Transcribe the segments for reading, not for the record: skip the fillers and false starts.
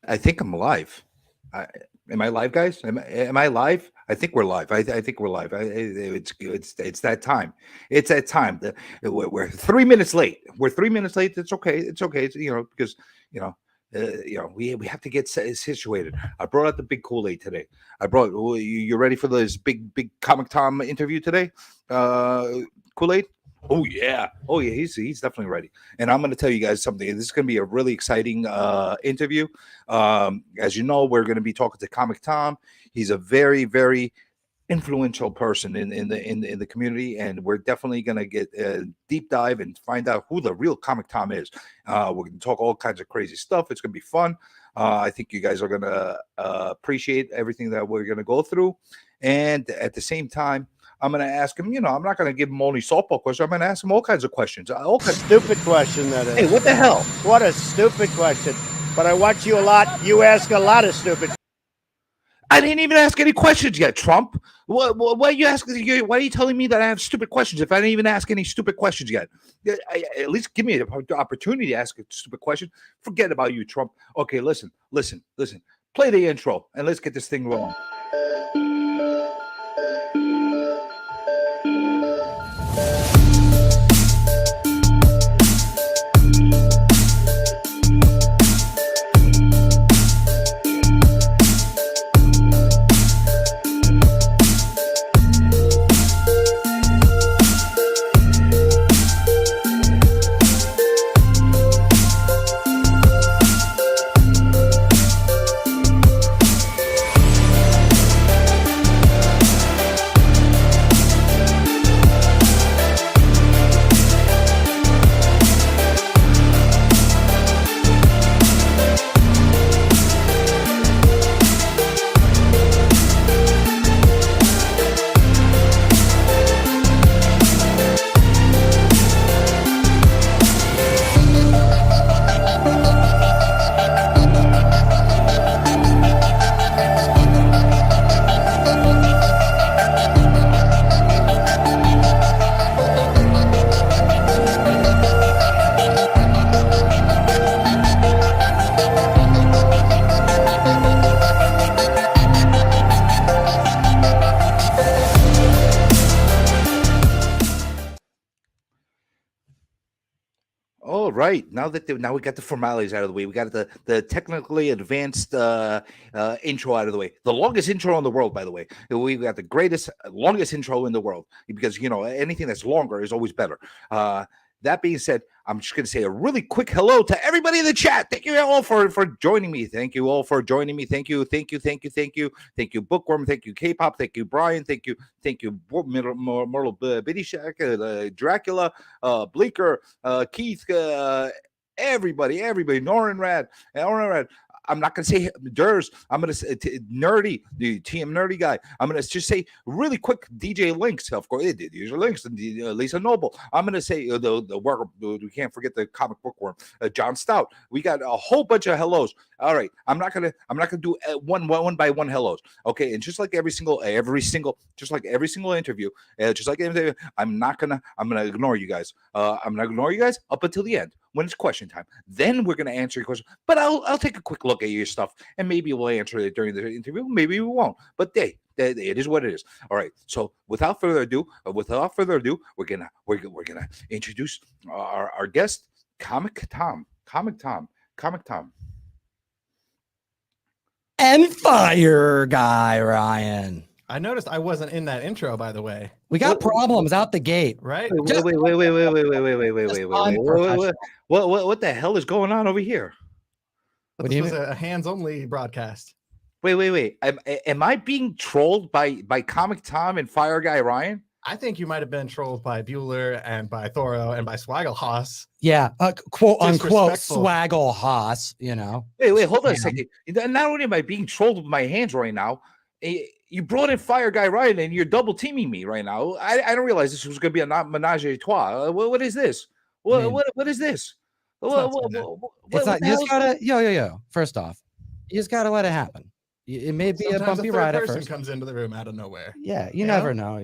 I think I'm live. I, am I live, guys? Am I live? I think we're live. I think we're live. It's that time. It's that time. We're 3 minutes late. We're 3 minutes late. It's okay. It's okay. Because you know. We have to get situated. I brought out the big Kool-Aid today. I brought. You ready for this big Comic Tom interview today? Kool-Aid. Oh yeah. He's definitely ready. And I'm going to tell you guys something. This is going to be a really exciting interview. As you know, we're going to be talking to Comic Tom. He's a very influential person in the community, and we're definitely going to get a deep dive and find out who the real Comic Tom is. We're going to talk all kinds of crazy stuff. It's going to be fun. I think you guys are going to appreciate everything that we're going to go through, and at the same time, I'm going to ask him. I'm not going to give him only softball questions. I'm going to ask him all kinds of questions. All kinds. Stupid question that is. Hey, what the hell? What a stupid question. But I watch you a lot. You ask a lot of stupid. I didn't even ask any questions yet, Trump. Why are you asking? Why are you telling me that I have stupid questions if I didn't even ask any stupid questions yet? At least give me the opportunity to ask a stupid question. Forget about you, Trump. Okay, listen. Play the intro and let's get this thing rolling. All right. Now we got the formalities out of the way. We got the technically advanced intro out of the way. The longest intro in the world, by the way. We got the longest intro in the world because anything that's longer is always better. That being said, I'm just going to say a really quick hello to everybody in the chat. Thank you all for joining me. Thank you all for joining me. Thank you, Bookworm. Thank you, K-pop. Thank you, Brian. Thank you, Myrtle Bitty Shack, Dracula, Bleeker, Keith, everybody, Norin Rad. I'm not going to say Durs. I'm going to say Nerdy, the TM Nerdy guy. I'm going to just say really quick DJ Links. Of course, it did use your links. Lisa Noble. I'm going to say the worker. We can't forget the comic bookworm. John Stout. We got a whole bunch of hellos. All right, I'm not gonna do one by one hellos. Okay, and just like every single interview, I'm gonna ignore you guys. I'm gonna ignore you guys up until the end when it's question time. Then we're gonna answer your question. But I'll take a quick look at your stuff and maybe we'll answer it during the interview. Maybe we won't. But it is what it is. All right. So without further ado, we're gonna introduce our guest, Comic Tom. And Fire Guy Ryan. I noticed I wasn't in that intro, by the way. We got problems out the gate, right? Wait. What the hell is going on over here? This was a hands-only broadcast. Wait. Am I being trolled by Comic Tom and Fire Guy Ryan? I think you might have been trolled by Bueller and by Thoro and by Swaggle Haas. Yeah, quote unquote Swaggle Haas, Wait, hold on a second. Not only am I being trolled with my hands right now, you brought in Fire Guy Ryan and you're double teaming me right now. I don't realize this was going to be a menage a trois. What is this? What is this? It's not. You just gotta, yo. First off, you just gotta let it happen. It may be a bumpy ride at first. Comes into the room out of nowhere. Yeah, you never know.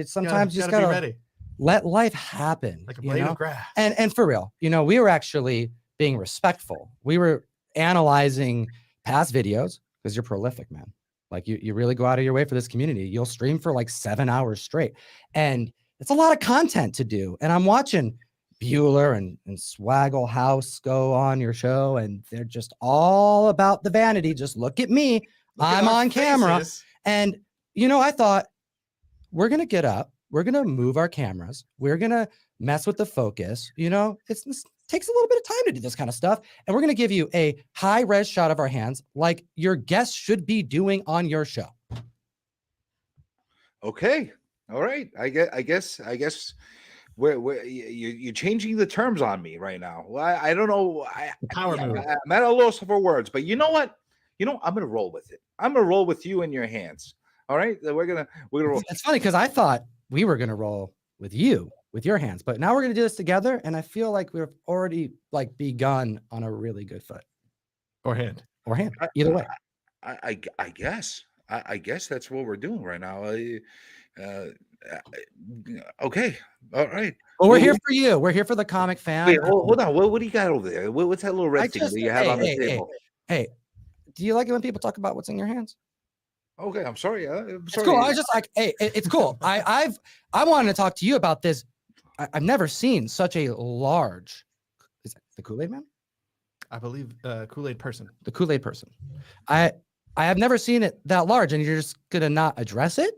Sometimes you just gotta be ready. Let life happen. Like a blade of grass. And for real, we were actually being respectful. We were analyzing past videos because you're prolific, man. Like you really go out of your way for this community. You'll stream for like 7 hours straight. And it's a lot of content to do. And I'm watching Bueller and Swaggle House go on your show, and they're just all about the vanity. Just look at me. I'm on camera. And, I thought we're going to get up. We're going to move our cameras. We're going to mess with the focus. It takes a little bit of time to do this kind of stuff. And we're going to give you a high res shot of our hands like your guests should be doing on your show. Okay. All right. I guess you're changing the terms on me right now. Well, I don't know. Power move. I'm at a loss for words, but you know what? I'm gonna roll with it. I'm gonna roll with you in your hands. All right. We're gonna roll. It's funny because I thought we were gonna roll with you with your hands, but now we're gonna do this together, and I feel like we've already begun on a really good foot. Or hand. Either way. I guess. I guess that's what we're doing right now. Okay. All right. Well, we're here for you. We're here for the comic fan. Wait, hold on. What do you got over there? What's that little red thing that you have on the table? Hey, do you like it when people talk about what's in your hands? Okay, I'm sorry. It's cool. I was just like, hey, it's cool. I wanted to talk to you about this. I've never seen such a large. Is it the Kool-Aid Man? I believe Kool-Aid person. The Kool-Aid person. I have never seen it that large, and you're just gonna not address it?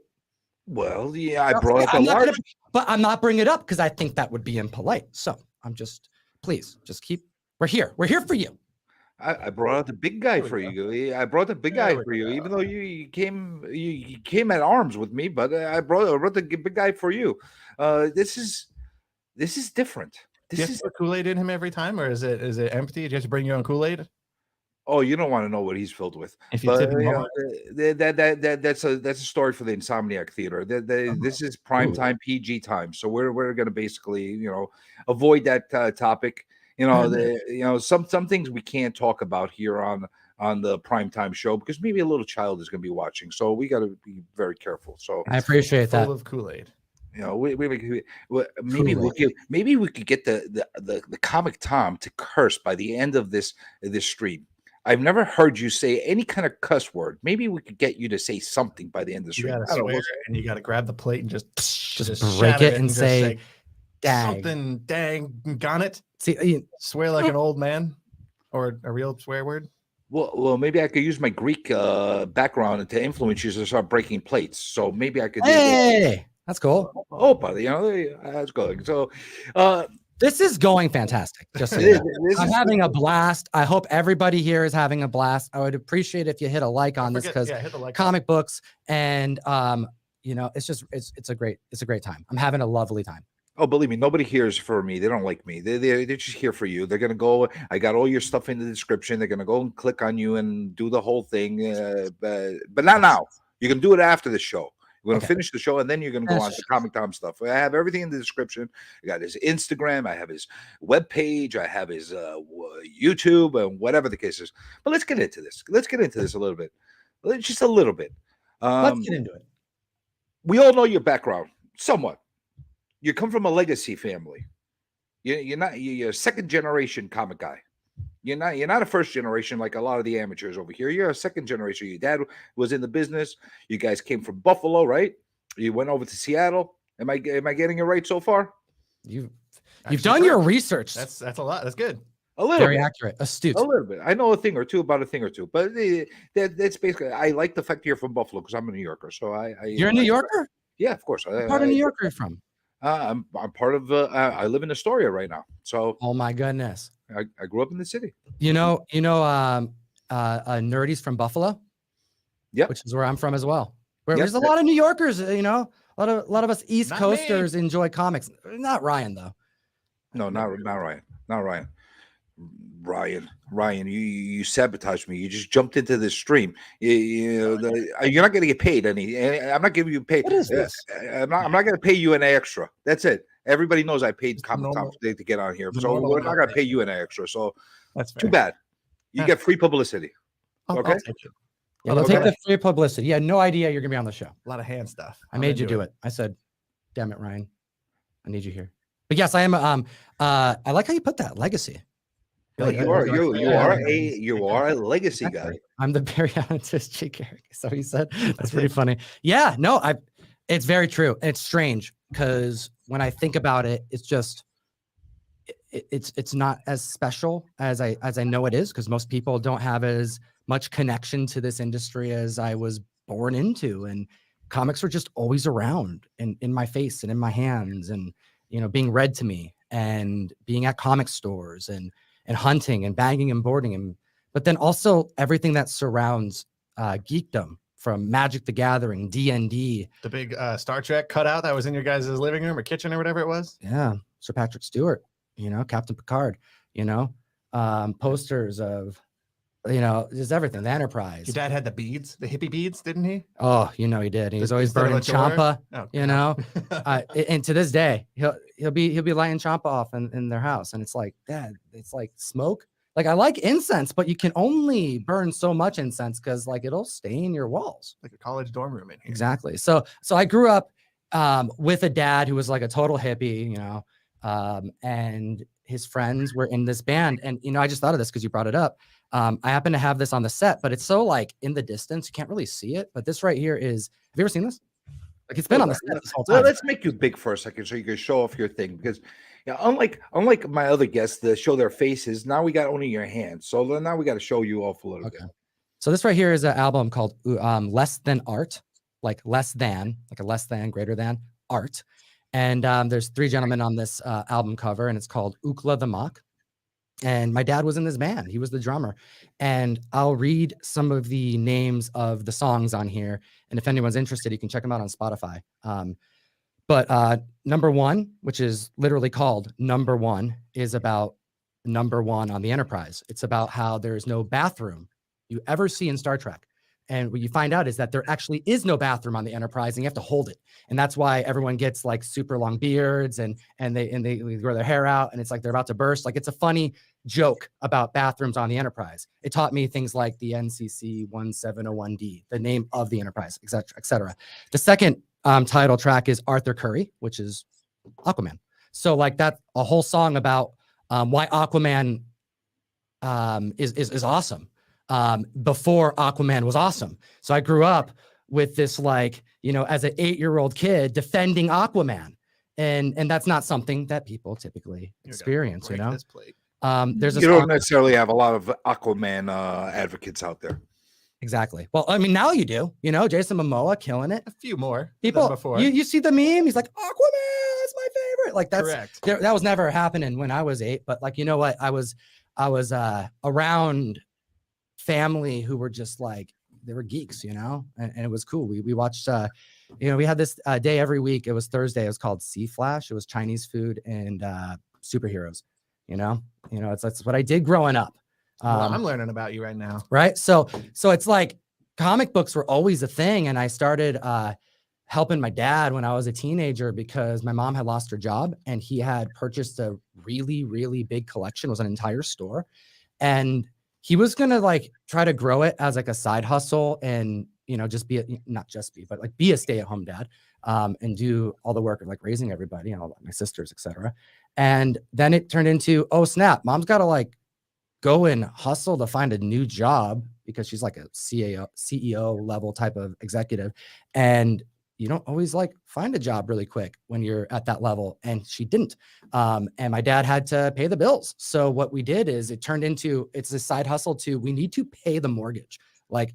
Well, yeah, I brought up the large, but I'm not bringing it up because I think that would be impolite. So I'm just, please, just keep. We're here. We're here for you. I brought out the big guy for you. I brought the big guy for you, even though you came at arms with me. But I brought the big guy for you. This is different. Do you have to put Kool-Aid in him every time, or is it empty? Do you have to bring your own Kool-Aid? Oh, you don't want to know what he's filled with. If you tip him off. That's a story for the Insomniac Theater. This is prime time PG time, so we're going to basically avoid that topic. Some things we can't talk about here on the primetime show because maybe a little child is going to be watching. So we got to be very careful. So I appreciate that. Full of Kool-Aid. Maybe we could get the comic Tom to curse by the end of this stream. I've never heard you say any kind of cuss word. Maybe we could get you to say something by the end of the stream. You gotta swear, and you gotta grab the plate and just break it and say, "Dang, something, dang, got it." See, swear like an old man, or a real swear word. Well, maybe I could use my Greek background to influence you to start breaking plates. So maybe I could. Hey, that's cool. Oh, buddy, that's good. So, this is going fantastic. Just so you know. I'm having a blast. I hope everybody here is having a blast. I would appreciate if you hit a like on this because comic books and it's a great time. I'm having a lovely time. Oh, believe me, nobody here is for me. They don't like me. They're just here for you. They're gonna go. I got all your stuff in the description. They're gonna go and click on you and do the whole thing. But not now. You can do it after the show. We're going to finish the show, and then you're going to go on to Comic Tom stuff. I have everything in the description. I got his Instagram. I have his webpage. I have his YouTube and whatever the case is. But let's get into this. Let's get into this a little bit. Just a little bit. Let's get into it. We all know your background, somewhat. You come from a legacy family. You're a second generation comic guy. You're not a first generation like a lot of the amateurs over here. You're a second generation. Your dad was in the business. You guys came from Buffalo, right? You went over to Seattle. Am I getting it right so far? You've done your research. That's a lot. That's good. A little very bit. Accurate, astute. A little bit. I know a thing or two about a thing or two, but that's basically. I like the fact that you're from Buffalo because I'm a New Yorker. So you're a New Yorker? Yeah, of course. What part of New York are you from? I'm part of. I live in Astoria right now. So. Oh my goodness. I grew up in the city. Nerdy's from Buffalo. Yeah, which is where I'm from as well. There's a lot of New Yorkers. A lot of us East Not Coasters enjoy comics. Not Ryan though. No, not Ryan. Not Ryan. Ryan, you sabotaged me. You just jumped into this stream. You're not going to get paid any. I'm not giving you pay. What is this? I'm not going to pay you an extra. That's it. Everybody knows I paid Comic Tom to get on here, so we're not going to pay you an extra. So that's fair. Too bad. You get free publicity. Okay. I'll take it. Yeah, they'll take the free publicity. You had no idea you're going to be on the show. A lot of hand stuff. I made you do it. I said, "Damn it, Ryan, I need you here." But yes, I am. I like how you put that legacy. No, Like, you are yeah, you are a legacy guy. exactly. I'm the Barry Allen to his Jay Garrick. So he said that's pretty funny. Yeah, no, it's very true. It's strange because when I think about it, it's just it's not as special as I know it is, because most people don't have as much connection to this industry as I was born into, and comics were just always around and in my face and in my hands, and being read to me, and being at comic stores, and hunting and bagging and boarding, and but then also everything that surrounds geekdom, from Magic the Gathering, D&D. The big Star Trek cutout that was in your guys' living room or kitchen or whatever it was. Yeah, Sir Patrick Stewart, Captain Picard, posters of, just everything. The Enterprise. Your dad had the beads, the hippie beads, didn't he? Oh, he did. He was always Instead of burning a door? Champa, Oh, and to this day, he'll be lighting Champa off in their house, and it's like, Dad, it's like smoke. Like, I like incense, but you can only burn so much incense because like it'll stain your walls. like a college dorm room in here. Exactly. So I grew up with a dad who was like a total hippie, and his friends were in this band. And, I just thought of this because you brought it up. I happen to have this on the set, but it's so like in the distance, you can't really see it. But this right here is, have you ever seen this? Like, it's been on the set this whole time. Let's make you big for a second so you can show off your thing, because unlike my other guests that show their faces, now we got only your hands. So then now we got to show you off a little bit. So this right here is an album called Less Than Art, like less than, like a less than, greater than art. And there's 3 gentlemen on this album cover, and it's called Ookla the Mock. And my dad was in this band. He was the drummer. And I'll read some of the names of the songs on here. And if anyone's interested, you can check them out on Spotify. But number 1, which is literally called Number 1, is about number 1 on the Enterprise. It's about how there's no bathroom you ever see in Star Trek. And what you find out is that there actually is no bathroom on the Enterprise, and you have to hold it. And that's why everyone gets like super long beards and they grow their hair out, and it's like they're about to burst. Like, it's a funny joke about bathrooms on the Enterprise. It taught me things like the NCC 1701D, the name of the Enterprise, et cetera, et cetera. The second title track is Arthur Curry, which is Aquaman. So like that's a whole song about why Aquaman is awesome. Before Aquaman was awesome. So I grew up with this, like, as an 8-year-old kid defending Aquaman. And that's not something that people typically experience, This plate. There's a You song. don't necessarily have a lot of Aquaman advocates out there. Exactly. Well, I mean, now you do, Jason Momoa killing it. A few more People, than before. you see the meme, he's like, Aquaman, that's my favorite. Like, that's Correct. that was never happening when I was 8, but like, you know what? I was around family who were just like, they were geeks, and it was cool. We watched, we had this day every week. It was Thursday. It was called Sea Flash. It was Chinese food and superheroes. That's what I did growing up. Well, I'm learning about you right now. Right. So it's like comic books were always a thing. And I started helping my dad when I was a teenager because my mom had lost her job and he had purchased a really, really big collection. It was an entire store. And he was going to like try to grow it as like a side hustle and, just but like be a stay-at-home dad and do all the work of like raising everybody and all my sisters, etc. And then it turned into, oh snap, mom's got to like go and hustle to find a new job because she's like a CEO level type of executive. And you don't always like find a job really quick when you're at that level. And she didn't. And my dad had to pay the bills. So what we did is it turned into, it's a side hustle to, we need to pay the mortgage. Like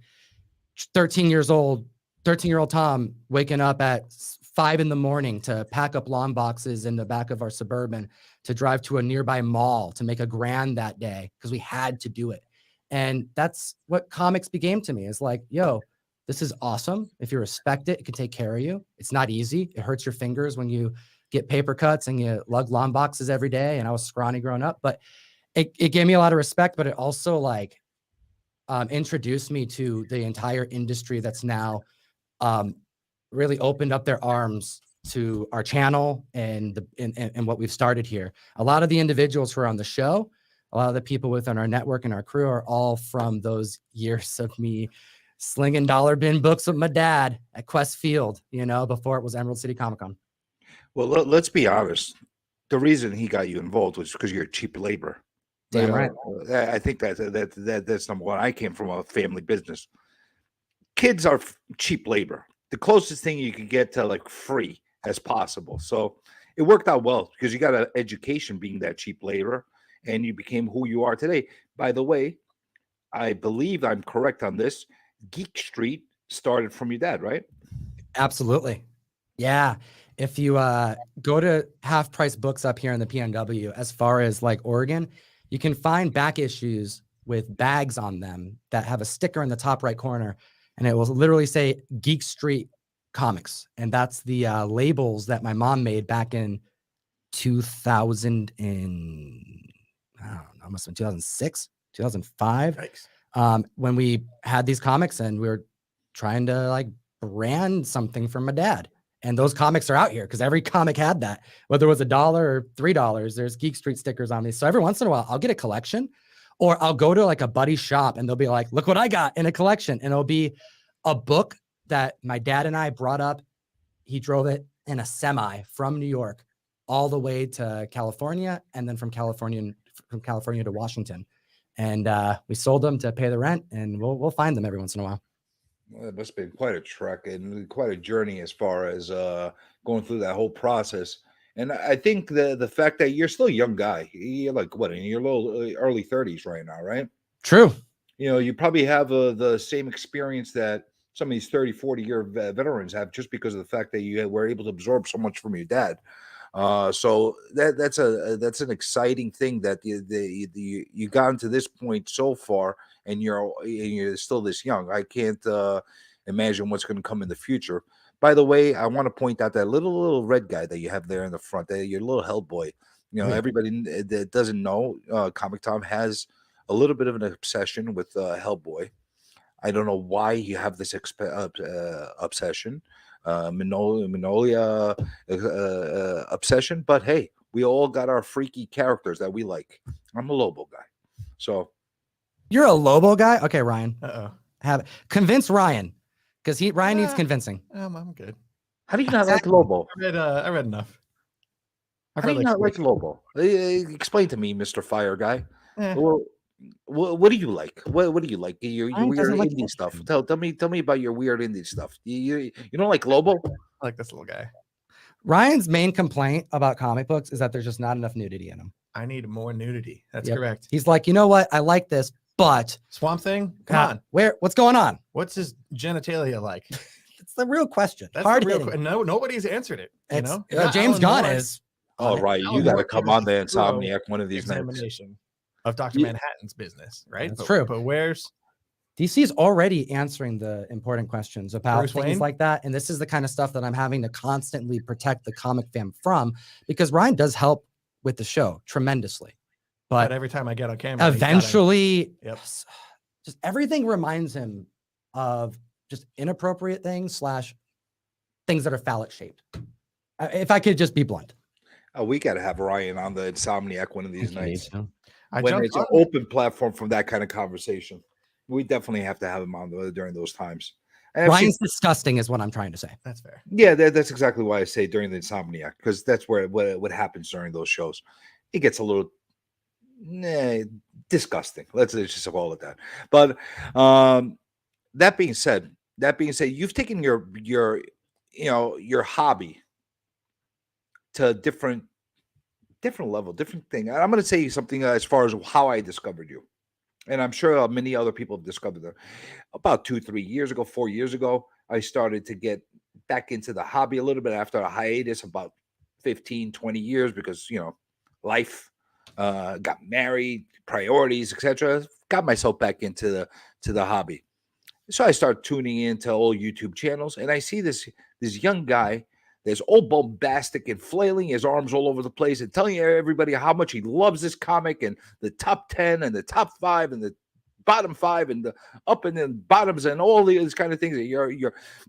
13-year-old Tom waking up at 5 a.m. to pack up lawn boxes in the back of our Suburban to drive to a nearby mall to make $1,000 that day because we had to do it. And that's what comics became to me. Is like, yo, this is awesome. If you respect it, it can take care of you. It's not easy. It hurts your fingers when you get paper cuts and you lug lawn boxes every day. And I was scrawny growing up, but it gave me a lot of respect, but it also like introduced me to the entire industry that's now really opened up their arms to our channel and what we've started here. A lot of the individuals who are on the show, a lot of the people within our network and our crew are all from those years of me slinging dollar bin books with my dad at Quest Field, before it was Emerald City Comic Con. Well, let's be honest. The reason he got you involved was because you're cheap labor. Damn You right. know, I think that's number one. I came from a family business. Kids are cheap labor, the closest thing you could get to like free as possible. So it worked out well because you got an education being that cheap labor, and you became who you are today. By the way, I believe I'm correct on this. Geek Street started from your dad, right? Absolutely. Yeah. If you go to Half Price Books up here in the PNW, as far as like Oregon, you can find back issues with bags on them that have a sticker in the top right corner, and it will literally say Geek Street Comics. And that's the labels that my mom made back in 2000 and I don't know, must have been 2006, 2005. Yikes. When we had these comics and we were trying to like brand something for my dad. And those comics are out here because every comic had that, whether it was $1 or $3, there's Geek Street stickers on these. So every once in a while, I'll get a collection, or I'll go to like a buddy's shop and they'll be like, look what I got in a collection. And it'll be a book that my dad and I brought up. He drove it in a semi from New York all the way to California, and then from California to Washington. And we sold them to pay the rent, and we'll find them every once in a while. Well, it must have been quite a trek and quite a journey as far as going through that whole process. And I think the fact that you're still a young guy, you're like what, in your early 30s right now, right? True. You know, you probably have the same experience that some of these 30, 40-year veterans have, just because of the fact that you were able to absorb so much from your dad. So that's an exciting thing that you got to this point so far, and you're still this young. I can't imagine what's going to come in the future. By the way, I want to point out that little red guy that you have there in the front, your little Hellboy. You know, Yeah. everybody that doesn't know, Comic Tom has a little bit of an obsession with Hellboy. I don't know why you have this obsession, Mignola obsession, but hey, we all got our freaky characters that we like. I'm a Lobo guy, so You're a Lobo guy? Okay, Ryan. Uh-oh. Convince Ryan, because Ryan needs convincing. I'm good. how do you not like Lobo? I read enough. I've How do read you not like six. Lobo? Explain to me, Mr. Fire Guy. Eh, Well, what do you like? What do you like? Your Ryan weird doesn't like indie stuff. anything. Tell me about your weird indie stuff. You don't like Lobo? I like this little guy. Ryan's main complaint about comic books is that there's just not enough nudity in them. I need more nudity. That's Yep. correct. He's like, you know what? I like this, but Swamp Thing? Come on. what's going on? What's his genitalia like? It's the real question. That's Hard the real hitting. No, nobody's answered it. You It's, know? James Alan Gunn Moore- is. Oh, right. You Alan got to Moore come gives on the a thorough Insomniac one of these nights. examination of Dr. Yeah. Manhattan's business, right? That's But- true. But where's DC's already answering the important questions about Bruce things Wayne? like that. And this is the kind of stuff that I'm having to constantly protect the comic fam from, because Ryan does help with the show tremendously. but But every time I get on camera, he's gotta- eventually, Yep. just everything reminds him of just inappropriate things / things that are phallic shaped. If I could just be blunt. Oh, we got to have Ryan on the Insomniac one of these nights. I When jumped it's an on- open platform from that kind of conversation, we definitely have to have him on during those times. And I've seen- Ryan's disgusting is what I'm trying to say. That's fair. yeah, that's exactly why I say during the Insomniac, because that's where what happens during those shows. It gets a little disgusting. Let's just call it that. But that being said, you've taken your hobby to a different level, different thing. I'm going to say something as far as how I discovered you, and I'm sure many other people have discovered them. About 2-3 years ago, 4 years ago, I started to get back into the hobby a little bit after a hiatus, about 15-20 years, because life, got married, priorities, etc. Got myself back into the hobby. So I start tuning into old YouTube channels, and I see this young guy that's all bombastic and flailing his arms all over the place and telling everybody how much he loves this comic and the top 10 and the top 5 and the bottom 5 and the up and then bottoms and all these kind of things.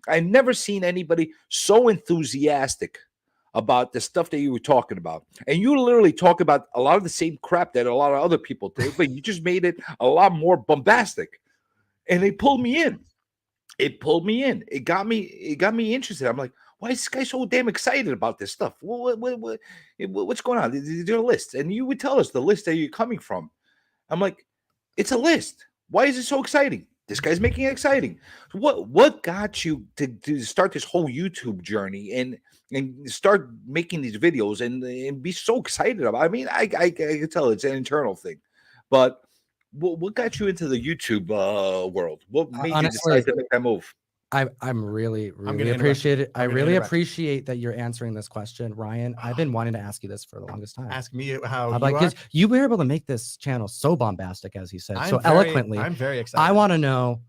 I've never seen anybody so enthusiastic about the stuff that you were talking about. And you literally talk about a lot of the same crap that a lot of other people do, but you just made it a lot more bombastic. And it pulled me in. It got me interested. I'm like, why is this guy so damn excited about this stuff? What's going on? Is there a list? And you would tell us the list that you're coming from. I'm like, it's a list. Why is it so exciting? This guy's making it exciting. What got you to start this whole YouTube journey and start making these videos and be so excited about it? I mean, I can tell it's an internal thing, but what got you into the YouTube world? What made you decide to make that move? I'm really gonna interrupt. appreciate it. I I'm gonna really interrupt. appreciate that you're answering this question, Ryan. I've been wanting to ask you this for the longest time. Ask me how I'm you like, are. 'cause you were able to make this channel so bombastic, as he said, so I'm very- eloquently. I'm very excited. I want to know,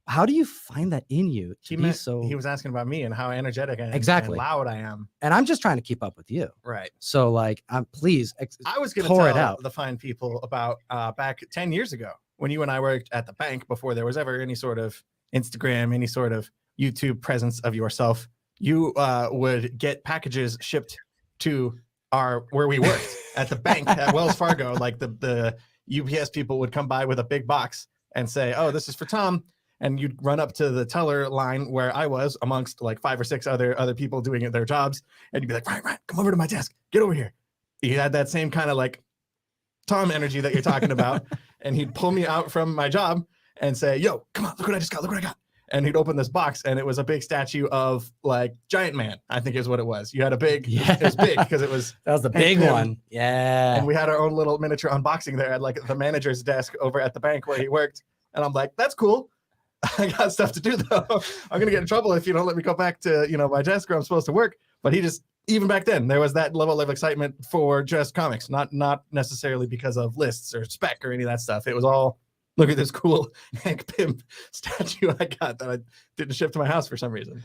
how do you find that in you to be meant- so? He was asking about me and how energetic and Exactly. loud I am. And I'm just trying to keep up with you. Right. So like, please. I was going to pour tell it out. the fine people about back 10 years ago when you and I worked at the bank before there was ever any sort of Instagram, any sort of YouTube presence of yourself. You would get packages shipped to where we worked at the bank at Wells Fargo. Like the UPS people would come by with a big box and say, "Oh, this is for Tom." And you'd run up to the teller line where I was amongst like 5 or 6 other people doing their jobs. And you'd be like, Ryan, come over to my desk. Get over here. He had that same kind of like Tom energy that you're talking about. And he'd pull me out from my job and say, yo, come on, look what I just got. Look what I got. And he'd open this box and it was a big statue of like Giant Man, I think is what it was. You had a big, it was big because it was. That was the Hank big Pym. one. Yeah. And we had our own little miniature unboxing there at like the manager's desk over at the bank where he worked. And I'm like, that's cool. I got stuff to do though. I'm gonna get in trouble if you don't let me go back to my desk where I'm supposed to work. But he just, even back then, there was that level of excitement for just comics, not necessarily because of lists or spec or any of that stuff. It was all, look at this cool Hank Pym statue I got that I didn't ship to my house for some reason.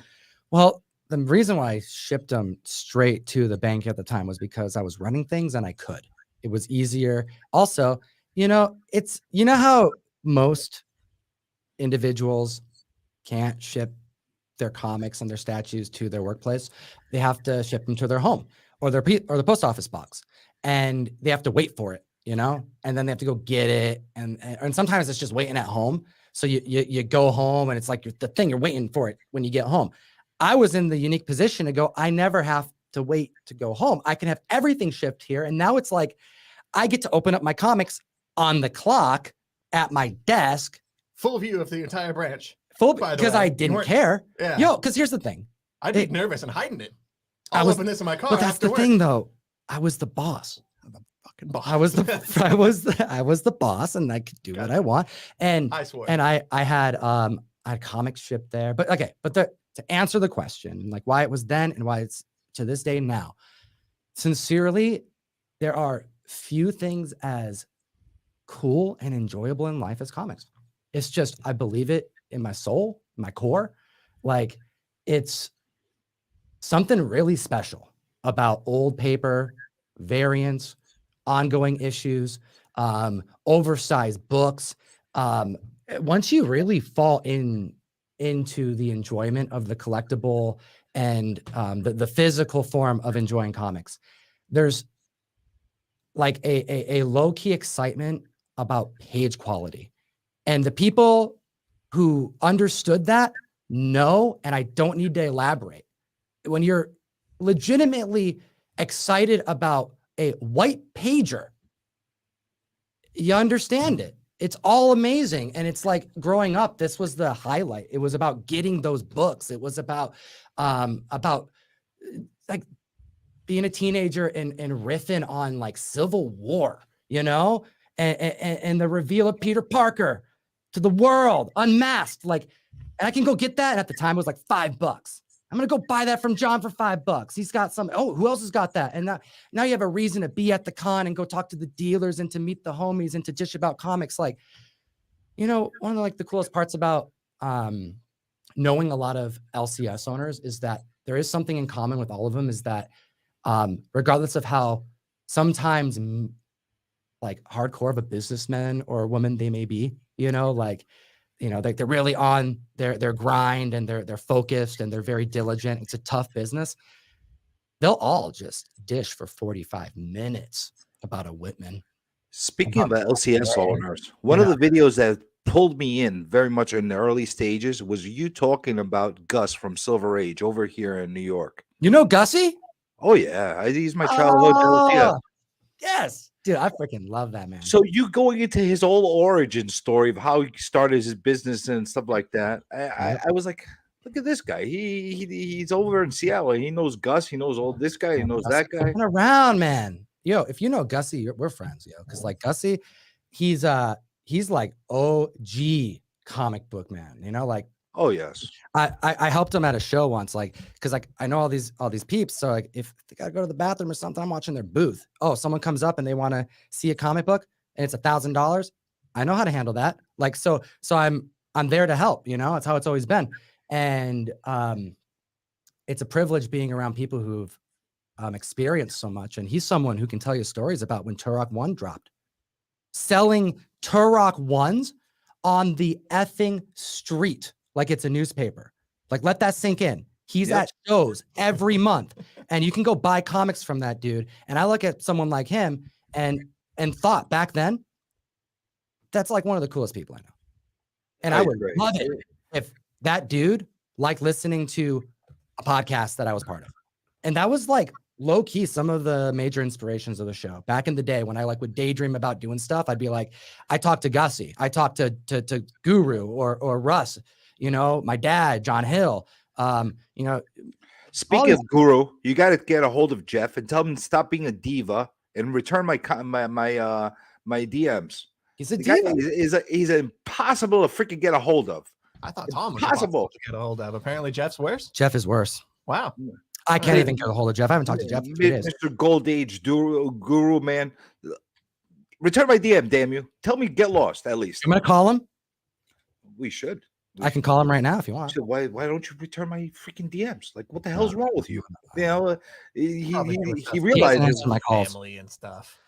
Well, the reason why I shipped them straight to the bank at the time was because I was running things and I could. It was easier. Also, it's how most individuals can't ship their comics and their statues to their workplace. They have to ship them to their home or the post office box, and they have to wait for it, and then they have to go get it, and sometimes it's just waiting at home. So you go home and it's like the thing you're waiting for it when you get home. I was in the unique position to go, I never have to wait to go home. I can have everything shipped here, and now it's like I get to open up my comics on the clock at my desk. Full view of the entire branch. Because I didn't care. Yeah. Yo, because here's the thing. I'd be nervous and hiding it. I I'll was- open this in my car. But that's after the work. thing, though. I was the boss. Fucking boss. I was the boss, and I could do what I want. And I swore. and I had comics shipped there. But okay, to answer the question, like why it was then and why it's to this day now, sincerely, there are few things as cool and enjoyable in life as comics. It's just, I believe it in my soul, my core. Like, it's something really special about old paper, variants, ongoing issues, oversized books. Once you really fall into the enjoyment of the collectible and the physical form of enjoying comics, there's like a low-key excitement about page quality. And the people who understood that know, and I don't need to elaborate. When you're legitimately excited about a white pager, you understand it. It's all amazing. And it's like growing up, this was the highlight. It was about getting those books. It was about like being a teenager and riffing on like Civil War, and the reveal of Peter Parker to the world, unmasked. Like, and I can go get that. And at the time, it was like $5. I'm gonna go buy that from John for $5. He's got some. Oh, who else has got that? And now you have a reason to be at the con and go talk to the dealers and to meet the homies and to dish about comics. Like, one of the coolest parts about knowing a lot of LCS owners is that there is something in common with all of them. Is that regardless of how sometimes like hardcore of a businessman or a woman they may be, like they're really on their grind and they're focused and they're very diligent. It's a tough business. They'll all just dish for 45 minutes about a Whitman. Speaking of LCS owners, one of the videos that pulled me in very much in the early stages was you talking about Gus from Silver Age over here in New York. You know Gussie? Oh yeah, he's my childhood LCS. Yes. Dude, I freaking love that man. So you going into his whole origin story of how he started his business and stuff like that. I was like, look at this guy. He's over in Seattle. He knows Gus. He knows all this guy. He knows that guy. Been around, man. Yo, if you know Gussie, we're friends, yo. Because like Gussie, he's like OG comic book man. You know, like Oh yes. I helped him at a show once, like because like I know all these peeps. So like if they gotta go to the bathroom or something, I'm watching their booth. Oh, someone comes up and they want to see a comic book and it's $1,000. I know how to handle that. Like so I'm there to help. You know, that's how it's always been. And it's a privilege being around people who've experienced so much. And he's someone who can tell you stories about when Turok 1 dropped, selling Turok 1s on the effing street like it's a newspaper. Like, let that sink in. He's at shows every month, and you can go buy comics from that dude. And I look at someone like him and thought back then, that's like one of the coolest people I know. And I would love it if that dude liked listening to a podcast that I was part of. And that was like low key some of the major inspirations of the show. Back in the day when I like would daydream about doing stuff, I'd be like, I talked to Gussie, I talked to Guru or Russ, you know, my dad, John Hill. You know, Speaking of Guru, you got to get a hold of Jeff and tell him to stop being a diva and return my DMs. He's a The guy diva. he's impossible to freaking get a hold of. I thought Tom was Impossible. impossible to get a hold of. Apparently, Jeff's worse. Jeff is worse. Wow. I can't even get a hold of Jeff. I haven't talked to Jeff in 3 days. Mr. Gold Age Guru, man. Return my DM, damn you. Tell me get lost at least. I'm gonna call him. We should. I can call him right now if you want. So why don't you return my freaking DMs? Like, what the hell's wrong with you? You know, he realizes answer my calls. Family and stuff.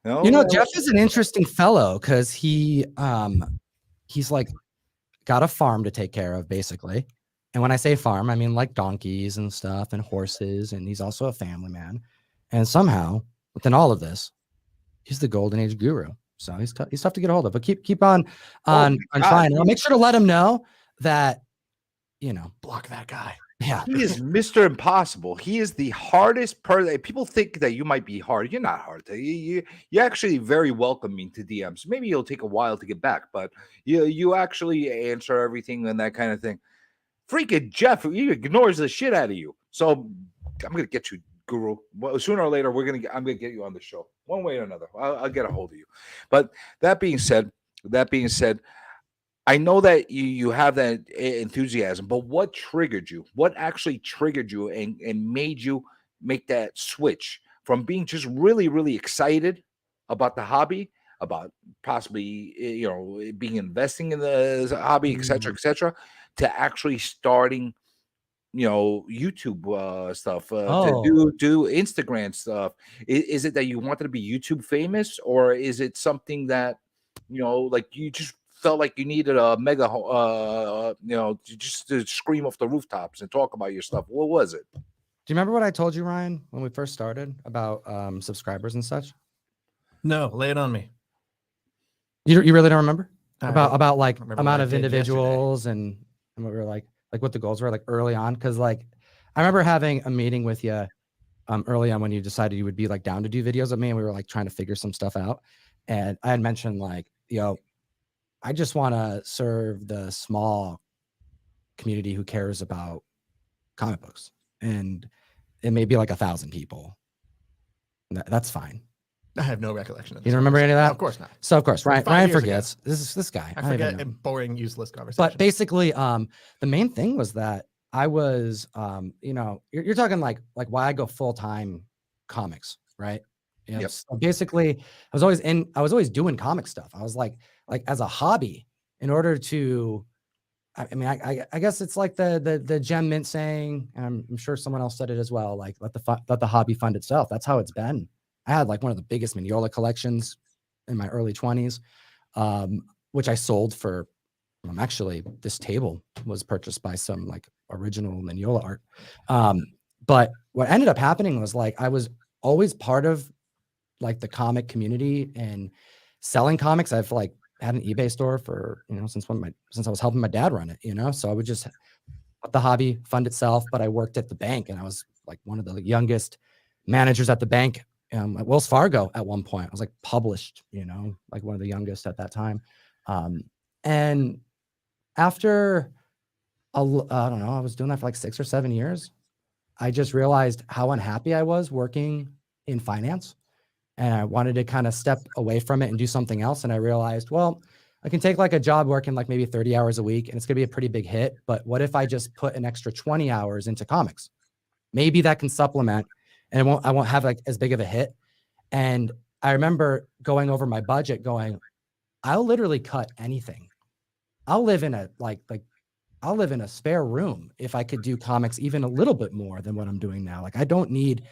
You know, Jeff is an interesting fellow because he's like got a farm to take care of, basically. And when I say farm, I mean like donkeys and stuff and horses, and he's also a family man. And somehow, within all of this, he's the golden age guru. So he's tough to get a hold of. But keep on trying. I'll make sure to let him know that, you know, Block that guy. yeah. He is Mr. Impossible. He is the hardest person. People think that you might be hard. You're not hard. You're actually very welcoming to DMs. Maybe it'll take a while to get back, but you actually answer everything and that kind of thing. Freaking Jeff, he ignores the shit out of you. So I'm gonna get you, Guru. Well, sooner or later, I'm gonna get you on the show, one way or another. I'll get a hold of you. But that being said, I know that you have that enthusiasm, but what triggered you? What actually triggered you and made you make that switch from being just really, really excited about the hobby, about possibly, you know, being investing in the hobby, et cetera, to actually starting, you know, YouTube stuff, to do Instagram stuff? Is it that you wanted to be YouTube famous, or is it something that, you know, like you just felt like you needed a mega, you know, just to scream off the rooftops and talk about your stuff? What was it? Do you remember what I told you, Ryan, when we first started about subscribers and such? No, lay it on me. You really don't remember about like remember amount what I of did individuals and what we were like what the goals were like early on? Because like I remember having a meeting with you early on when you decided you would be like down to do videos with me, and we were like trying to figure some stuff out. And I had mentioned like, yo, I just want to serve the small community who cares about comic books, and it may be like 1,000 people. That's fine. I have no recollection of this. You don't remember any of that? Of course not. So of course, Ryan 5 years ago. forgets. This guy. I don't even forget know. a boring, useless conversation. But basically, the main thing was that I was, you know, you're talking like why I go full time comics, right? You know, Yep. so basically, I was always doing comic stuff. I was like as a hobby, in order to, I mean, I guess it's like the Gem Mint saying, and I'm sure someone else said it as well. Like let the hobby fund itself. That's how it's been. I had like one of the biggest Mignola collections in my early 20s, which I sold for. Actually, this table was purchased by some like original Mignola art. But what ended up happening was like I was always part of like the comic community and selling comics. I've like had an eBay store for, you know, since I was helping my dad run it, you know. So I would just let the hobby fund itself. But I worked at the bank, and I was like one of the youngest managers at the bank at Wells Fargo at one point. I was like published, like one of the youngest at that time. And after I don't know, I was doing that for like 6 or 7 years. I just realized how unhappy I was working in finance, and I wanted to kind of step away from it and do something else. And I realized, well, I can take like a job working like maybe 30 hours a week and it's going to be a pretty big hit. But what if I just put an extra 20 hours into comics? Maybe that can supplement and I won't have like as big of a hit. And I remember going over my budget going, I'll literally cut anything. I'll live in a I'll live in a spare room if I could do comics even a little bit more than what I'm doing now. Like I don't need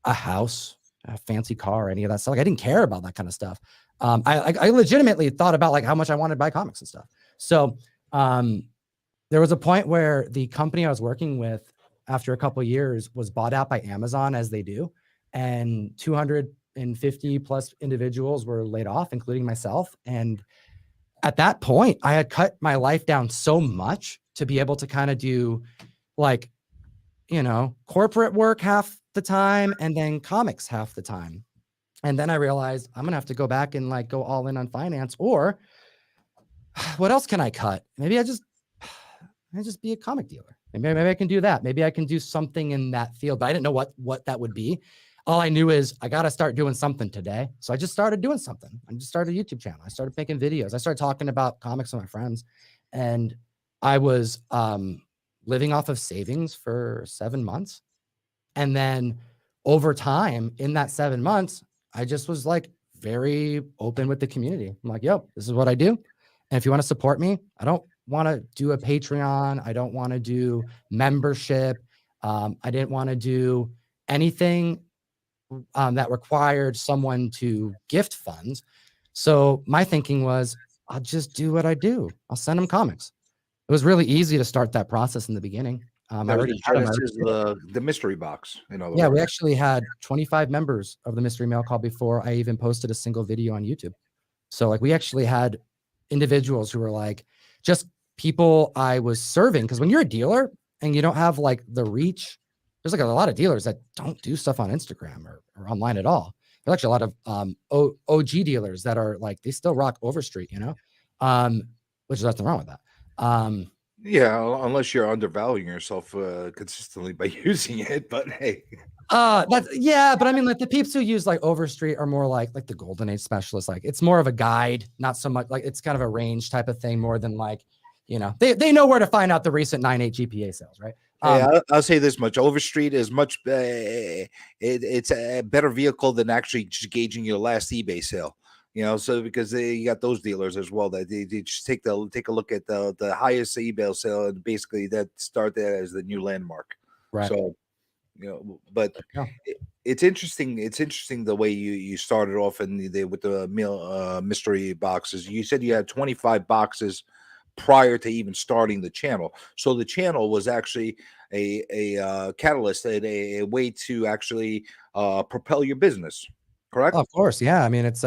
a house, a fancy car, or any of that stuff. Like I didn't care about that kind of stuff. I legitimately thought about like how much I wanted to buy comics and stuff. So there was a point where the company I was working with after a couple of years was bought out by Amazon, as they do. And 250 plus individuals were laid off, including myself. And at that point, I had cut my life down so much to be able to kind of do like, corporate work half the time and then comics half the time. And then I realized I'm going to have to go back and like go all in on finance, or what else can I cut? Maybe I just be a comic dealer. Maybe I can do that. Maybe I can do something in that field, but I didn't know what that would be. All I knew is I got to start doing something today. So I just started doing something. I just started a YouTube channel. I started making videos. I started talking about comics with my friends, and I was living off of savings for 7 months. And then over time in that 7 months, I just was like very open with the community. I'm like, yo, this is what I do. And if you want to support me, I don't want to do a Patreon. I don't want to do membership. I didn't want to do anything that required someone to gift funds. So my thinking was, I'll just do what I do. I'll send them comics. It was really easy to start that process in the beginning. I That was already the had 'em. genesis of the mystery box. Yeah, we actually had 25 members of the Mystery Mail Call before I even posted a single video on YouTube. So like we actually had individuals who were like just people I was serving. Because when you're a dealer and you don't have like the reach, there's like a lot of dealers that don't do stuff on Instagram or online at all. There's actually a lot of OG dealers that are like, they still rock Overstreet, which is nothing wrong with that. Yeah, unless you're undervaluing yourself consistently by using it. But hey, but I mean, like the peeps who use like Overstreet are more like the Golden Age specialists. Like it's more of a guide, not so much like it's kind of a range type of thing, more than like, they know where to find out the recent 9.8 GPA sales, right? I'll say this much: Overstreet is much. It's a better vehicle than actually just gauging your last eBay sale. So because you got those dealers as well that they just take a look at the highest eBay sale, and basically that start there as the new landmark. Right. So, but Yeah. it's interesting. It's interesting the way you started off with the mystery boxes. You said you had 25 boxes prior to even starting the channel. So the channel was actually a catalyst and a way to actually propel your business. Correct? Of course. Yeah. I mean, it's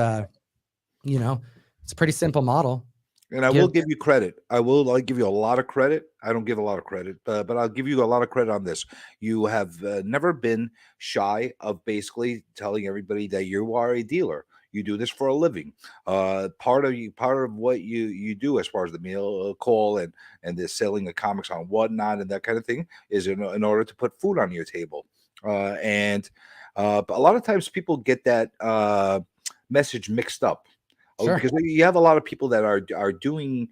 it's a pretty simple model. And I will give you credit. I'll give you a lot of credit. I don't give a lot of credit, but I'll give you a lot of credit on this. You have never been shy of basically telling everybody that you are a dealer. You do this for a living. Part of what you do as far as the meal call and the selling of comics on whatnot and that kind of thing is in order to put food on your table. But a lot of times people get that message mixed up. Sure. Because you have a lot of people that are doing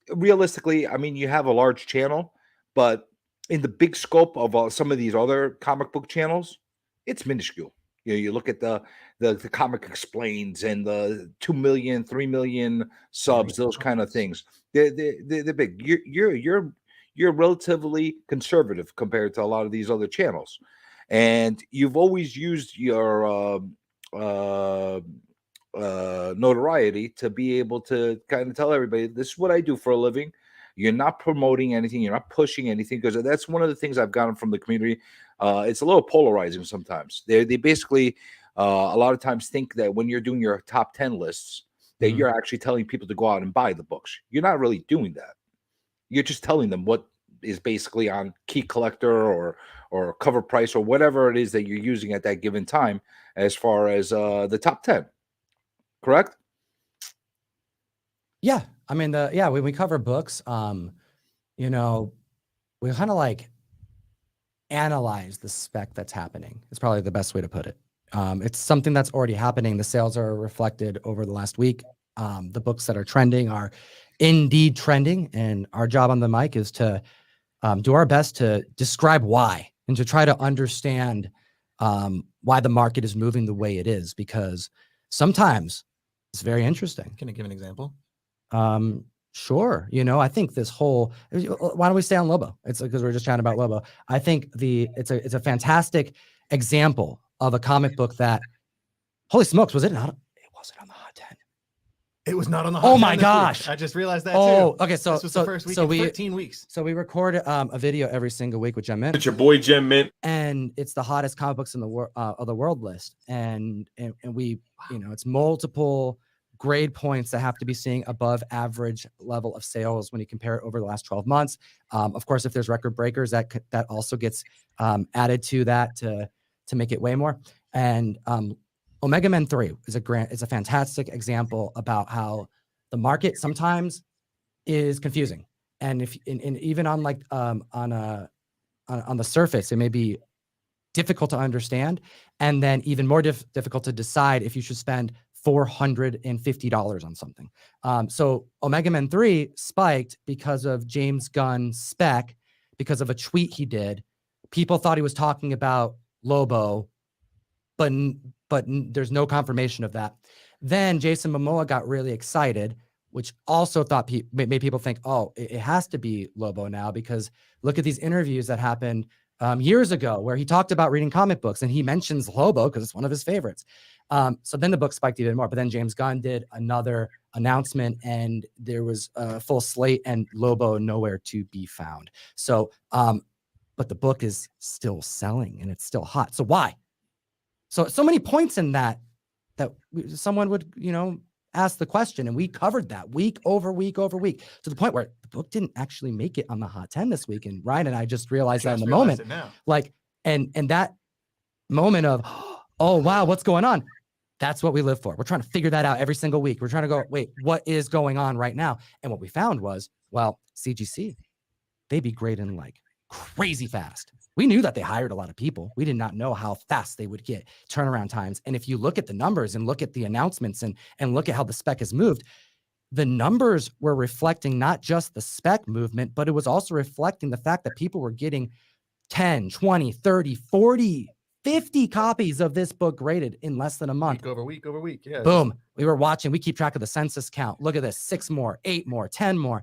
realistically, I mean, you have a large channel, but in the big scope of some of these other comic book channels, it's minuscule. You look at the Comic Explains and the 2 million, 3 million subs, those kind of things. They're big. You're relatively conservative compared to a lot of these other channels, and you've always used your notoriety to be able to kind of tell everybody, this is what I do for a living. You're not promoting anything, you're not pushing anything, because that's one of the things I've gotten from the community. It's a little polarizing sometimes. They basically a lot of times think that when you're doing your top 10 lists that you're actually telling people to go out and buy the books. You're not really doing that. You're just telling them what is basically on key collector or cover price or whatever it is that you're using at that given time, as far as the top 10. Correct? Yeah, I mean when we cover books, you know, we kind of like analyze the spec that's happening. It's probably the best way to put it. It's something that's already happening. The sales are reflected over the last week. The books that are trending are indeed trending, and our job on the mic is to do our best to describe why and to try to understand why the market is moving the way it is, because sometimes it's very interesting. Can you give an example? Sure. You know, I think this whole, why don't we stay on Lobo? It's because we're just chatting about Lobo. I think it's a fantastic example of a comic book that, holy smokes, was it not? It wasn't on the Hot 10. It was not on the. Oh Hot my 10 this week. gosh. I just realized that Oh, too. okay. So This was the first week in 13 weeks. So we record a video every single week with Gem Mint. It's your boy Gem Mint. And it's the hottest comic books in the world of the world list, and we, you know, it's multiple grade points that have to be seeing above average level of sales when you compare it over the last 12 months. Of course, if there's record breakers, that also gets added to that to make it way more. And Omega Men 3 is a fantastic example about how the market sometimes is confusing, and if even on like on the surface, it may be difficult to understand, and then even more difficult to decide if you should spend $450 on something. So Omega Men 3 spiked because of James Gunn's spec, because of a tweet he did. People thought he was talking about Lobo, but there's no confirmation of that. Then Jason Momoa got really excited, which also made people think, oh, it has to be Lobo now, because look at these interviews that happened years ago where he talked about reading comic books and he mentions Lobo because it's one of his favorites. So then the book spiked even more, but then James Gunn did another announcement and there was a full slate and Lobo nowhere to be found. So, but the book is still selling and it's still hot. So why? So many points in that someone would, you know, ask the question, and we covered that week over week over week to the point where the book didn't actually make it on the Hot 10 this week. And Ryan and I just realized that in the moment, like, and that moment of, oh, wow, what's going on? That's what we live for. We're trying to figure that out every single week. We're trying to go, wait, what is going on right now? And what we found was, well, CGC, they be grading like crazy fast. We knew that they hired a lot of people. We did not know how fast they would get turnaround times. And if you look at the numbers and look at the announcements and look at how the spec has moved, the numbers were reflecting not just the spec movement, but it was also reflecting the fact that people were getting 10, 20, 30, 40, 50 copies of this book graded in less than a month. Week over week. Yeah. Boom. We were watching. We keep track of the census count. Look at this. 6 more, 8 more, 10 more.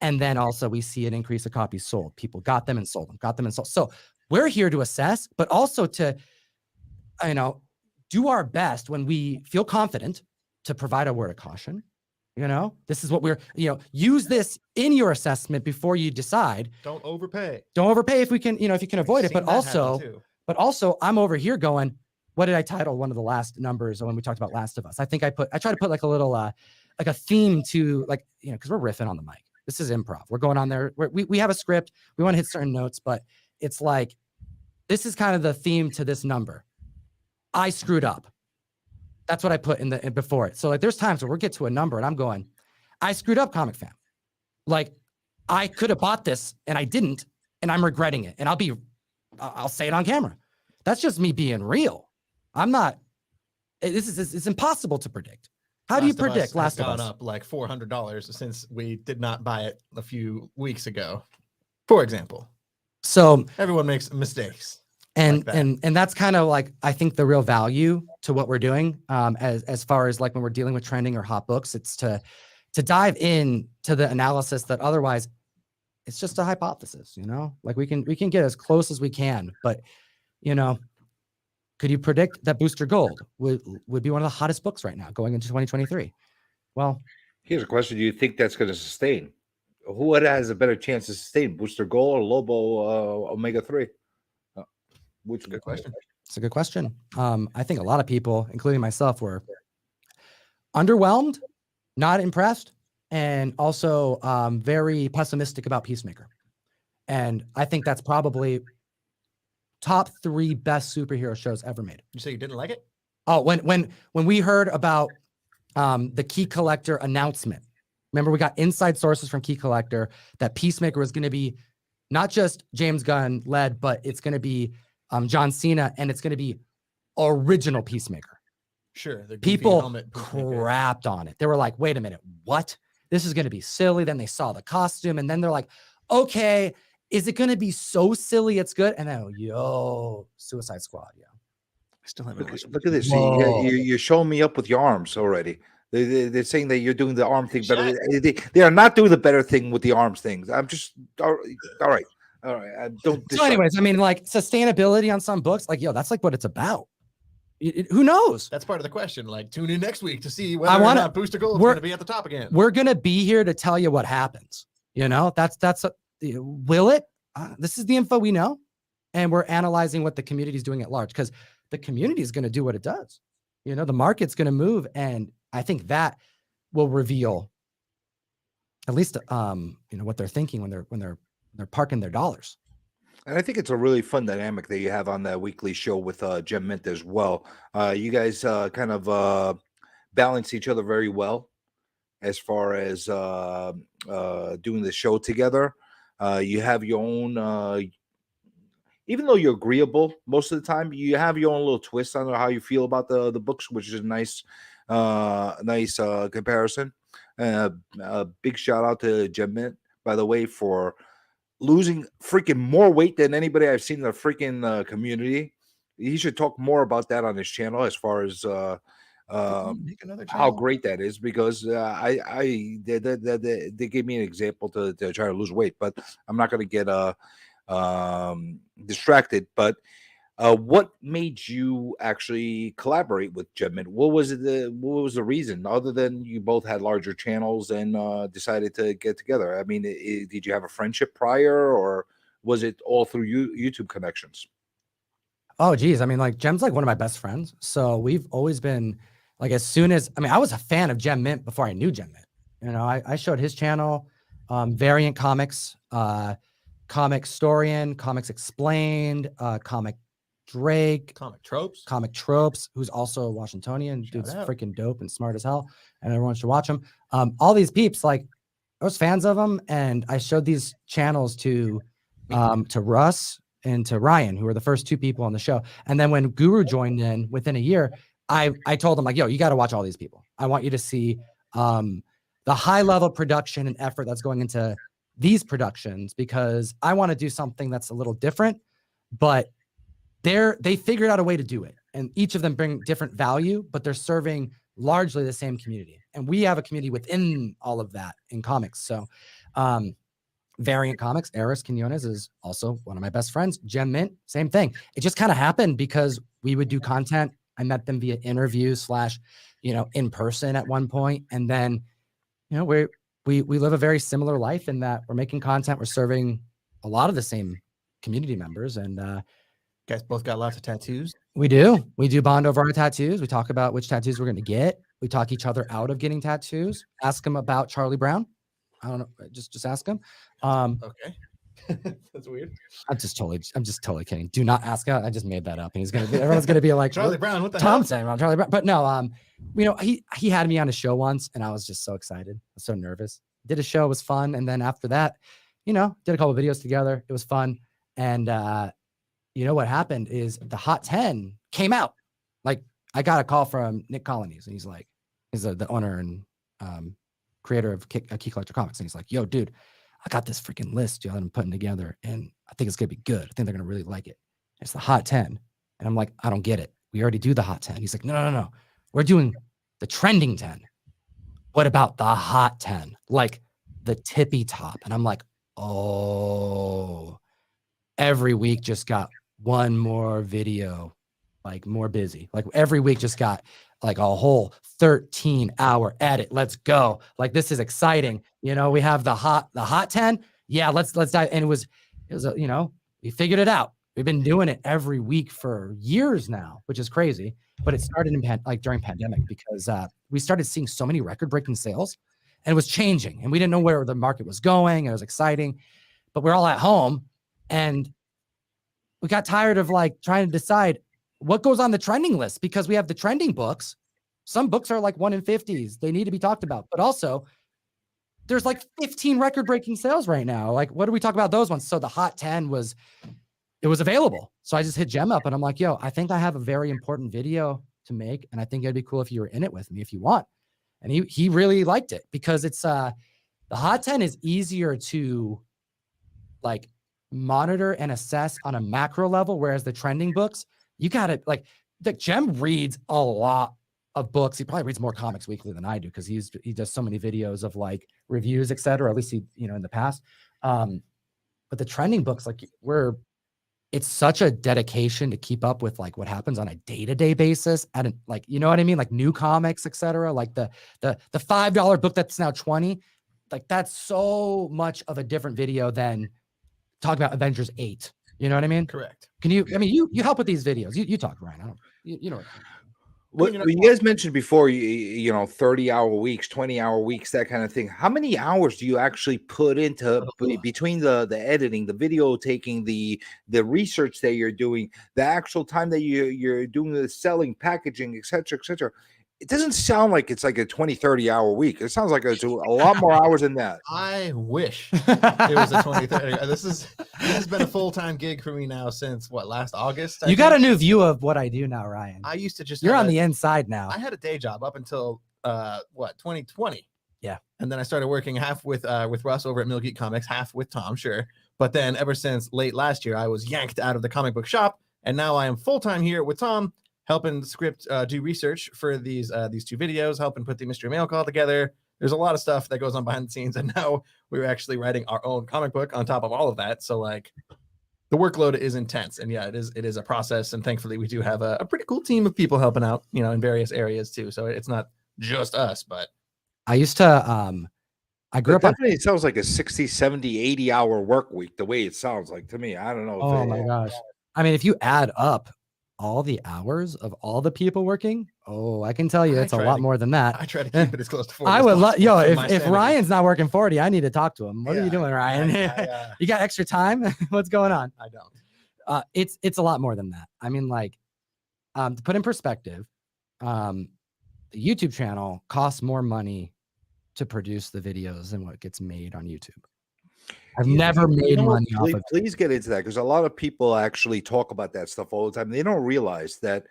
And then also we see an increase of copies sold. People got them and sold them, got them and sold. So we're here to assess, but also to, you know, do our best when we feel confident to provide a word of caution. You know, this is what use this in your assessment before you decide. Don't overpay. Don't overpay if we can, if you can avoid it. But also I'm over here going, what did I title one of the last numbers when we talked about Last of Us? I think I try to put like a little, like a theme to, like, because we're riffing on the mic. This is improv. We're going on there. We have a script. We want to hit certain notes, but it's like, this is kind of the theme to this number. I screwed up. That's what I put in before it. So like, there's times where we'll get to a number and I'm going, I screwed up, Comic Fam. Like, I could have bought this and I didn't, and I'm regretting it. And I'll say it on camera. That's just me being real. I'm not, it's impossible to predict. How do you predict Last of Us? Gone up like $400 since we did not buy it a few weeks ago, for example. So everyone makes mistakes. And that's kind of like, I think the real value to what we're doing, as far as like when we're dealing with trending or hot books, it's to dive in to the analysis that otherwise it's just a hypothesis, like we can get as close as we can, but could you predict that Booster Gold would be one of the hottest books right now going into 2023? Well, here's a question. Do you think that's going to sustain? Who has a better chance to sustain, Booster Gold or Lobo Omega 3? Which good question. It's a good question. I think a lot of people, including myself, were underwhelmed, not impressed, and also very pessimistic about Peacemaker. And I think that's probably top 3 best superhero shows ever made. You say you didn't like it? Oh, when we heard about the Key Collector announcement, remember we got inside sources from Key Collector that Peacemaker was going to be not just James Gunn led, but it's going to be John Cena, and it's going to be original Peacemaker. Sure. The goofy People helmet Peacemaker. crapped on it. They were like, wait a minute, what? This is going to be silly. Then they saw the costume, and then they're like, okay, is it going to be so silly it's good? And then, yo, Suicide Squad, yeah. I still haven't watched Look at this. Whoa. You're showing me up with your arms already. They're saying that you're doing the arm thing better. Shut They are not doing the better thing with the arms things. I'm just all right. I don't. So, anyways, I mean, like sustainability on some books, like, yo, that's like what it's about. Who knows? That's part of the question. Like, tune in next week to see whether or wanna- not Booster Gold's we're- going to be at the top again. We're gonna be here to tell you what happens. You know, will it? This is the info we know, and we're analyzing what the community is doing at large, because the community is going to do what it does. You know, the market's going to move, and I think that will reveal at least what they're thinking when they're parking their dollars. And I think it's a really fun dynamic that you have on that weekly show with Gem Mint as well. You guys kind of balance each other very well as far as doing the show together. You have your own, even though you're agreeable most of the time, you have your own little twist on how you feel about the books, which is a nice comparison. A big shout out to Gem Mint, by the way, for losing freaking more weight than anybody I've seen in the freaking community. He should talk more about that on his channel as far as Make another how channel? great that is, because they gave me an example to try to lose weight, but I'm not going to get distracted. But what made you actually collaborate with Gem Mint? What was the reason, other than you both had larger channels and decided to get together? I mean, did you have a friendship prior, or was it all through YouTube connections? Oh, geez. I mean, like, Gem's like one of my best friends. So we've always been like, I was a fan of Gem Mint before I knew Gem Mint. You know, I showed his channel, Variant Comics, Comic Storian, Comics Explained, Comic Drake, Comic Tropes. who's also Washingtonian. Shout Dude's out. freaking dope and smart as hell, and everyone should watch him. All these peeps, like, I was fans of them, and I showed these channels to Russ and to Ryan, who were the first 2 people on the show. And then when Guru joined in within a year, I told him, like, yo, you got to watch all these people. I want you to see the high level production and effort that's going into these productions, because I want to do something that's a little different, but they figured out a way to do it. And each of them bring different value, but they're serving largely the same community. And we have a community within all of that in comics. So Variant Comics, Eris Quinones is also one of my best friends. Gem Mint, same thing. It just kind of happened because we would do content. I met them via interview / in person at one point. And then, we live a very similar life in that we're making content. We're serving a lot of the same community members. And Guys both got lots of tattoos. we do bond over our tattoos. We talk about which tattoos we're going to get. We talk each other out of getting tattoos. Ask them about Charlie Brown. I don't know. Just ask him. Okay. That's weird. I'm just totally kidding. Do not ask him. I just made that up. And everyone's gonna be like, Charlie Brown, what the Tom hell? saying about Charlie Brown. But no, he had me on a show once, and I was just so excited. I was so nervous. Did a show, it was fun. And then after that, did a couple of videos together. It was fun. And what happened is the Hot 10 came out. Like, I got a call from Nick Colonies, and he's the owner and creator of Key Collector Comics. And he's like, yo, dude, I got this freaking list that I'm putting together, and I think it's going to be good. I think they're going to really like it. It's the Hot 10. And I'm like, I don't get it. We already do the Hot 10. He's like, no. We're doing the trending 10. What about the Hot 10? Like the tippy top. And I'm like, oh, every week just got one more video, like more busy. Like every week just got like a whole 13-hour edit. Let's go. Like, this is exciting. We have the hot 10. Yeah, let's dive. And it was we figured it out. We've been doing it every week for years now, which is crazy. But it started during pandemic, because we started seeing so many record-breaking sales, and it was changing, and we didn't know where the market was going. And it was exciting. but we're all at home, and we got tired of like trying to decide what goes on the trending list, because we have the trending books. Some books are like 1 in 50s. They need to be talked about, but also there's like 15 record-breaking sales right now. Like, what do we talk about those ones? So the Hot 10 was available. So I just hit Jem up and I'm like, yo, I think I have a very important video to make, and I think it'd be cool if you were in it with me if you want. And he really liked it, because it's the Hot 10 is easier to like monitor and assess on a macro level, whereas the trending books, you got to like, the Jem reads a lot of books. He probably reads more comics weekly than I do, because he does so many videos of like reviews, etc. At least he, in the past. But the trending books, like it's such a dedication to keep up with like what happens on a day-to-day basis, and like, you know what I mean? Like new comics, etc. Like the $5 book that's now 20, like that's so much of a different video than talking about Avengers 8. You know what I mean? Correct. Can you, I mean, you help with these videos. You talk, Ryan. I don't, you know. What you guys mentioned before, you know, 30-hour weeks, 20-hour weeks, that kind of thing. How many hours do you actually put into between the editing, the video taking, the research that you're doing, the actual time that you're doing the selling, packaging, etc., etc.? It doesn't sound like it's like a 20-30-hour week. It sounds like it's a lot more hours than that. I wish it was a 20-30. This has been a full-time gig for me now since last August. You got a new view of what I do now, Ryan. I used to just you're on the inside now. I had a day job up until 2020. Yeah. And then I started working half with Russ over at Mill Geek Comics, half with Tom, sure. But then ever since late last year, I was yanked out of the comic book shop, and now I am full-time here with Tom, helping script, do research for these 2 videos, helping put the mystery mail call together. There's a lot of stuff that goes on behind the scenes, and now we're actually writing our own comic book on top of all of that. So like, the workload is intense, and yeah, it is a process. And thankfully, we do have a pretty cool team of people helping out, in various areas too. So it's not just us, but I used to, I grew up on. Definitely, it sounds like a 60, 70, 80-hour work week. The way it sounds like to me, I don't know. Oh my gosh! I mean, if you add up all the hours of all the people working, I can tell you it's a lot more than that. I try to keep it as close to 40. I would love, if Ryan's not working 40, I need to talk to him. What are you doing, Ryan? You got extra time? What's going on? I don't. It's a lot more than that. I mean, like, to put in perspective, the YouTube channel costs more money to produce the videos than what gets made on YouTube. I've never made money off of it. Please get into that, because a lot of people actually talk about that stuff all the time. They don't realize that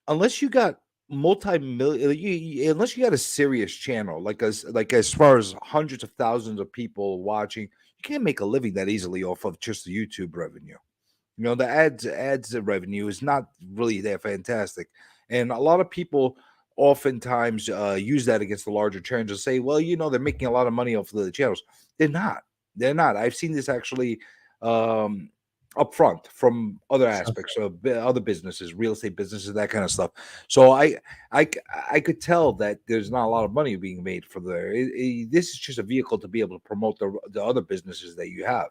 unless you got multi-million, unless you got a serious channel, like as far as hundreds of thousands of people watching, you can't make a living that easily off of just the YouTube revenue. The ads revenue is not really that fantastic, and a lot of people oftentimes use that against the larger channels and say, well, they're making a lot of money off of the channels. They're not. I've seen this actually up front from other aspects of other businesses, real estate businesses, that kind of stuff. So I could tell that there's not a lot of money being made for there. This is just a vehicle to be able to promote the other businesses that you have.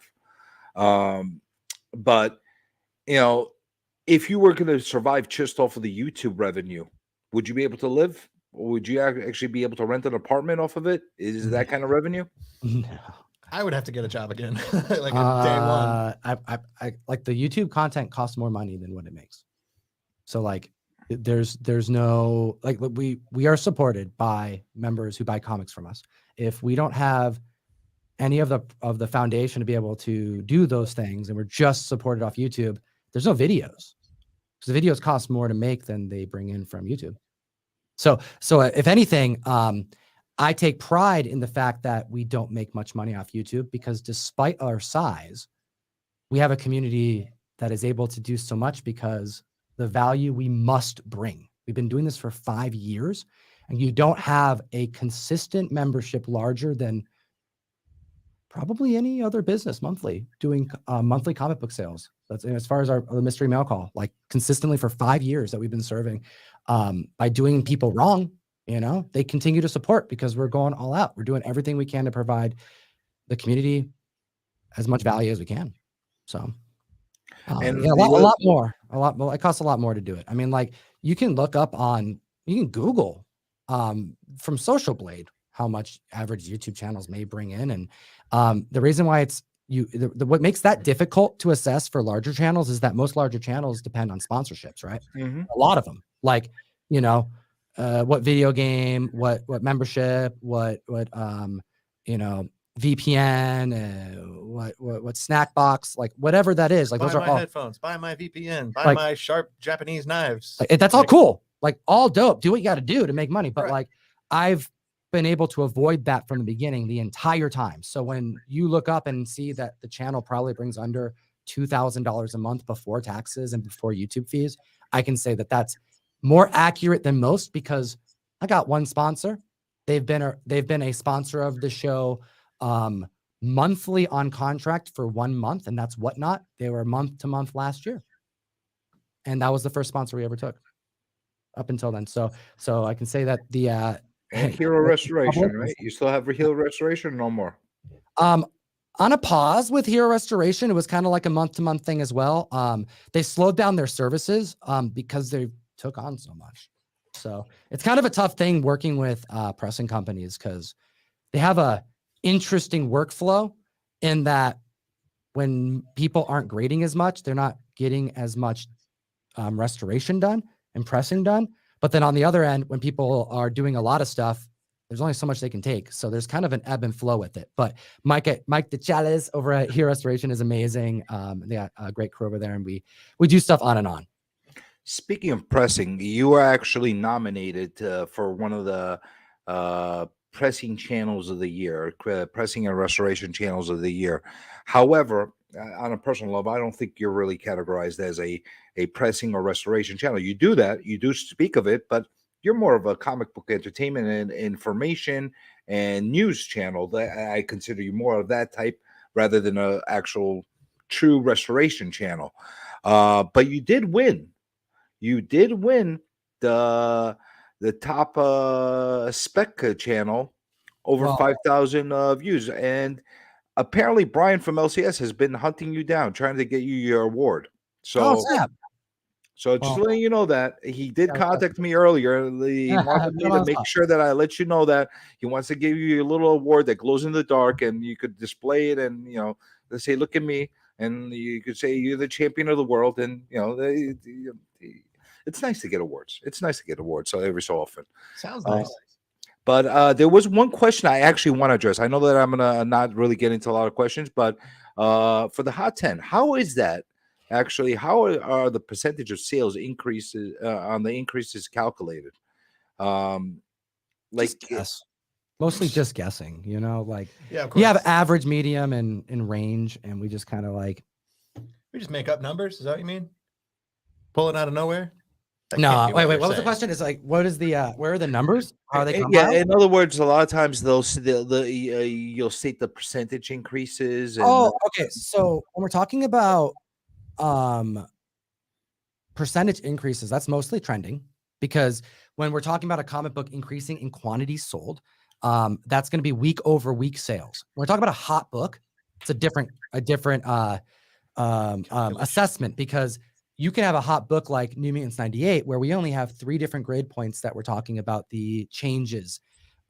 But if you were going to survive just off of the YouTube revenue, would you be able to live? Or would you actually be able to rent an apartment off of it? Is that kind of revenue? No. I would have to get a job again, like day one. I like the YouTube content costs more money than what it makes. So like, there's no, like, we are supported by members who buy comics from us. If we don't have any of the foundation to be able to do those things, and we're just supported off YouTube, there's no videos, because the videos cost more to make than they bring in from YouTube. So if anything, I take pride in the fact that we don't make much money off YouTube, because despite our size, we have a community that is able to do so much because the value we must bring. We've been doing this for 5 years, and you don't have a consistent membership larger than probably any other business monthly doing monthly comic book sales. That's as far as the mystery mail call, like consistently for 5 years that we've been serving, by doing people wrong. They continue to support because we're going all out. We're doing everything we can to provide the community as much value as we can. So, and a lot more. It costs a lot more to do it. I mean, like, you can Google from Social Blade how much average YouTube channels may bring in, and the reason why it's what makes that difficult to assess for larger channels is that most larger channels depend on sponsorships, right? Mhm. A lot of them, like, you know, what video game, what membership, what you know, VPN, what snack box, like whatever that is, like Buy those are my all headphones, buy my VPN, buy Like- my sharp Japanese knives. like, that's all cool, like all dope. Do what you got to do to make money, but Right. like I've been able to avoid that from the beginning the entire time. So when you look up and see that the channel probably brings under $2,000 a month before taxes and before YouTube fees, I can say that that's more accurate than most because I got one sponsor. They've been a sponsor of the show monthly on contract for 1 month, and that's Whatnot. They were month to month last year, and that was the first sponsor we ever took up until then. So I can say that the And Hero Restoration, right? You still have Hero Restoration? No more. on a pause with Hero Restoration, it was kind of like a month-to-month thing as well. They slowed down their services because they took on so much. So it's kind of a tough thing working with pressing companies because they have a interesting workflow in that when people aren't grading as much, they're not getting as much restoration done and pressing done. But then on the other end, when people are doing a lot of stuff, there's only so much they can take. So there's kind of an ebb and flow with it. But Mike DeChales over at Hero Restoration is amazing. They got a great crew over there, and we do stuff on and on. Speaking of pressing, you were actually nominated for one of the pressing channels of the year, pressing and restoration channels of the year. However, on a personal level, I don't think you're really categorized as a pressing or restoration channel. You do that, you do speak of it, but you're more of a comic book entertainment and information and news channel. That I consider you more of that type rather than a actual true restoration channel. But you did win. You did win the top spec channel over Well- 5,000 views, and apparently Brian from LCS has been hunting you down, trying to get you your award. So, snap. so just Well- letting you know that he did Yeah, contact me earlier. He wanted me Put him to on the make spot. sure that I let you know that he wants to give you a little award that glows in the dark, and you could display it, and they say, "Look at me," and you could say you're the champion of the world, and it's nice to get awards. It's nice to get awards. So every so often. Sounds nice. But there was one question I actually want to address. I know that I'm gonna not really get into a lot of questions, but for the Hot 10, how is that actually? How are the percentage of sales increases on the increases calculated? Like Just guess. Mostly just guessing, like Yeah, of course. you have average, medium, and range, and we just kind of like We just make up numbers. Is that what you mean? Pull it out of nowhere? That no. can't be Wait. you're What was the saying. question? Is like, what is the where are the numbers? How are they? yeah. compiled? In other words, a lot of times you'll state the percentage increases. And, Oh, okay. So when we're talking about percentage increases, that's mostly trending because when we're talking about a comic book increasing in quantity sold, that's going to be week over week sales. When we're talking about a hot book, it's a different assessment because you can have a hot book like New Mutants 98 where we only have 3 different grade points that we're talking about the changes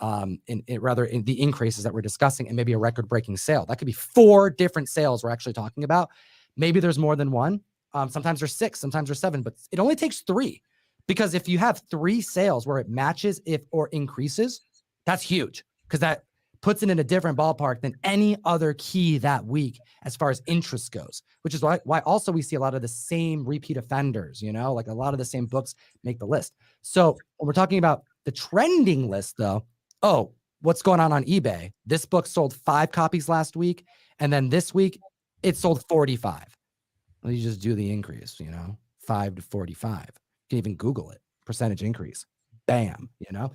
in the increases that we're discussing, and maybe a record-breaking sale. That could be 4 different sales we're actually talking about. Maybe there's more than one. Sometimes there's 6, sometimes there's 7, but it only takes 3 because if you have 3 sales where it matches or increases, that's huge because that puts it in a different ballpark than any other key that week as far as interest goes, which is why also we see a lot of the same repeat offenders, like a lot of the same books make the list. So when we're talking about the trending list though, what's going on eBay? This book sold 5 copies last week. And then this week it sold 45. Well, you just do the increase, 5 to 45. You can even Google it, percentage increase. Bam,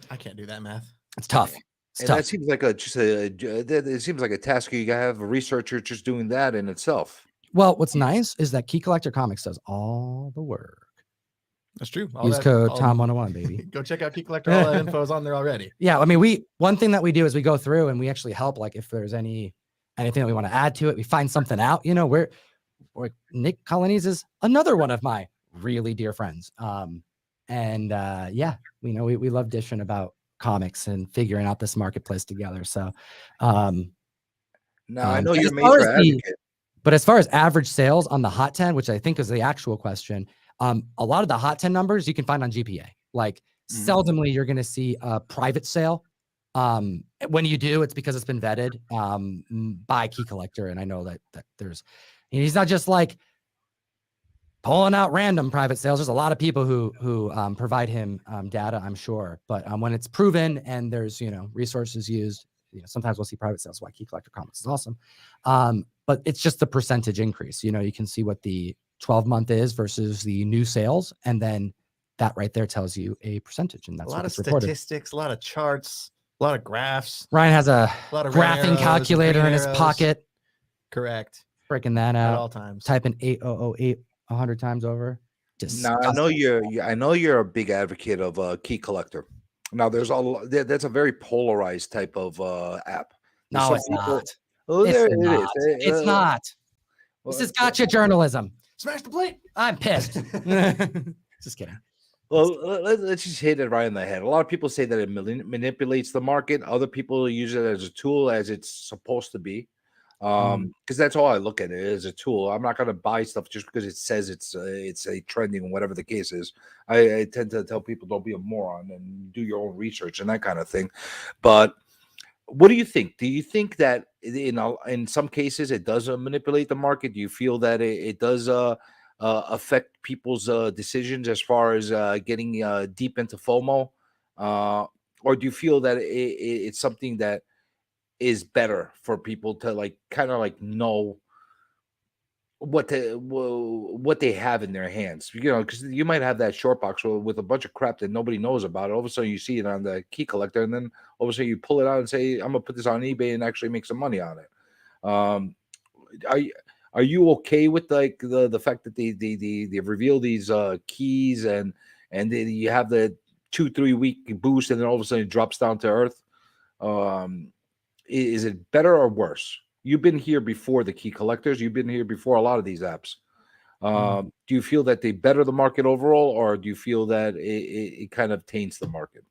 I can't do that math. it's tough. It's and tough. that seems like it seems like a task you gotta have a researcher just doing that in itself. Well, what's nice is that Key Collector Comics does all the work. That's true. Use code Tom101, baby. Go check out Key Collector. All that info is on there already. Yeah, I mean, one thing that we do is we go through and we actually help. Like if there's anything that we want to add to it, we find something out. We're Nick Colonies is another one of my really dear friends. Yeah, we love dishing about comics and figuring out this marketplace together. So, No, I know And you're as a far major as the- advocate. But as far as average sales on the hot 10, which I think is the actual question, a lot of the hot 10 numbers you can find on GPA. Like Mhm. seldomly you're going to see a private sale. When you do, it's because it's been vetted by Key Collector. And I know that there's, he's not just like pulling out random private sales. There's a lot of people who provide him data, I'm sure. But when it's proven and there's, resources used, sometimes we'll see private sales. Why Key Collector Comics is awesome. But it's just the percentage increase. You can see what the 12-month is versus the new sales. And then that right there tells you a percentage. And A that's lot what of gets reported. statistics, a lot of charts, a lot of graphs, Ryan has a a lot of red graphing arrows, calculator green in his arrows. pocket, Correct. breaking that At out, all times. typing 8008 100 times over. Now I know you're a big advocate of Key Collector. Now that's a very polarized type of app. There's No, some it's people- not. Oh, It's there it not. is. It's not. Well, This is gotcha journalism. Smash the plate. I'm pissed. Just kidding. Well, let's just hit it right in the head. A lot of people say that it manipulates the market. Other people use it as a tool, as it's supposed to be. Because that's all I look at it as a tool. I'm not going to buy stuff just because it says it's a trending, whatever the case is. I tend to tell people don't be a moron and do your own research and that kind of thing. But what do you think? Do you think that in some cases it does manipulate the market? Do you feel that it does affect people's decisions as far as getting deep into FOMO, or do you feel that it's something that is better for people to kind of know what they have in their hands? Because you might have that short box with a bunch of crap that nobody knows about. All of a sudden you see it on the Key Collector, and then all of a sudden you pull it out and say, I'm gonna put this on eBay and actually make some money on it. Are you okay with the fact that they reveal these keys and you have the 2-3 week boost and then all of a sudden it drops down to earth? Is it better or worse? You've been here before the Key Collectors. You've been here before a lot of these apps. Do you feel that they better the market overall, or do you feel that it kind of taints the market?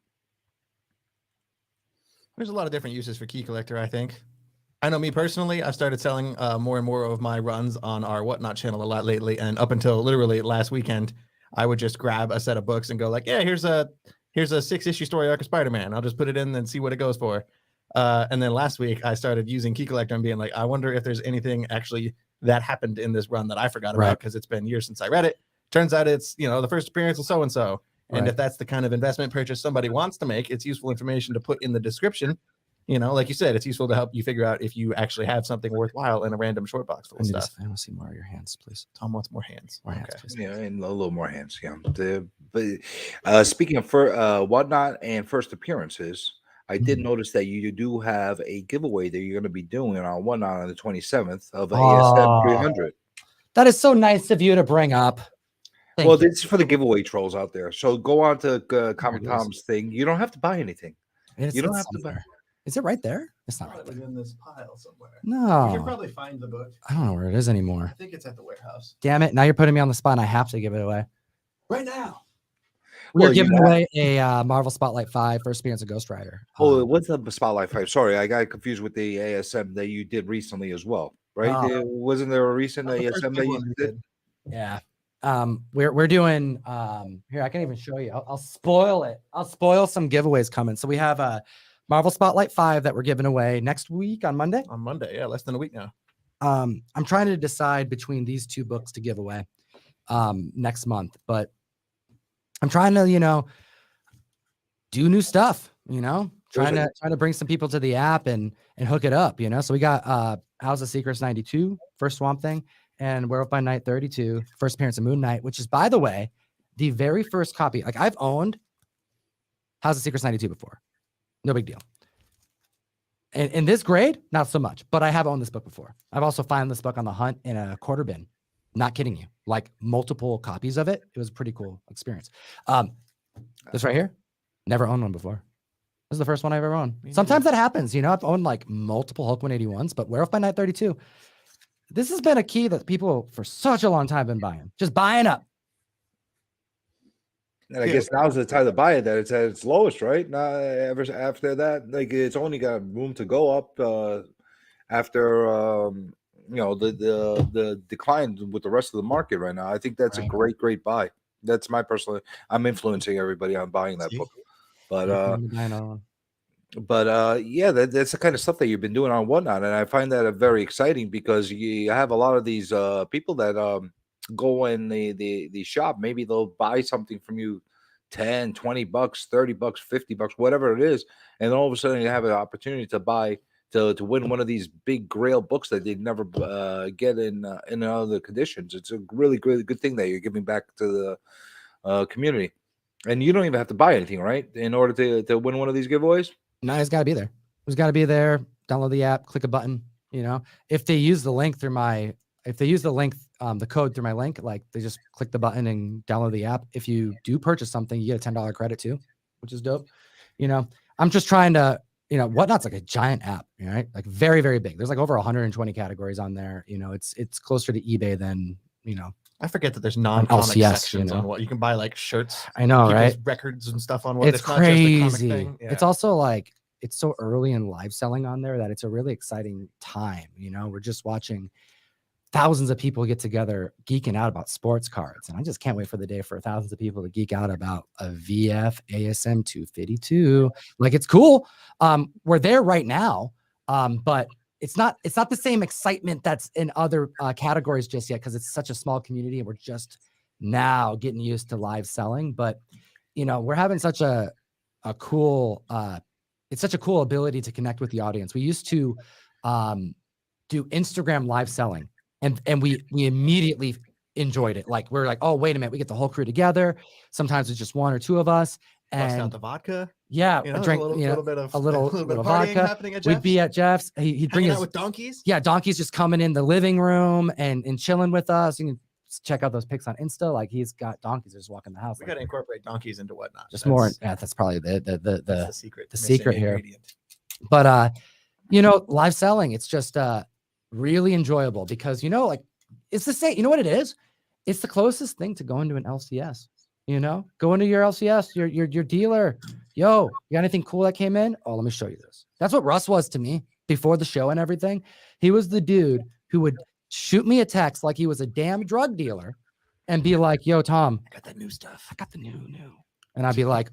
There's a lot of different uses for Key Collector, I think. I know me personally, I've started selling more and more of my runs on our Whatnot channel a lot lately. And up until literally last weekend, I would just grab a set of books and go like, yeah, here's a 6-issue story arc of Spider-Man. I'll just put it in and see what it goes for. And then last week I started using Key Collector and being like, I wonder if there's anything actually that happened in this run that I forgot about, because it's been years since I read it. Turns out it's, the first appearance of so-and-so. And if that's the kind of investment purchase somebody wants to make, it's useful information to put in the description. Like you said, it's useful to help you figure out if you actually have something worthwhile in a random short box full of stuff. I want to see more of your hands, please. Tom wants more hands. More hands, please. Yeah, and a little more hands. Yeah. But speaking of Whatnot and first appearances, I did notice that you do have a giveaway that you're going to be doing on Whatnot on the 27th of ASM 300. That is so nice of you to bring up. Thank you. This is for the giveaway trolls out there. So go on to Comic Tom's thing. You don't have to buy anything. You don't have to buy. Is it right there? It's not right Probably there. in this pile somewhere. No. You can probably find the book. I don't know where it is anymore. I think it's at the warehouse. Damn it. Now you're putting me on the spot and I have to give it away. Right now. We're giving away a Marvel Spotlight 5 first appearance of Ghost Rider. What's the Spotlight 5? Sorry, I got confused with the ASM that you did recently as well, right? Wasn't there a recent ASM that you did? Yeah. We're doing here, I can even show you. I'll spoil it. I'll spoil some giveaways coming. So we have a Marvel Spotlight 5 that we're giving away next week on Monday. On Monday, yeah, less than a week now. I'm trying to decide between these two books to give away next month, but I'm trying to, do new stuff, trying to bring some people to the app and hook it up, So we got House of Secrets 92, first Swamp Thing, and Werewolf by Night 32, first appearance of Moon Knight, which is, by the way, the very first copy. Like, I've owned House of Secrets 92 before. No big deal. And in this grade, not so much, but I have owned this book before. I've also found this book on the hunt in a quarter bin. Not kidding you. Like, multiple copies of it. It was a pretty cool experience. This right here, never owned one before. This is the first one I've ever owned. Sometimes that happens. I've owned like multiple Hulk 181s, but Werewolf by Night 32. This has been a key that people for such a long time have been buying. Just buying up. And I guess now's the time to buy it that it's at its lowest, right? Now, ever after that, it's only got room to go up. after the decline with the rest of the market right now. I think that's a Right. great buy. That's my personal. I'm influencing everybody on buying that See? book, but You're going to buy another one. yeah, that's the kind of stuff that you've been doing on Whatnot, and I find that very exciting because you have a lot of these people that go in the shop. Maybe they'll buy something from you, 10, 20 bucks, 30 bucks, 50 bucks, whatever it is, and all of a sudden you have an opportunity to buy to win one of these big Grail books that they'd never get in other conditions. It's a really good thing that you're giving back to the community, and you don't even have to buy anything, right, in order to win one of these giveaways. No, it's got to be there. It's got to be there. Download the app, click a button. You know, if they use the link through my, if they use the link, the code through my link, like they just click the button and download the app. If you do purchase something, you get a $10 credit too, which is dope. You know, I'm just trying to, you know, Whatnot's like a giant app, right? Like very, very big. There's like over 120 categories on there. You know, it's closer to eBay than, you know, I forget that there's non-comic LCS, you sections know. on what you can buy, like shirts. I know, people's right? Records and stuff on what It's not just a comic crazy. thing. It's Yeah. also like it's so early in live selling on there that it's a really exciting time. You know, we're just watching thousands of people get together geeking out about sports cards, and I just can't wait for the day for thousands of people to geek out about a VF ASM 252. Like it's cool. We're there right now, but it's not the same excitement that's in other categories just yet because it's such a small community and we're just now getting used to live selling. But you know, we're having such a cool it's such a cool ability to connect with the audience. We used to do Instagram live selling and we immediately enjoyed it. Like we're like, oh, wait a minute, we get the whole crew together. Sometimes it's just one or two of us. Bust out And the vodka. yeah, You know, drink a little, you know, little bit of a little bit partying of vodka. happening at We'd be Jeff's. at Jeff's. He'd bring Hanging his out with donkeys. yeah, donkeys just coming in the living room and chilling with us. You can check out those pics on Insta. Like he's got donkeys just walking the house. We Like, got to incorporate donkeys into Whatnot. just That's, more. Yeah, that's probably that's the the secret. the missing secret here. ingredient. but you know, live selling, it's just really enjoyable because you know, like it's the same. You know what it is? It's the closest thing to going to an LCS. You know, go into your LCS, your dealer. Yo, you got anything cool that came in? Oh, let me show you this. That's what Russ was to me before the show and everything. He was the dude who would shoot me a text like he was a damn drug dealer and be like, yo, Tom, I got that new stuff. I got the new. And I'd be like,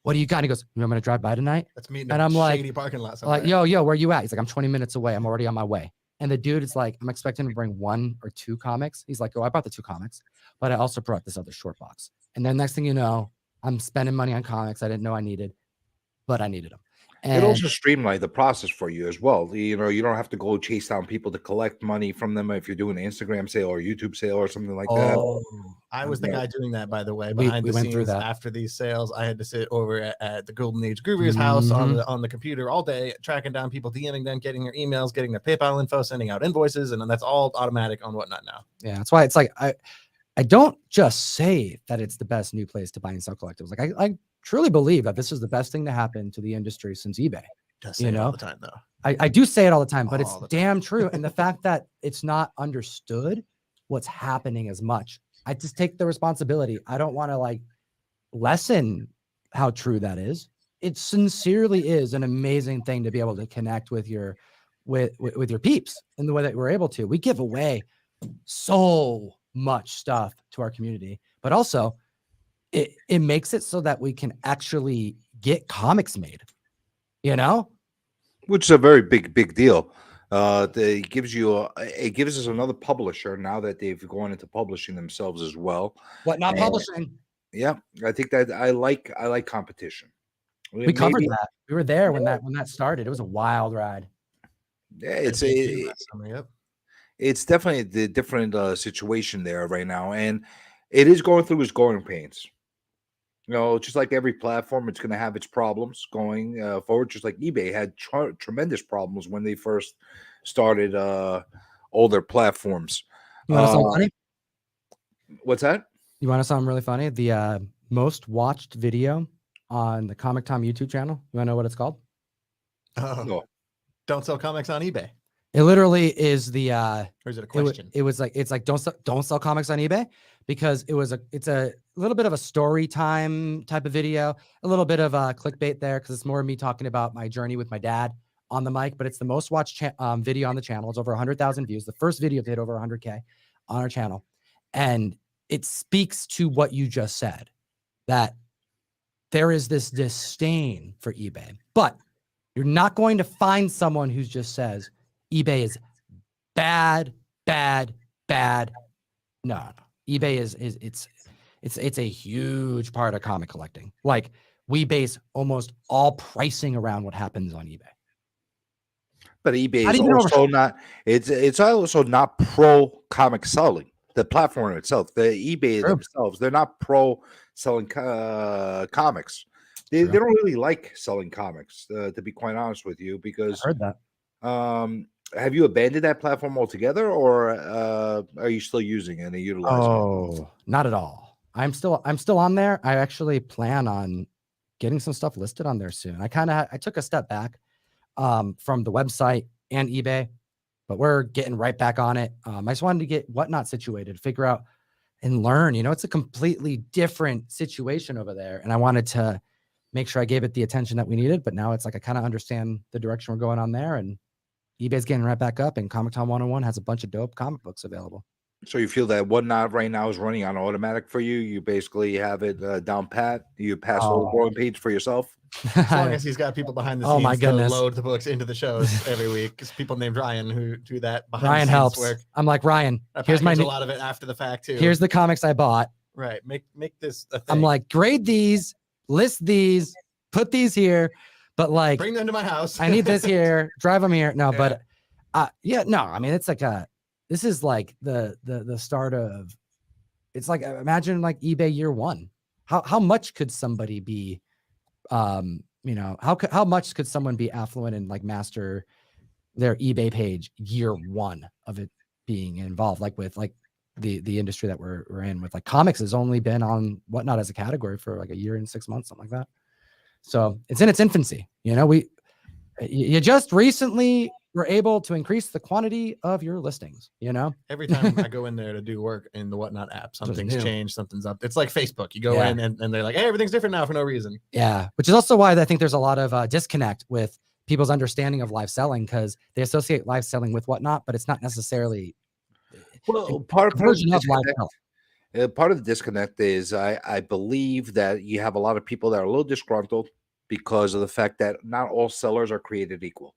what do you got? And he goes, you know, I'm going to drive by tonight. That's me in And a I'm like- shady parking lot. I'm like, somewhere. yo, where you at? He's like, I'm 20 minutes away. I'm already on my way. And the dude is like, I'm expecting to bring 1 or 2 comics. He's like, oh, I brought the 2 comics, but I also brought this other short box. And then next thing you know, I'm spending money on comics I didn't know I needed, but I needed them. It And also streamlined the process for you as well. You know, you don't have to go chase down people to collect money from them if you're doing an Instagram sale or YouTube sale or something like that. oh, I was the Yeah. guy doing that, by the way. We- Behind we the went through scenes that. after these sales, I had to sit over at the Golden Age Groover's house Mm-hmm. on the computer all day, tracking down people, DMing them, getting their emails, getting their PayPal info, sending out invoices, and then that's all automatic on Whatnot now. yeah, that's why it's like I don't just say that it's the best new place to buy and sell collectibles. Like I truly believe that this is the best thing to happen to the industry since eBay. Just You say it all know? the time, though. I do say it all the time, but it's All the time. damn true. And the fact that it's not understood what's happening as much, I just take the responsibility. I don't want to like lessen how true that is. It sincerely is an amazing thing to be able to connect with your with your peeps in the way that we're able to. We give away so much stuff to our community, but also it makes it so that we can actually get comics made, you know? Which is a very big deal. It gives you it gives us another publisher now that they've gone into publishing themselves as well. Whatnot And- Publishing. Yeah, I think that I like competition. We covered Maybe- that. We were there when that started. It was a wild ride. Yeah, it's NPC last summer, yep. it's definitely the different situation there right now, and it is going through its growing pains. You know, just like every platform, it's going to have its problems going forward. Just like eBay had tremendous problems when they first started all their platforms. You want to something funny? What's that? You want to something really funny? The most watched video on the Comic Tom YouTube channel. You want to know what it's called? Oh, No. don't sell comics on eBay. It literally is the Or is it a it, wa- question? it was like it's like don't sell comics on eBay because it's a little bit of a story time type of video, a little bit of clickbait there because it's more me talking about my journey with my dad on the mic, but it's the most watched video on the channel. It's over 100,000 views. The first video hit over 100K on our channel. And it speaks to what you just said, that there is this disdain for eBay, but you're not going to find someone who just says eBay is bad, bad, bad. No. eBay is it's a huge part of comic collecting. Like, we base almost all pricing around what happens on eBay. But eBay How is do you get over- also not. It's also not pro comic selling. The platform itself, the eBay True. themselves, they're not pro selling comics. They True. don't really like selling comics, to be quite honest with you. Because I heard that. have you abandoned that platform altogether, or are you still using it and utilizing it? Oh, not at all. I'm still on there. I actually plan on getting some stuff listed on there soon. I took a step back from the website and eBay, but we're getting right back on it. I just wanted to get Whatnot situated, figure out and learn. It's a completely different situation over there, and I wanted to make sure I gave it the attention that we needed. But now it's like I kind of understand the direction we're going on there, and eBay's getting right back up, and Comic Tom 101 has a bunch of dope comic books available. So you feel that Whatnot right now is running on automatic for you? You basically have it down pat. You pass all the growing page for yourself. As long as he's got people behind the scenes Oh my goodness. to load the books into the shows every week, because people named Ryan who do that behind Ryan the scenes helps. work. I'm like, Ryan, I here's my package a new, lot of it after the fact too. here's the comics I bought. right. Make this a thing. I'm like, grade these, list these, put these here, but like, bring them to my house. I need this here, drive them here. No, Yeah. but no, I mean, it's like this is like the start of, it's like, imagine like eBay year one. How much could somebody be, how much could someone be affluent and like master their eBay page year one of it being involved? Like with like the industry that we're in with, like, comics has only been on Whatnot as a category for like a year and 6 months, something like that. So it's in its infancy. You just recently were able to increase the quantity of your listings. Every time I go in there to do work in the Whatnot app, something's new. changed, something's up. It's like Facebook. You go Yeah. in and they're like, hey, everything's different now for no reason. Yeah, which is also why I think there's a lot of disconnect with people's understanding of live selling, because they associate live selling with Whatnot, but it's not necessarily Well, a part of version the of live disconnect, selling. part of the disconnect is I believe that you have a lot of people that are a little disgruntled because of the fact that not all sellers are created equal.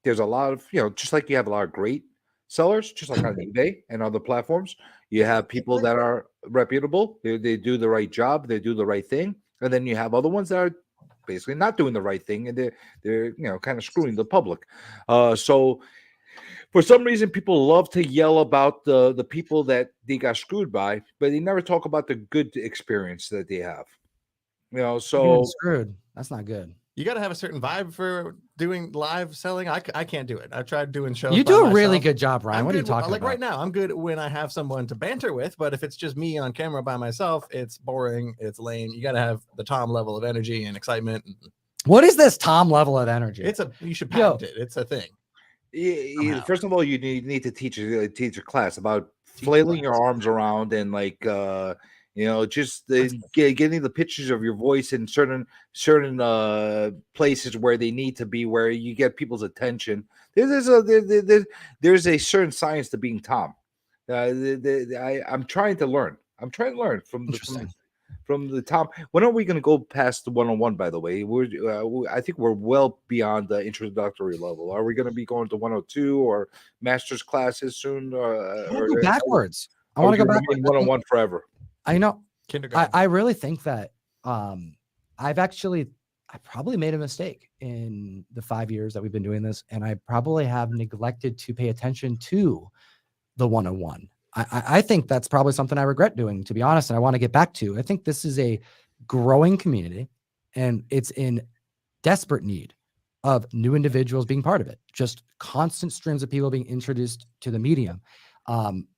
There's a lot of, just like you have a lot of great sellers, just like on eBay and other platforms, you have people that are reputable. They do the right job. They do the right thing. And then you have other ones that are basically not doing the right thing, and they're kind of screwing the public. So for some reason, people love to yell about the people that they got screwed by, but they never talk about the good experience that they have. You're So getting screwed. That's not good. You got to have a certain vibe for doing live selling. I can't do it. I've tried doing shows. You by do a really myself. good job, Ryan. I'm What are you good- talking like about? right now, I'm good when I have someone to banter with, but if it's just me on camera by myself, it's boring, it's lame. You got to have the Tom level of energy and excitement. What is this Tom level of energy? You should Yo. patent it. It's a thing. Yeah, first of all, you need to teach a class about flailing your arms around and just getting the pictures of your voice in certain places where they need to be, where you get people's attention. There's a certain science to being Tom. I'm trying to learn. From the Tom. When are we going to go past the 101? By the way, I think we're well beyond the introductory level. Are we going to be going to 102 or master's classes soon? I want to go backwards. I want to go backwards. 101 forever. I know. Kindergarten. I really think that I probably made a mistake in the 5 years that we've been doing this, and I probably have neglected to pay attention to the 101. I think that's probably something I regret doing, to be honest, and I want to get back to. I think this is a growing community, and it's in desperate need of new individuals being part of it. Just constant streams of people being introduced to the medium.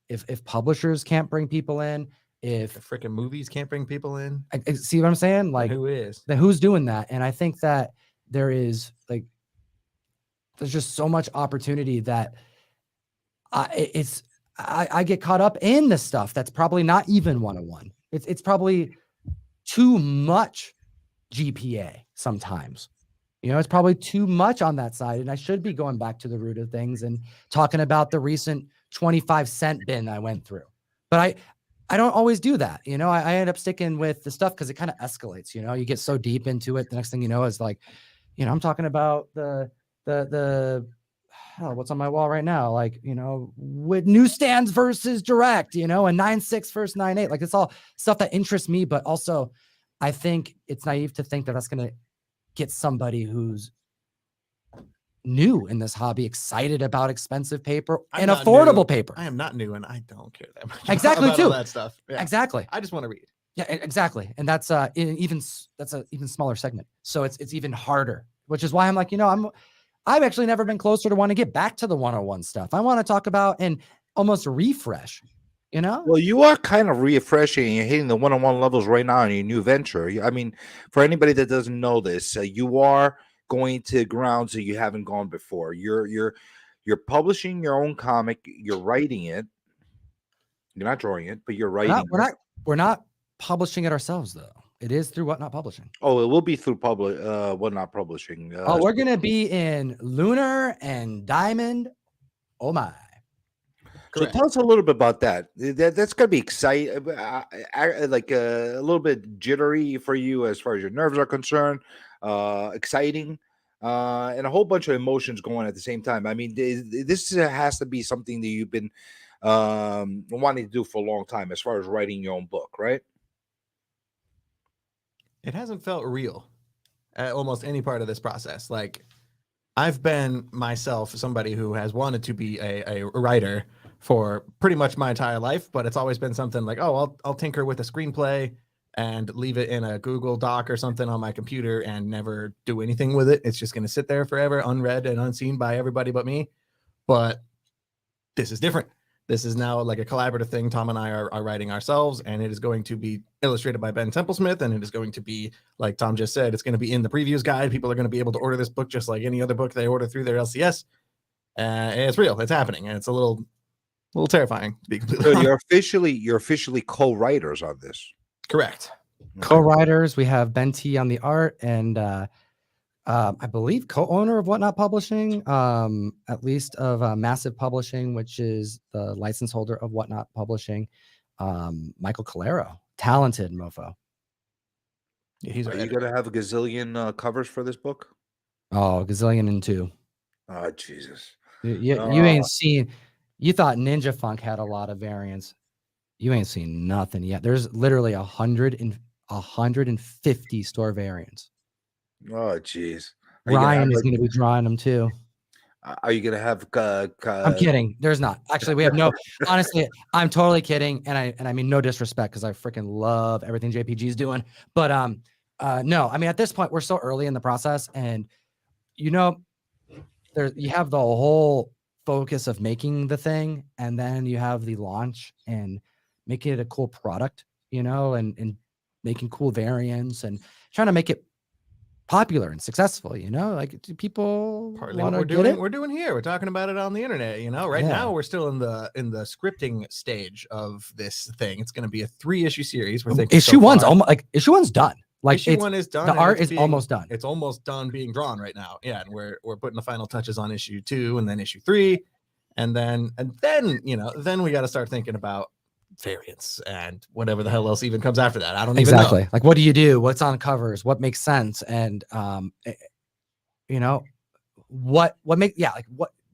If publishers can't bring people in, The freaking movies can't bring people in. see what I'm saying? Like, Who is? then who's doing that? And I think that there's just so much opportunity that I get caught up in the stuff that's probably not even 101. It's probably too much GPA sometimes. You know, it's probably too much on that side. And I should be going back to the root of things and talking about the recent 25-cent bin I went through. But I don't always do that. You know, I end up sticking with the stuff because it kind of escalates. You know, you get so deep into it. The next thing you know is like, you know, I'm talking about the what's on my wall right now, like, you know, with newsstands versus direct, you know, and 9.6 versus 9.8. Like, it's all stuff that interests me, but also I think it's naive to think that that's going to get somebody who's new in this hobby excited about expensive paper I'm and not affordable new. paper. I am not new, and I don't care that much. Exactly, about all too. that stuff. Yeah. Exactly. I just want to read. Yeah, exactly. And that's that's an even smaller segment. So it's even harder, which is why I'm like, you know, I've actually never been closer to want to get back to the 101 stuff. I want to talk about and almost refresh, you know? Well, you are kind of refreshing. You're hitting the one-on-one levels right now in your new venture. I mean, for anybody that doesn't know this, you are going to grounds that you haven't gone before. You're publishing your own comic. You're writing it. You're not drawing it, but you're writing. We're not publishing it ourselves though. It is through Whatnot Publishing. Oh, it will be through Whatnot Publishing. We're gonna be in Lunar and Diamond. Oh my! So Correct. tell us a little bit about that. That's gonna be exciting, like a little bit jittery for you as far as your nerves are concerned. Exciting, and a whole bunch of emotions going at the same time. I mean, this has to be something that you've been wanting to do for a long time, as far as writing your own book, right? It hasn't felt real at almost any part of this process. Like, I've been myself somebody who has wanted to be a writer for pretty much my entire life, but it's always been something like, oh, I'll tinker with a screenplay and leave it in a Google Doc or something on my computer and never do anything with it. It's just going to sit there forever, unread and unseen by everybody but me. But this is different. This is now like a collaborative thing. Tom and I are writing ourselves, and it is going to be illustrated by Ben Templesmith, and it is going to be, like Tom just said, it's going to be in the previews guide. People are going to be able to order this book just like any other book they order through their LCS. And it's real. It's happening, and it's a little terrifying to be completely So honest. you're officially co-writers on this. Correct. Co-writers, we have Ben T on the art, and I believe co-owner of Whatnot Publishing, at least of Massive Publishing, which is the license holder of Whatnot Publishing. Michael Calero, talented mofo. Yeah, he's Are you right. gonna have a gazillion covers for this book? Oh, gazillion and two. Oh, Jesus. You ain't seen. You thought Ninja Funk had a lot of variants. You ain't seen nothing yet. There's literally 150 store variants. Oh, jeez. Ryan is going to be drawing them too. Are you gonna have? I'm kidding. There's not. Actually, we have no. Honestly, I'm totally kidding, and I mean no disrespect because I freaking love everything JPG is doing. But no. I mean, at this point, we're so early in the process, and you know, you have the whole focus of making the thing, and then you have the launch and making it a cool product, you know, and making cool variants and trying to make it popular and successful, you know, like do people Partly what we're doing here. We're talking about it on the internet, you know. Right now we're still in the scripting stage of this thing. It's going to be a 3-issue series. We're thinking issue one's almost like issue one's done. Like issue one is done. The art is almost done. It's almost done being drawn right now. Yeah, and we're putting the final touches on issue 2 and then issue 3, and then you know, then we got to start thinking about variants and whatever the hell else even comes after that. I don't even know. Like, what do you do? What's on covers? What makes sense? And you know, what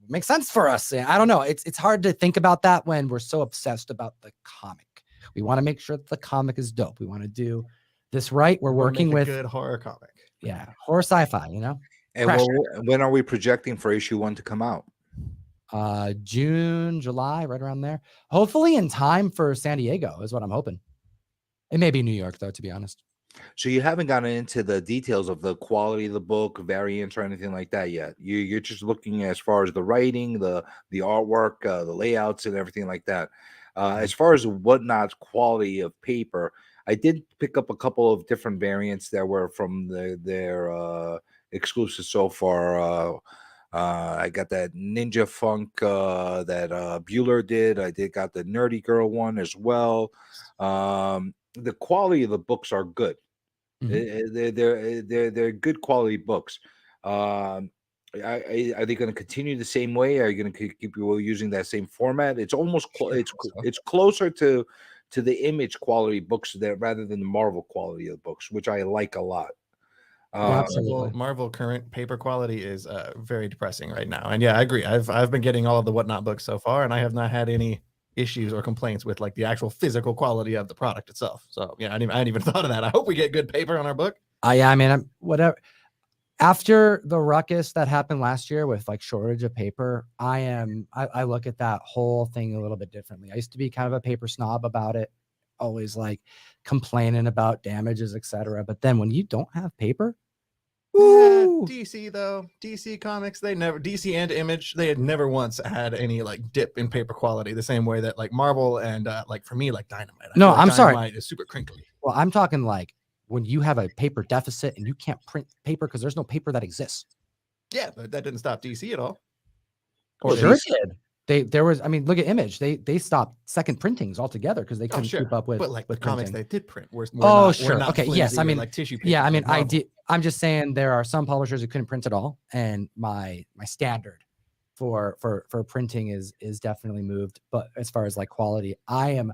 makes sense for us? I don't know. It's hard to think about that when we're so obsessed about the comic. We want to make sure that the comic is dope. We want to do this right. We're working with a good horror comic. Yeah, horror sci-fi, you know. And when are we projecting for issue 1 to come out? June, July, right around there. Hopefully in time for San Diego is what I'm hoping. It may be New York though, to be honest. So you haven't gotten into the details of the quality of the book, variants, or anything like that yet. You're just looking as far as the writing, the artwork, the layouts, and everything like that. As far as Whatnot's quality of paper, I did pick up a couple of different variants that were from their exclusive so far. I got that Ninja Funk that Bueller did. I got the Nerdy Girl one as well. The quality of the books are good. Mm-hmm. They're good quality books. Um, are they going to continue the same way? Are you going to keep using that same format? It's almost Sure, it's hope so. it's closer to the image quality books that rather than the Marvel quality of books, which I like a lot. Yeah, Uh, absolutely. Marvel current paper quality is very depressing right now. And yeah, I agree. I've been getting all of the Whatnot books so far, and I have not had any issues or complaints with like the actual physical quality of the product itself. So yeah, I hadn't even thought of that. I hope we get good paper on our book. Yeah, I mean, whatever. After the ruckus that happened last year with like shortage of paper, I look at that whole thing a little bit differently. I used to be kind of a paper snob about it, always like complaining about damages, etc. But then when you don't have paper, woo, DC though, DC Comics, DC and Image, they had never once had any like dip in paper quality the same way that like Marvel and like for me like Dynamite. I No, feel like I'm sorry. Dynamite is super crinkly. well, I'm talking like when you have a paper deficit and you can't print paper because there's no paper that exists. Yeah, but that didn't stop DC at all. Well, Or sure DC. it did. There was, I mean, look at Image. They stopped second printings altogether because they Oh, couldn't sure. keep up with. But like with comics, printing. they did print. We're Sure. not Okay, yes, flimsy I or, mean, like tissue paper. Yeah, I mean, like Marvel. I'm just saying there are some publishers who couldn't print at all, and my standard for printing is definitely moved. But as far as like quality, I am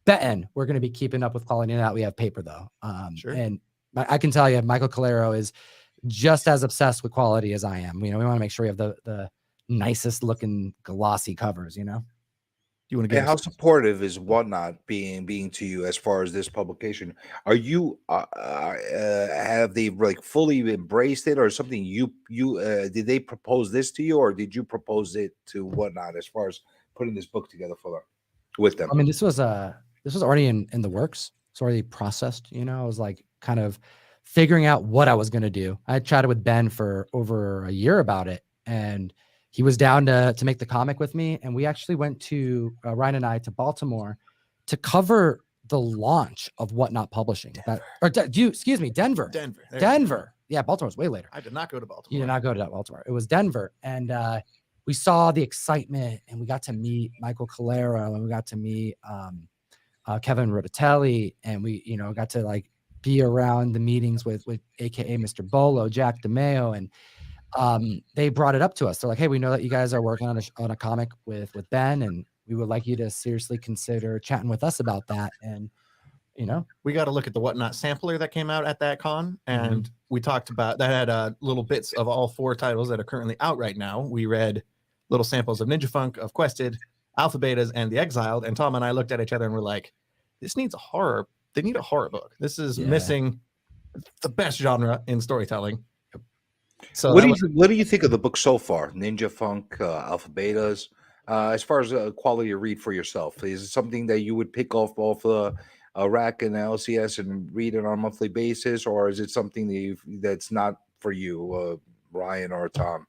betting we're going to be keeping up with quality now that we have paper though. Sure. And I can tell you, Michael Calero is just as obsessed with quality as I am. You know, we want to make sure we have the nicest looking glossy covers. You know. You want to and get how supportive is Whatnot being to you as far as this publication? Are you have they like fully embraced it, or something you did they propose this to you, or did you propose it to Whatnot as far as putting this book together for them with them? I mean, this was already in the works. It's already processed. You know, I was like kind of figuring out what I was going to do. I had chatted with Ben for over a year about it, and he was down to make the comic with me. And we actually went to Ryan and I to Baltimore to cover the launch of Whatnot Publishing. Denver. Denver. Yeah, Baltimore's way later. I did not go to Baltimore. You did not go to that Baltimore. It was Denver. And we saw the excitement, and we got to meet Michael Calero, and we got to meet Kevin Rodatelli, and we, you know, got to like be around the meetings with AKA Mr. Bolo, Jack DeMeo, and they brought it up to us. They're like, hey, we know that you guys are working on a comic with Ben, and we would like you to seriously consider chatting with us about that. And, you know, we got to look at the Whatnot sampler that came out at that con, and we talked about that had little bits of all 4 titles that are currently out right now. We read little samples of Ninja Funk, of Quested, Alpha Betas, and The Exiled, and Tom and I looked at each other and were like, this needs a horror. They need a horror book. This is missing the best genre in storytelling. So what do you think of the book so far? Ninja Funk, Alpha Betas, as far as quality of read for yourself, is it something that you would pick off the rack and LCS and read it on a monthly basis, or is it something that's not for you, Ryan or Tom?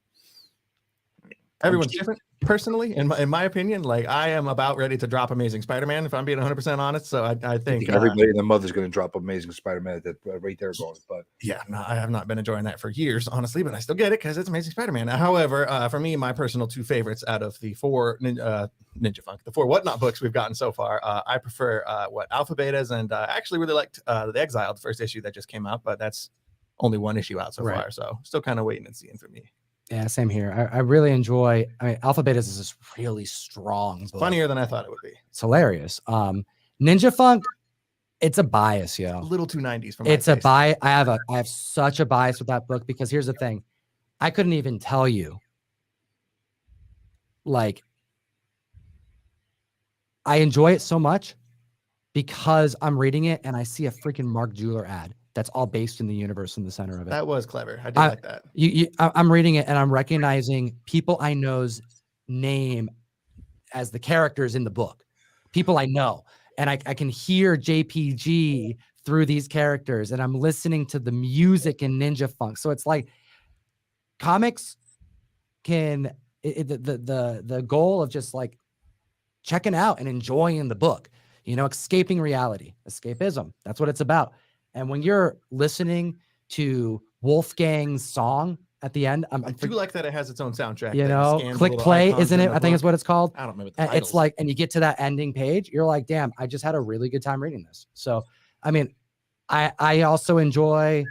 Everyone's different. Personally, in my opinion, like I am about ready to drop Amazing Spider-Man, if I'm being 100% honest. So I think everybody and their mother's going to drop Amazing Spider-Man that right there going. But yeah, no, I have not been enjoying that for years, honestly, but I still get it because it's Amazing Spider-Man. However, for me, my personal 2 favorites out of the 4 Ninja Funk, the 4 Whatnot books we've gotten so far, I prefer Alpha Betas, and I actually really liked The Exiled, first issue that just came out, but that's only 1 issue out so far, so still kind of waiting and seeing for me. Yeah, same here. I really enjoy. I mean, Alpha Betas is this really strong book. Funnier than I thought it would be. It's hilarious. Ninja Funk, it's a bias, yo. A little too 90s for my It's taste. a bias. I have such a bias with that book because here's the thing. I couldn't even tell you. Like, I enjoy it so much because I'm reading it and I see a freaking Mark Jeweler ad that's all based in the universe in the center of it. That was clever. I did like that. I'm reading it and I'm recognizing people I know's name as the characters in the book. People I know. And I can hear JPG through these characters, and I'm listening to the music in Ninja Funk. So it's like comics can the goal of just like checking out and enjoying the book, you know, escaping reality, escapism. That's what it's about. And when you're listening to Wolfgang's song at the end, I do like that it has its own soundtrack. You that know, scans click little play, icons isn't in it? the I think book. is what it's called. I don't remember the And titles. it's like, and you get to that ending page, you're like, damn, I just had a really good time reading this. So, I mean, I also enjoy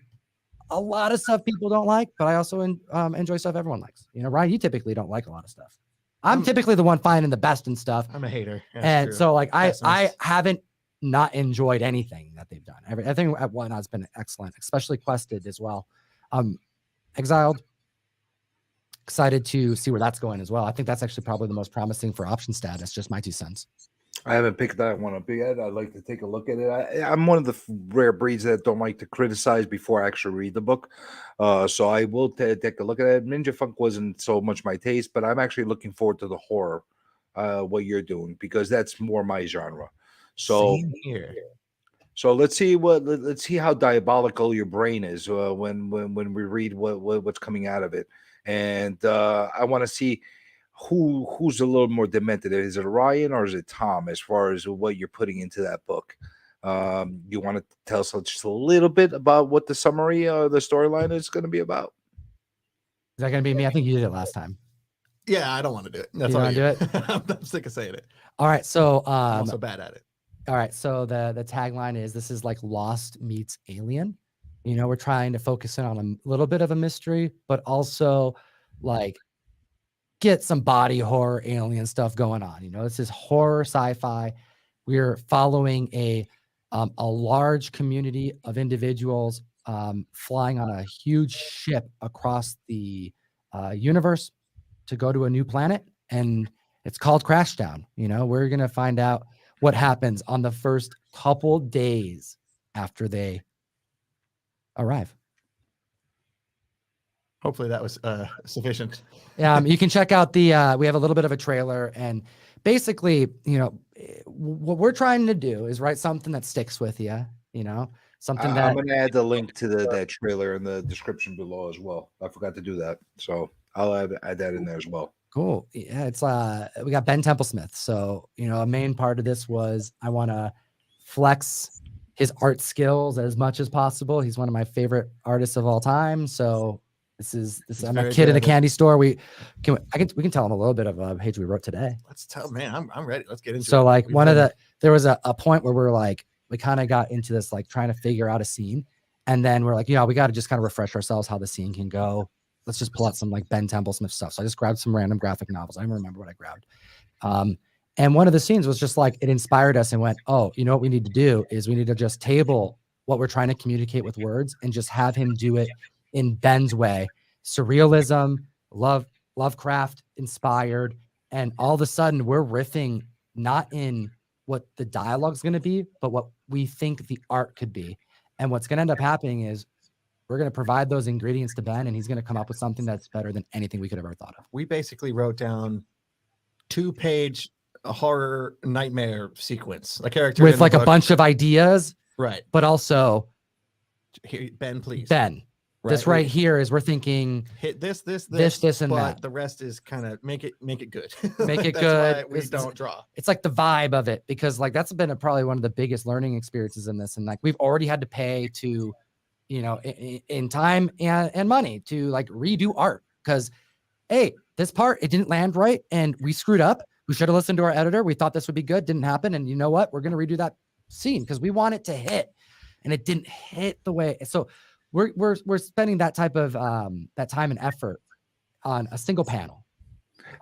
a lot of stuff people don't like, but I also enjoy stuff everyone likes. You know, Ryan, you typically don't like a lot of stuff. I'm typically the one finding the best in stuff. I'm a hater. That's And true. so like I Pessimist. haven't not enjoyed anything that they've done. Everything at Whatnot has been excellent, especially Quested as well. Exiled, excited to see where that's going as well. I think that's actually probably the most promising for option status. Just my 2 cents. I haven't picked that one up yet. I'd like to take a look at it. I'm one of the rare breeds that don't like to criticize before I actually read the book. So I will take a look at it. Ninja Funk wasn't so much my taste, but I'm actually looking forward to the horror, what you're doing, because that's more my genre. So Same here. so let's see how diabolical your brain is when we read what's coming out of it, and I want to see who's a little more demented. Is it Ryan or is it Tom as far as what you're putting into that book? You want to tell us just a little bit about what the summary or the storyline is going to be about? Is that going to be me? I think you did it last time. Yeah, I don't want to do it. That's You all wanna you. do it? I'm sick of saying it. All right. So I'm also bad at it. all right. So the tagline is this is like Lost meets Alien. You know, we're trying to focus in on a little bit of a mystery, but also like get some body horror alien stuff going on. You know, this is horror sci-fi. We're following a large community of individuals flying on a huge ship across the universe to go to a new planet, and it's called Crashdown. You know, we're gonna find out what happens on the first couple days after they arrive. Hopefully that was sufficient. You can check out the we have a little bit of a trailer, and basically, you know, what we're trying to do is write something that sticks with you, you know, something that I'm going to add the link to that trailer in the description below as well. I forgot to do that, so I'll add that in there as well. cool. Yeah, it's we got Ben Templesmith. So, you know, a main part of this was I want to flex his art skills as much as possible. He's one of my favorite artists of all time. So I'm a very kid in good a at it. candy store. We can tell him a little bit of a page we wrote today. Let's tell, man. I'm ready. Let's get into it. So like We've one of been- there was a point where we're like, we kind of got into this, like trying to figure out a scene. And then we're like, we got to just kind of refresh ourselves how the scene can go. Let's just pull out some like Ben Templesmith stuff. So I just grabbed some random graphic novels. I don't remember what I grabbed. And one of the scenes was just like, it inspired us and went, oh, you know what we need to do is we need to just table what we're trying to communicate with words and just have him do it in Ben's way. Surrealism, Lovecraft inspired. And all of a sudden we're riffing not in what the dialogue's going to be, but what we think the art could be. And what's going to end up happening is we're going to provide those ingredients to Ben, and he's going to come up with something that's better than anything we could have ever thought of. we basically wrote down 2-page horror nightmare sequence. A character With in the like a book- bunch of ideas, Right. but also Here, Ben, please. Ben. This right here is we're thinking Hit this, this, and but that. the rest is kind of make it good. Make it That's good. why we It's- don't draw. It's like the vibe of it, because like that's been probably one of the biggest learning experiences in this. And like we've already had to pay to, you know, in time and money to like redo art because, hey, this part, it didn't land right and we screwed up. We should have listened to our editor. We thought this would be good. Didn't happen. And you know what? We're going to redo that scene because we want it to hit, and it didn't hit the way. So we're spending that type of that time and effort on a single panel.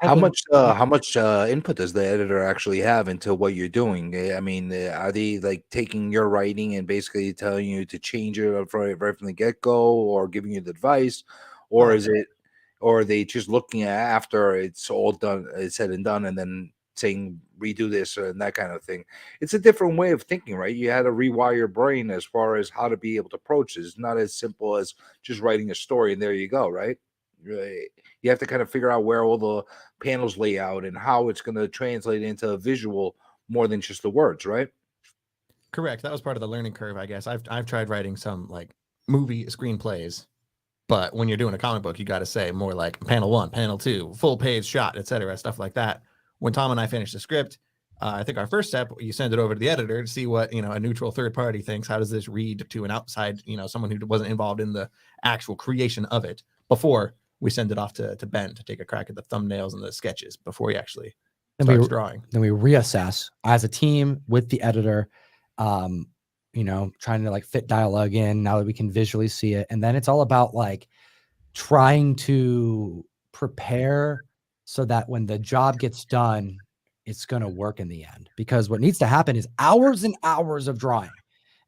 How much input does the editor actually have into what you're doing? I mean, are they like taking your writing and basically telling you to change it right from the get go, or giving you the advice, or is it, or are they just looking at after it's all done, it's said and done, and then saying redo this and that kind of thing? It's a different way of thinking, right? You had to rewire your brain as far as how to be able to approach this. It's not as simple as just writing a story and there you go, right? You have to kind of figure out where all the panels lay out and how it's going to translate into a visual more than just the words, right? Correct. That was part of the learning curve, I guess. I've tried writing some like movie screenplays, but when you're doing a comic book, you got to say more like panel 1, panel 2, full page shot, etc., stuff like that. When Tom and I finished the script, I think our first step, you send it over to the editor to see what, a neutral third party thinks. How does this read to an outside, someone who wasn't involved in the actual creation of it before we send it off to Ben to take a crack at the thumbnails and the sketches before he actually starts drawing. Then we reassess as a team with the editor. trying to like fit dialogue in now that we can visually see it. And then it's all about like trying to prepare so that when the job gets done, it's going to work in the end. Because what needs to happen is hours and hours of drawing.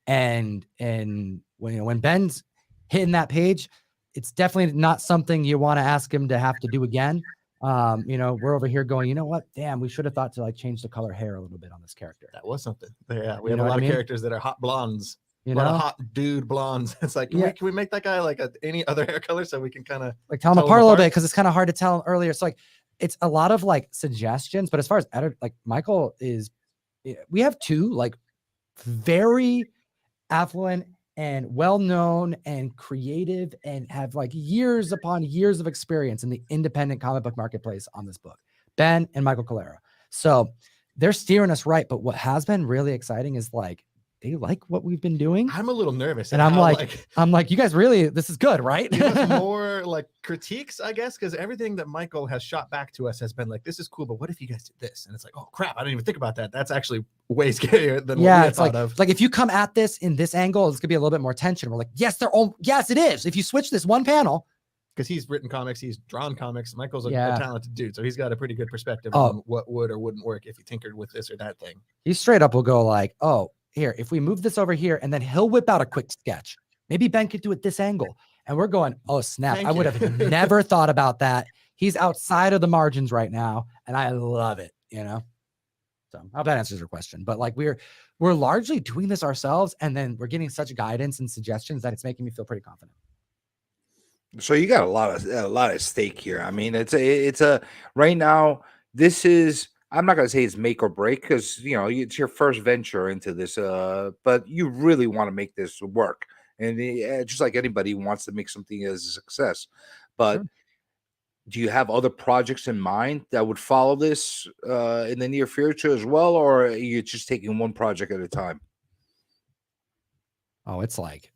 And when Ben's hitting that page, it's definitely not something you want to ask him to have to do again. We're over here going, you know what? Damn, we should have thought to like change the color hair a little bit on this character. That was something. Yeah, we You have know a what lot I of mean? characters that are hot blondes. You A lot of know, hot dude blondes. It's like, Yeah. can we make that guy like any other hair color so we can kind of like tell them tell 'em apart a little bit apart? because it's kind of hard to tell earlier. So like it's a lot of like suggestions, but as far as edit, like Michael is, we have two like very affluent and well-known and creative and have like years upon years of experience in the independent comic book marketplace on this book, Ben and Michael Calero. So they're steering us right. But what has been really exciting is like, they like what we've been doing. I'm a little nervous. And at I'm how, like, you guys really, this is good, right? give us more like critiques, I guess, because everything that Michael has shot back to us has been like, this is cool, but what if you guys did this? And it's like, oh crap, I didn't even think about that. That's actually way scarier than what we Yeah, had it's like, thought of. like if you come at this in this angle, it's gonna be a little bit more tension. We're like, yes, yes, it is. If you switch this one panel, Because he's written comics, he's drawn comics. Michael's a Yeah. talented dude, so he's got a pretty good perspective Oh. on what would or wouldn't work if he tinkered with this or that thing. he straight up will go like, oh, here, if we move this over here, and then he'll whip out a quick sketch. Maybe Ben could do it this angle. And we're going, oh, snap. Thank I would you. have never thought about that. He's outside of the margins right now. And I love it, So I hope that answers your question. But like we're largely doing this ourselves, and then we're getting such guidance and suggestions that it's making me feel pretty confident. So you got a lot of stake here. I mean, it's a right now. This is, I'm not gonna say it's make or break because it's your first venture into this. But you really want to make this work, and just like anybody wants to make something as a success. But Sure. do you have other projects in mind that would follow this in the near future as well, or are you just taking one project at a time? Oh, it's like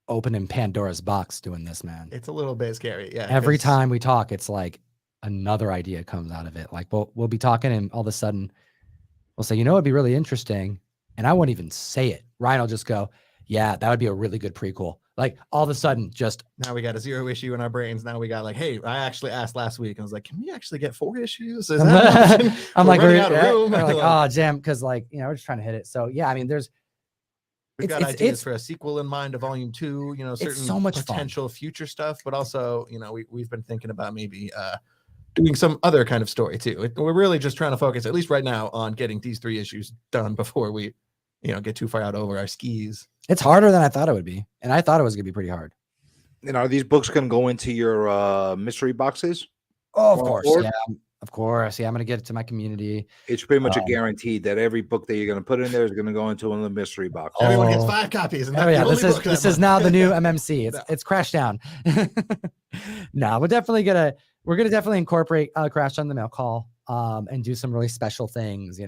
opening Pandora's box doing this, man. It's a little bit scary. Yeah. Every 'cause time we talk, it's like another idea comes out of it. Like we'll be talking, and all of a sudden we'll say, it'd be really interesting. And I won't even say it. Ryan will just go, yeah, that would be a really good prequel. Like all of a sudden, just Now we got a 0 issue in our brains. Now we got like, hey, I actually asked last week. I was like, can we actually get 4 issues? Is that an option? I'm We're like, running we're, out of room. we're like, oh, damn, because like we're just trying to hit it. So yeah, I mean, We've got it's- ideas it's- for a sequel in mind, a volume 2, certain so much fun. potential future stuff, but also, we've been thinking about maybe doing some other kind of story too. We're really just trying to focus, at least right now, on getting these 3 issues done before we, get too far out over our skis. it's harder than I thought it would be, and I thought it was gonna be pretty hard. And are these books going to go into your mystery boxes? Oh, of Going course, forward? yeah, of course, yeah. I'm gonna get it to my community. It's pretty much a guarantee that every book that you're going to put in there is going to go into one of the mystery boxes. Everyone gets Oh. 5 copies. And Oh that's yeah, the this only is book this that is month. now the new MMC. It's No. it's Crash Down. No, we're gonna definitely incorporate Crash Down the mail call and do some really special things.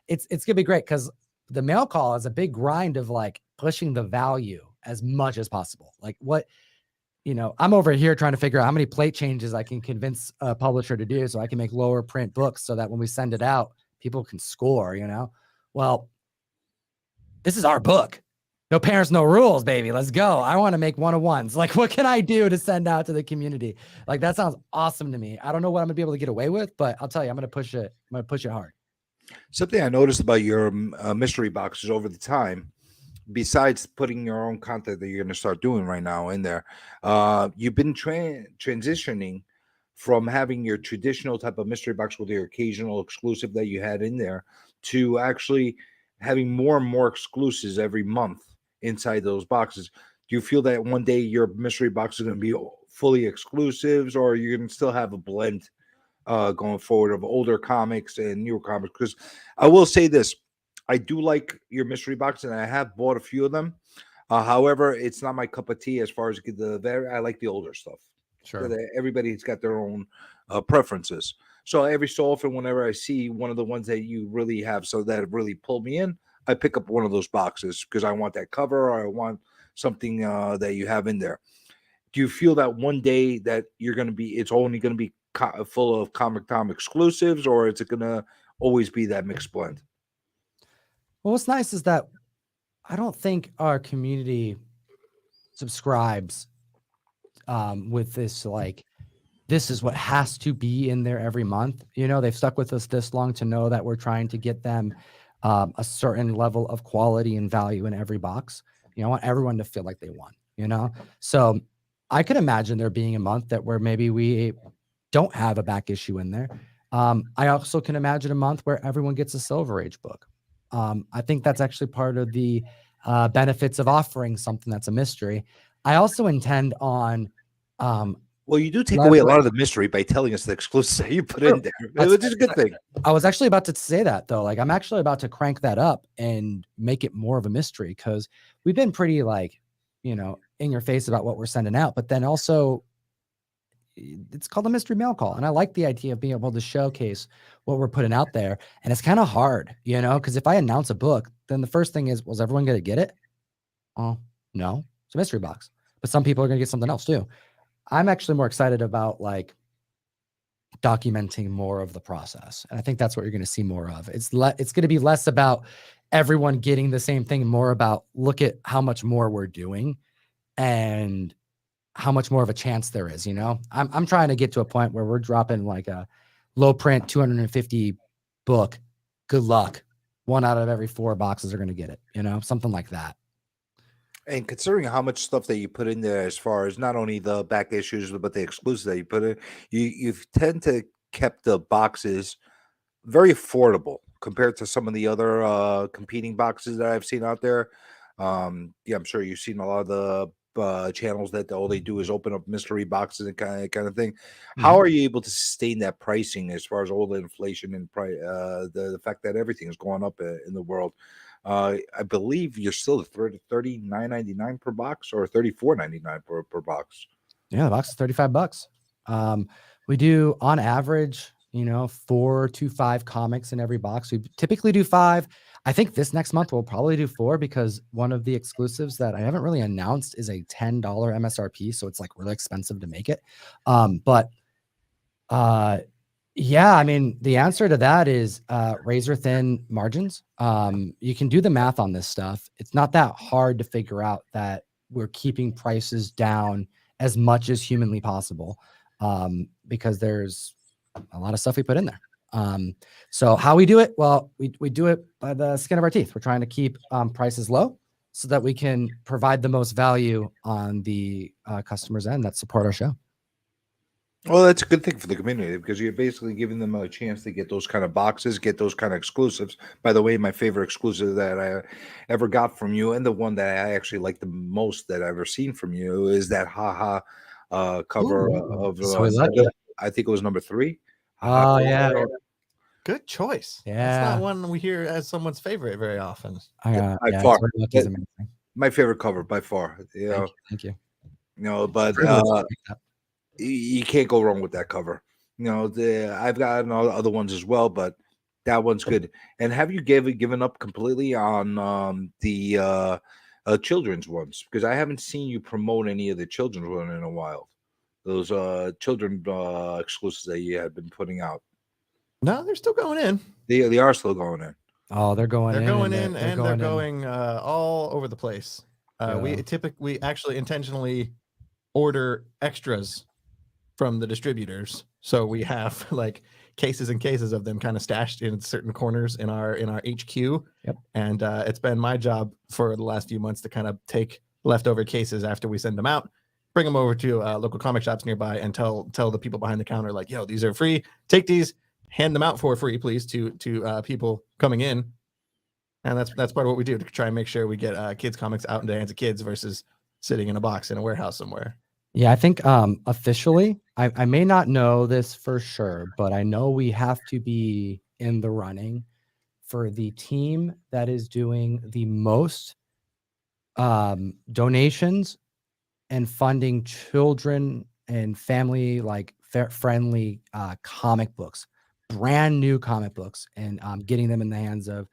It's gonna be great because the mail call is a big grind of like pushing the value as much as possible. Like what I'm over here trying to figure out how many plate changes I can convince a publisher to do so I can make lower print books so that when we send it out, people can score. Well, this is our book. No parents, no rules, baby. Let's go. I want to make one-on-ones. Like, what can I do to send out to the community? Like, that sounds awesome to me. I don't know what I'm gonna be able to get away with, but I'll tell you, I'm gonna push it. I'm gonna push it hard. Something I noticed about your mystery boxes over the time, besides putting your own content that you're going to start doing right now in there, you've been transitioning from having your traditional type of mystery box with your occasional exclusive that you had in there to actually having more and more exclusives every month inside those boxes. Do you feel that one day your mystery box is going to be fully exclusives, or you're going to still have a blend going forward of older comics and newer comics? Because I will say this, I do like your mystery box, and I have bought a few of them. However, it's not my cup of tea as far as I like the older stuff. Sure. Everybody's got their own preferences. So every so often, whenever I see one of the ones that you really have, so that really pulled me in, I pick up one of those boxes because I want that cover, or I want something that you have in there. Do you feel that one day that it's only going to be full of Comic Tom exclusives, or is it going to always be that mixed blend? Well, what's nice is that I don't think our community subscribes with this, like, this is what has to be in there every month. They've stuck with us this long to know that we're trying to get them a certain level of quality and value in every box. I want everyone to feel like they won. So I could imagine there being a month that where maybe we don't have a back issue in there. I also can imagine a month where everyone gets a Silver Age book. I think that's actually part of the benefits of offering something that's a mystery. I also intend on Well, you do take away a lot of the mystery by telling us the exclusives that you put in there, which is a good thing. I was actually about to say that, though. Like, I'm actually about to crank that up and make it more of a mystery, because we've been pretty, like, in your face about what we're sending out. But then also, it's called a mystery mail call. And I like the idea of being able to showcase what we're putting out there. And it's kind of hard, because if I announce a book, then the first thing is, was everyone going to get it? Oh, no, it's a mystery box. But some people are going to get something else too. I'm actually more excited about, like, documenting more of the process. And I think that's what you're going to see more of. It's going to be less about everyone getting the same thing, more about, look at how much more we're doing and how much more of a chance there is. I'm trying to get to a point where we're dropping like a low print 250 book. Good luck. 1 out of every 4 boxes are going to get it, something like that. And considering how much stuff that you put in there, as far as not only the back issues but the exclusives that you put in, you tend to kept the boxes very affordable compared to some of the other competing boxes that I've seen out there. I'm sure you've seen a lot of the channels that all they do is open up mystery boxes and kind of thing. How are you able to sustain that pricing as far as all the inflation and the fact that everything is going up in the world? I believe you're still at $39.99 per box, or $34.99 per box. Yeah, the box is $35. We do on average, 4 to 5 comics in every box. We typically do 5. I think this next month we'll probably do 4, because one of the exclusives that I haven't really announced is a $10 MSRP, so it's like really expensive to make it. Yeah, I mean, the answer to that is razor thin margins. You can do the math on this stuff. It's not that hard to figure out that we're keeping prices down as much as humanly possible, because there's a lot of stuff we put in there. So how we do it? Well, we do it by the skin of our teeth. We're trying to keep prices low so that we can provide the most value on the customer's end that support our show. Well, that's a good thing for the community, because you're basically giving them a chance to get those kind of boxes, get those kind of exclusives. By the way, my favorite exclusive that I ever got from you, and the one that I actually like the most that I've ever seen from you, is that haha cover of I think it was number 3. Oh, yeah. Good choice. Yeah. It's not one we hear as someone's favorite very often. By far. My favorite cover by far. Thank you. But you can't go wrong with that cover. I've gotten all the other ones as well, but that one's good. And have you given up completely on the children's ones? Because I haven't seen you promote any of the children's one in a while. Those children exclusives that you have been putting out. No, they're still going in. They are still going in. Oh, they're going in. They're going all over the place. We actually intentionally order extras from the distributors, so we have like cases and cases of them kind of stashed in certain corners in our HQ. Yep. And it's been my job for the last few months to kind of take leftover cases after we send them out, bring them over to local comic shops nearby, and tell the people behind the counter, like, yo, these are free, take these, hand them out for free, please, to people coming in. And that's part of what we do, to try and make sure we get kids comics out into the hands of kids versus sitting in a box in a warehouse somewhere. Yeah, I think officially, I may not know this for sure, but I know we have to be in the running for the team that is doing the most donations and funding children and family friendly comic books, brand new comic books, and getting them in the hands of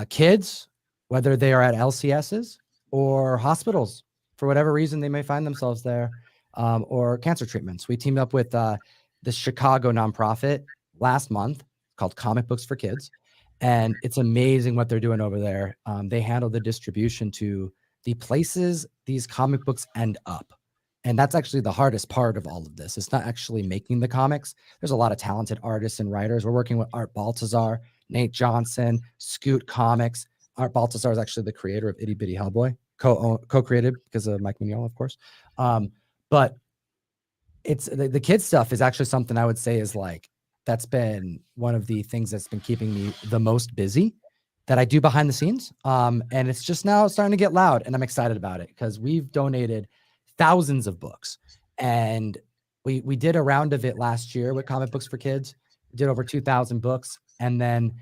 kids, whether they are at LCSs or hospitals for whatever reason they may find themselves there, or cancer treatments. We teamed up with the Chicago nonprofit last month called Comic Books for Kids, And it's amazing what they're doing over there. They handle the distribution to the places these comic books end up. And that's actually the hardest part of all of this. It's not actually making the comics. There's a lot of talented artists and writers. We're working with Art Baltazar, Nate Johnson, Scoot Comics. Art Baltazar is actually the creator of Itty Bitty Hellboy, co-created because of Mike Mignola, of course. But it's the kids stuff is actually something I would say is like, that's been one of the things that's been keeping me the most busy that I do behind the scenes. And it's just now starting to get loud, and I'm excited about it because we've donated thousands of books. And we did a round of it last year with Comic Books for Kids. We did over 2,000 books. And then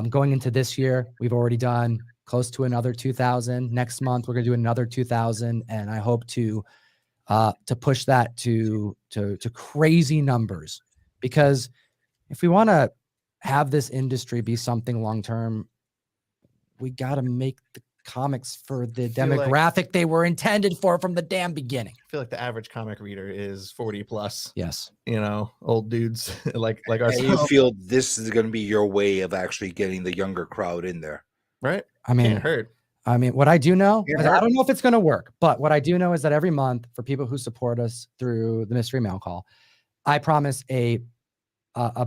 going into this year, we've already done close to another 2,000. Next month, we're going to do another 2,000. And I hope to push that to crazy numbers, because if we want to have this industry be something long-term, we got to make the comics for the demographic they were intended for from the damn beginning. I feel like the average comic reader is 40 plus. Yes. You know, old dudes like And ourselves. you feel this is going to be your way of actually getting the younger crowd in there. Right? I mean, Can't hurt. what I do know, Yeah. I don't know if it's going to work, but what I do know is that every month for people who support us through the Mystery Mail Call, I promise a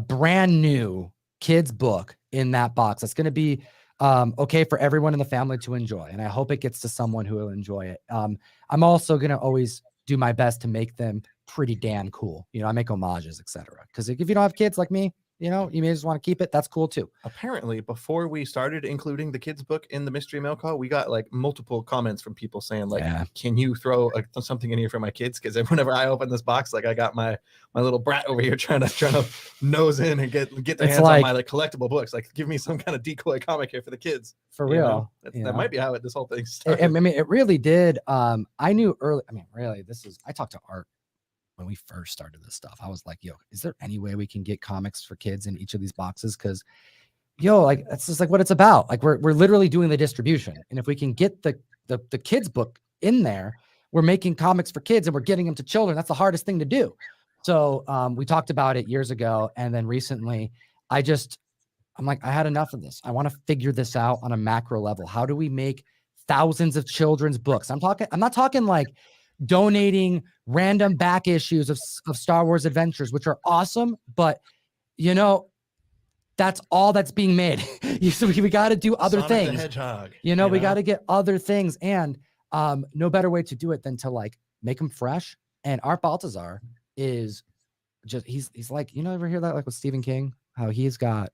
brand new kids book in that box. That's going to be okay for everyone in the family to enjoy. And I hope it gets to someone who will enjoy it. I'm also going to always do my best to make them pretty damn cool. You know, I make homages, etc. Because if you don't have kids like me, you know, you may just want to keep it. That's cool too. Apparently, before we started including the kids book in the mystery mail call, we got like multiple comments from people saying like, Yeah. can you throw something in here for my kids? Because whenever I open this box, like I got my little brat over here trying to nose in and get their It's hands like- on my like collectible books. Like, give me some kind of decoy comic here for the kids. For You know? real. That's- you that know? might be how this whole thing I started. mean, it really did. I knew early. I mean, really, I talked to Art when we first started this stuff. I was like, yo, is there any way we can get comics for kids in each of these boxes? Because, yo, like, that's just like what it's about. Like, we're literally doing the distribution. And if we can get the kids book in there, we're making comics for kids and we're getting them to children. That's the hardest thing to do. So we talked about it years ago. And then recently, I'm like, I had enough of this. I want to figure this out on a macro level. How do we make thousands of children's books? I'm not talking like donating random back issues of Star Wars Adventures, which are awesome, but you know, that's all that's being made. So we got to do other Sonic the things. Hedgehog, You know, we got to get other things, and no better way to do it than to like make them fresh. And Art Baltazar is just he's like, you know, ever hear that like with Stephen King, how he's got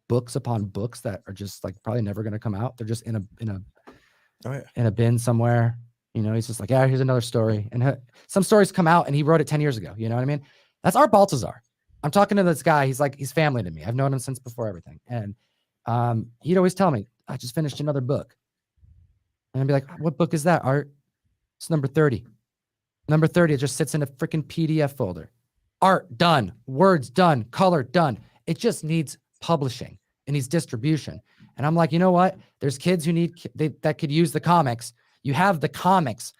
books upon books that are just like probably never going to come out. They're just in a bin somewhere. You know, he's just like, yeah, here's another story. And some stories come out and he wrote it 10 years ago. You know what I mean? That's Art Baltazar. I'm talking to this guy. He's family to me. I've known him since before everything. And he'd always tell me, I just finished another book. And I'd be like, what book is that, Art? It's number 30. Number 30, it just sits in a freaking PDF folder. Art, done. Words, done. Color, done. It just needs publishing. It needs distribution. And I'm like, you know what? There's kids who that could use the comics. You have the comics.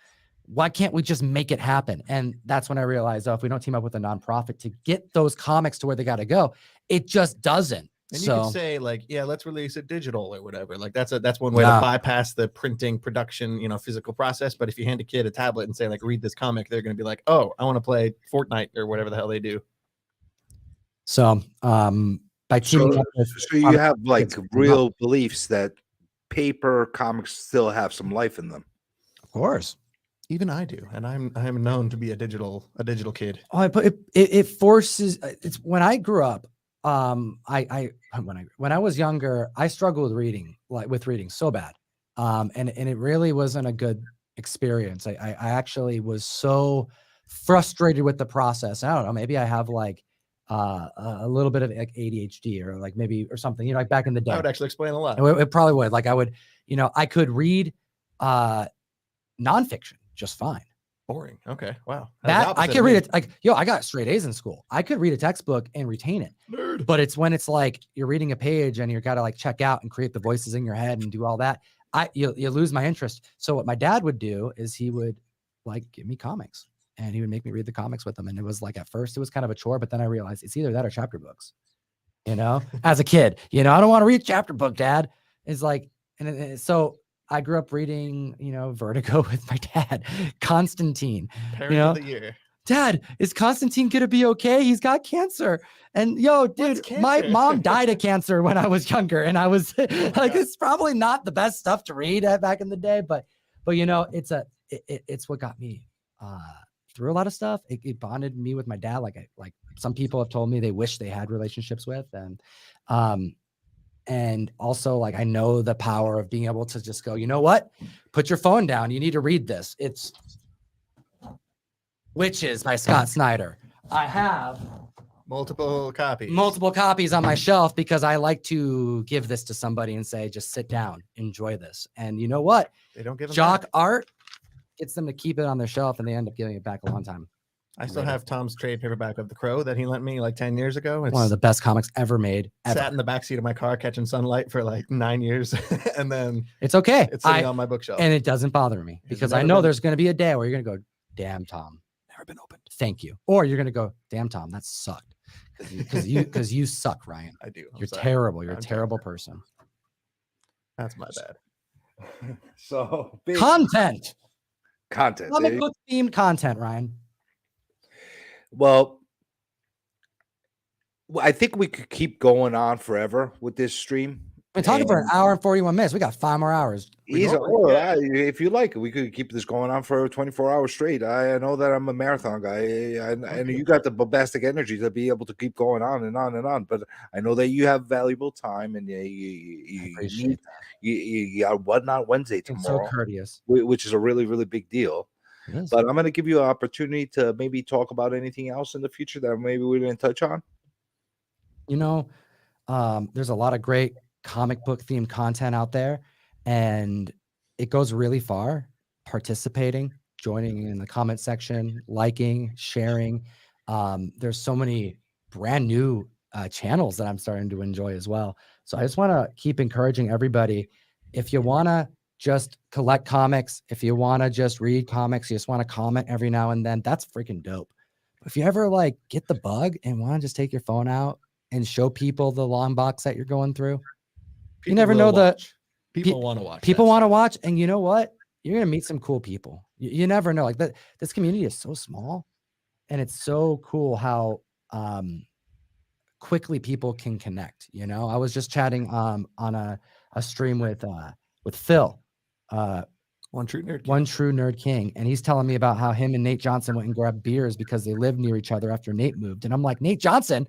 Why can't we just make it happen? And that's when I realized, if we don't team up with a nonprofit to get those comics to where they got to go, it just doesn't. And you So could say like, yeah, let's release it digital or whatever. Like that's one way Nah. to bypass the printing, production, physical process. But if you hand a kid a tablet and say like, read this comic, they're going to be like, oh, I want to play Fortnite or whatever the hell they do. So by teaming up with, So you have like it's- real beliefs that paper comics still have some life in them. of course. Even I do, and I'm known to be a digital kid. Oh, but it forces. It's when I grew up. When I was younger, I struggled with reading so bad, and it really wasn't a good experience. I actually was so frustrated with the process. I don't know. Maybe I have like a little bit of like ADHD or like maybe or something. You know, like back in the day. That would actually explain a lot. It probably would. Like I would. You know, I could read nonfiction just fine. Boring. Okay. Wow. That I could read it. Like, yo, I got straight A's in school. I could read a textbook and retain it. Nerd. But it's when it's like you're reading a page and you got to like check out and create the voices in your head and do all that. You lose my interest. So what my dad would do is he would like give me comics and he would make me read the comics with them. And it was like at first it was kind of a chore, but then I realized it's either that or chapter books. as a kid, I don't want to read chapter book, Dad. It's like, so I grew up reading, Vertigo with my dad, Constantine. Parent of the year. Dad, is Constantine gonna be okay? He's got cancer. And dude, my mom died of cancer when I was younger, and I was like, it's probably not the best stuff to read back in the day, but it's what got me through a lot of stuff. It bonded me with my dad, like some people have told me they wish they had relationships with, and also like I know the power of being able to just go, you know what? Put your phone down. You need to read this. It's Witches by Scott Snyder. I have multiple copies on my shelf because I like to give this to somebody and say, just sit down, enjoy this. And you know what? They don't give them Jock back. art gets them to keep it on their shelf, and they end up giving it back a long time. I still have Tom's trade paperback of The Crow that he lent me like 10 years ago. It's one of the best comics ever made. Sat in the backseat of my car catching sunlight for like 9 years. And then it's okay. It's sitting on my bookshelf. And it doesn't bother me because I know there's going to be a day where you're going to go, damn, Tom, never been opened. Thank you. Or you're going to go, damn, Tom, that sucked. Because you suck, Ryan. I do. You're terrible. You're a terrible person. That's my bad. So content. Comic book themed content, Ryan. Well, I think we could keep going on forever with this stream. We're talking for an hour and 41 minutes. We got 5 more hours. If you like, we could keep this going on for 24 hours straight. I know that I'm a marathon guy, and you got the bombastic energy to be able to keep going on and on and on. But I know that you have valuable time, and you got Whatnot Wednesday tomorrow, so courteous, which is a really, really big deal. But I'm going to give you an opportunity to maybe talk about anything else in the future that maybe we didn't touch on. There's a lot of great comic book themed content out there, and it goes really far. Participating, joining in the comment section, liking, sharing. There's so many brand new channels that I'm starting to enjoy as well. So I just want to keep encouraging everybody. If you want to just collect comics, if you want to just read comics, you just want to comment every now and then, that's freaking dope. But if you ever like get the bug and want to just take your phone out and show people the long box that you're going through, you never know people want to watch. People want to watch, and you know what? You're gonna meet some cool people. You never know. Like this community is so small, and it's so cool how quickly people can connect. I was just chatting on a stream with Phil, One True Nerd King, and he's telling me about how him and Nate Johnson went and grabbed beers because they lived near each other after Nate moved. And I'm like, Nate Johnson?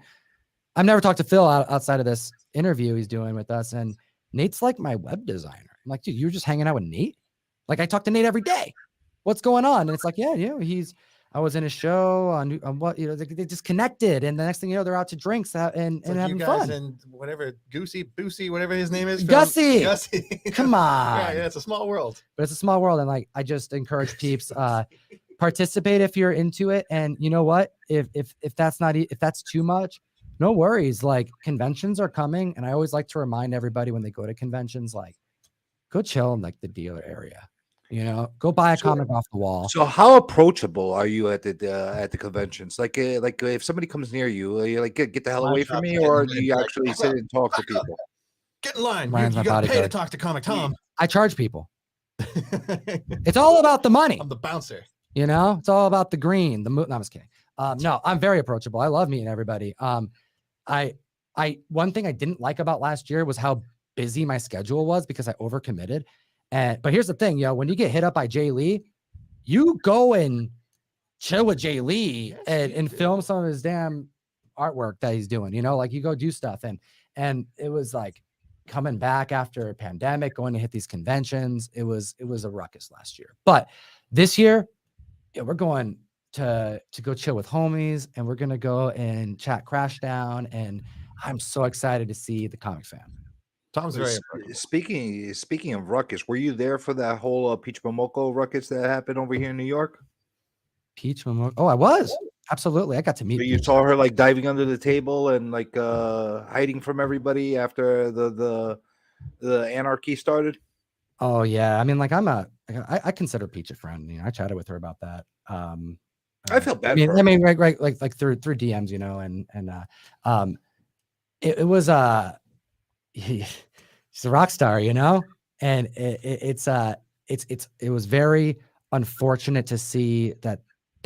I've never talked to Phil outside of this interview he's doing with us, and Nate's like my web designer. I'm like, dude, you're just hanging out with Nate? Like, I talk to Nate every day. What's going on? And it's like, yeah, I was in a show on what, they just connected. And the next thing you know, they're out to drinks and having fun. And whatever, Boosie, whatever his name is. Gussie. Come on. Yeah, it's a small world. But it's a small world. And like, I just encourage peeps, participate if you're into it. And you know what? If that's too much, no worries. Like, conventions are coming. And I always like to remind everybody when they go to conventions, like, go chill in like the dealer area. Go buy a comic off the wall. So how approachable are you at the conventions? Like if somebody comes near you, you're like, get the hell away from me, or do you actually sit and talk to people? Get in line. Ryan's you got to pay to talk to Comic Tom. I charge people. It's all about the money. I'm the bouncer. It's all about the green. No, I'm just kidding. No, I'm very approachable. I love meeting everybody. One thing I didn't like about last year was how busy my schedule was because I overcommitted. But here's the thing, when you get hit up by Jay Lee, you go and chill with Jay Lee and film some of his damn artwork that he's doing, like you go do stuff. And it was like coming back after a pandemic, going to hit these conventions. It was a ruckus last year. But this year, we're going to go chill with homies, and we're going to go and chat Crashdown. And I'm so excited to see the Comic Fan. Tom's very speaking of ruckus, were you there for that whole Peach Momoko ruckus that happened over here in New York? Peach Momoko? Oh, I was. Absolutely. I got to meet. You saw her like diving under the table and like hiding from everybody after the anarchy started. Oh yeah. I mean, like I consider Peach a friend. I chatted with her about that. I felt bad. Right, like through DMs, it was she's a rock star, you know, and it was very unfortunate to see that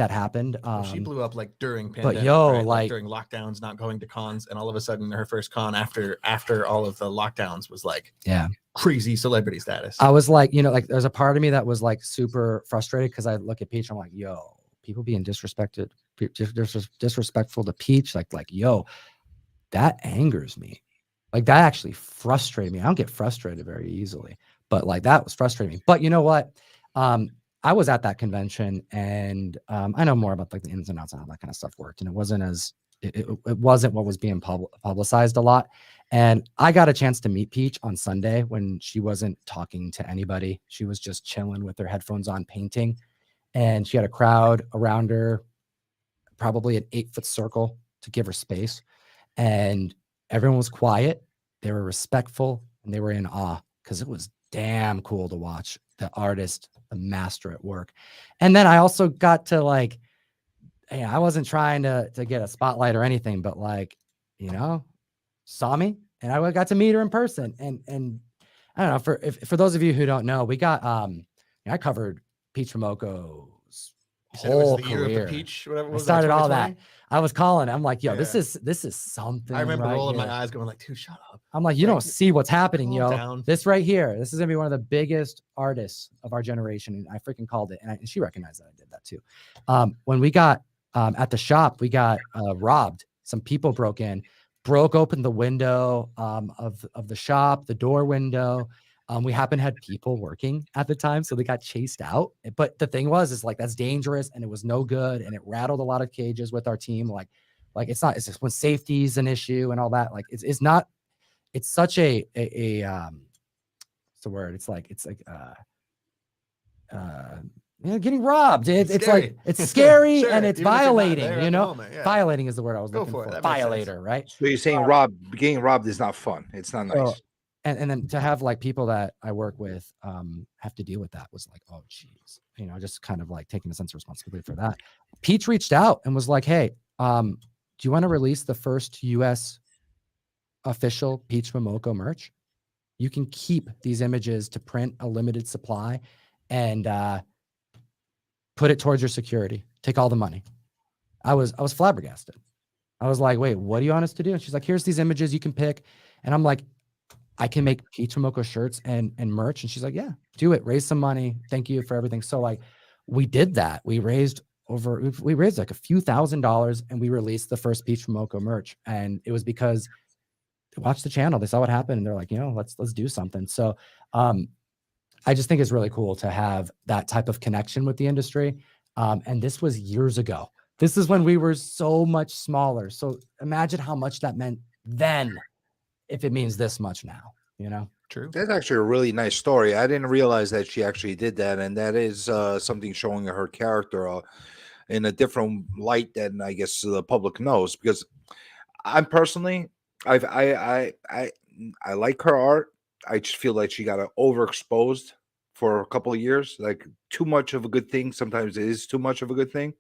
happened. Well, she blew up like during but pandemic, yo, right? like during lockdowns, not going to cons, and all of a sudden her first con after all of the lockdowns was like yeah, crazy celebrity status. I was like, you know, like there's a part of me that was like super frustrated because I look at Peach, I'm like, yo, people being disrespectful to Peach, like, yo, that angers me. Like that actually frustrated me. I don't get frustrated very easily, but like that was frustrating me. But you know what? I was at that convention, and I know more about like the ins and outs and how that kind of stuff worked. And it wasn't it wasn't what was being publicized a lot. And I got a chance to meet Peach on Sunday when she wasn't talking to anybody. She was just chilling with her headphones on, painting, and she had a crowd around her, probably an 8-foot circle to give her space. And everyone was quiet. They were respectful, and they were in awe because it was damn cool to watch the artist, the master at work. And then I also got to like, hey, I wasn't trying to get a spotlight or anything, but like, you know, saw me, and I got to meet her in person. And I don't know, for those of you who don't know, we got I covered Peach Momoko's You said it was whole the year of career. the peach, whatever it I was. started all 2020? that. I was calling. I'm like, yo, this Yeah. is something. I remember right rolling here. my eyes, going like, "Dude, shut up." I'm like, you Like, don't see what's happening, calm yo. down. This right here, this is gonna be one of the biggest artists of our generation, and I freaking called it. And she recognized that I did that too. When we got at the shop, we got robbed. Some people broke open the window of the shop, the door window. We happened to have people working at the time, so they got chased out. But the thing is like that's dangerous, and it was no good, and it rattled a lot of cages with our team. Like it's just when safety is an issue and all that. Like it's not. It's such a what's the word? It's like getting robbed. It's scary. like it's scary Sure, and it's even if you're not violating. there at You the know, moment, yeah. violating is the word I was Go looking for for. it, that makes sense. Violator, right? So you're saying getting robbed is not fun. It's not nice. So, and then to have like people that I work with have to deal with that was like, oh geez, you know, just kind of like taking a sense of responsibility for that. Peach reached out and was like, hey, do you want to release the first US official Peach Momoko merch? You can keep these images to print a limited supply and put it towards your security. Take all the money. I was flabbergasted. I was like, wait, what do you want us to do? And she's like, here's these images you can pick. And I'm like, I can make Peach Momoko shirts and merch. And she's like, yeah, do it. Raise some money. Thank you for everything. So like we did that. We raised like a few $1,000s, and we released the first Peach Momoko merch. And it was because they watched the channel, they saw what happened, and they're like, you know, let's do something. So I just think it's really cool to have that type of connection with the industry. And this was years ago. This is when we were so much smaller. So imagine how much that meant then, if it means this much now, you know? True. That's actually a really nice story. I didn't realize that she actually did that, and that is something showing her character in a different light than I guess the public knows. Because I'm personally, I like her art. I just feel like she got overexposed for a couple of years. Like too much of a good thing. Sometimes it is too much of a good thing.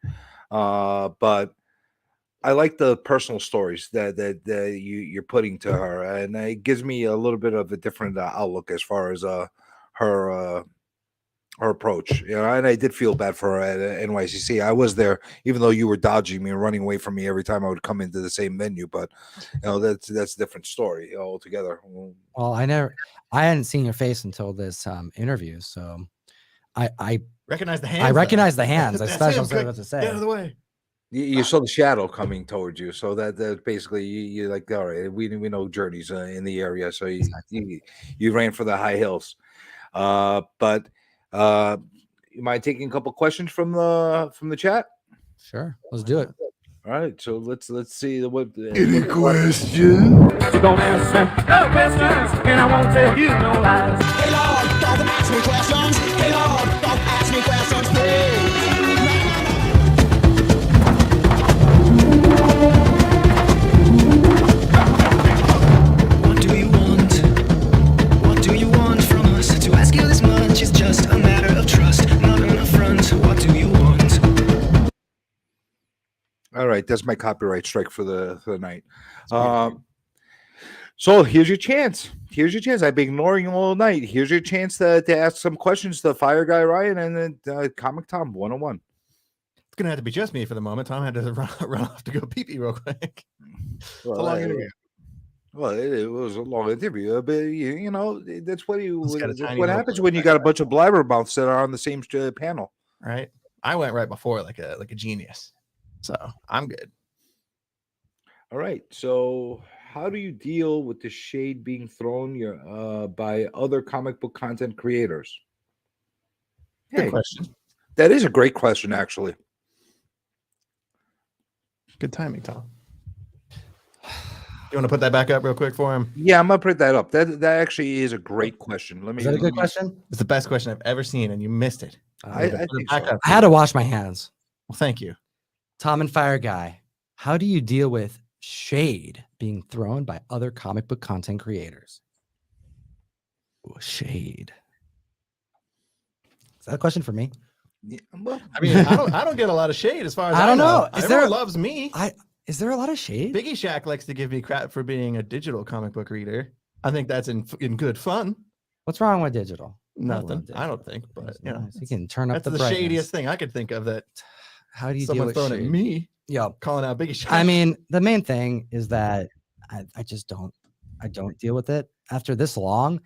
But I like the personal stories that you're putting to her, and it gives me a little bit of a different outlook as far as her approach. You know, and I did feel bad for her at NYCC. I was there, even though you were dodging me and running away from me every time I would come into the same venue. But you know, that's a different story altogether. Well, I hadn't seen your face until this interview, so I Recognize the hands. I though. recognize the hands. That's Especially him. what I was about to Get out of say. the way. You saw the shadow coming towards you, so that basically you're like, all right, we know Journey's in the area, so you ran for the high hills. But you mind taking a couple questions from the chat? Sure, let's do it. All right, so let's see what. Any question? Don't answer no questions, and I won't tell you no lies. Hey Lord, don't ask me questions. Hey Lord, don't ask me questions, please. What do you want? What do you want from us? To ask you this much is just a matter of trust, not an affront. What do you want? All right, that's my copyright strike for the night. So here's your chance. Here's your chance. I've been ignoring you all night. Here's your chance to ask some questions to Fire Guy Ryan and then Comic Tom 101. It's gonna have to be just me for the moment. Tom had to run off to go pee pee real quick. It's a Well, long interview. Well, it was a long interview, but you know that's what Just got a that's tiny what little happens bit when you of got a bunch of blabbermouths that are on the same panel. Right. I went right before like a genius. So I'm good. All right. So, how do you deal with the shade being thrown by other comic book content creators? Good Hey, question. that is a great question, actually. Good timing, Tom. You want to put that back up real quick for him? Yeah, I'm gonna put that up. That actually is a great question. Let me. Is that a let good me- question? It's the best question I've ever seen, and you missed it. I Put it think back so. up. I had to wash my hands. Well, thank you. Tom and Fire Guy, how do you deal with shade being thrown by other comic book content creators? Ooh, shade. Is that a question for me? Yeah, well, I mean, I don't get a lot of shade as far as I don't know. Is Everyone there- loves me. Is there a lot of shade? Biggie Shack likes to give me crap for being a digital comic book reader. I think that's in good fun. What's wrong with digital? Nothing. digital. I don't think, but It's you know, nice. You can turn up that's the the brightness. shadiest thing I could think of that How do you deal someone's with throwing at shade? me, Yo, calling out Biggie Shack. I mean, the main thing is that I just don't deal with it after this long.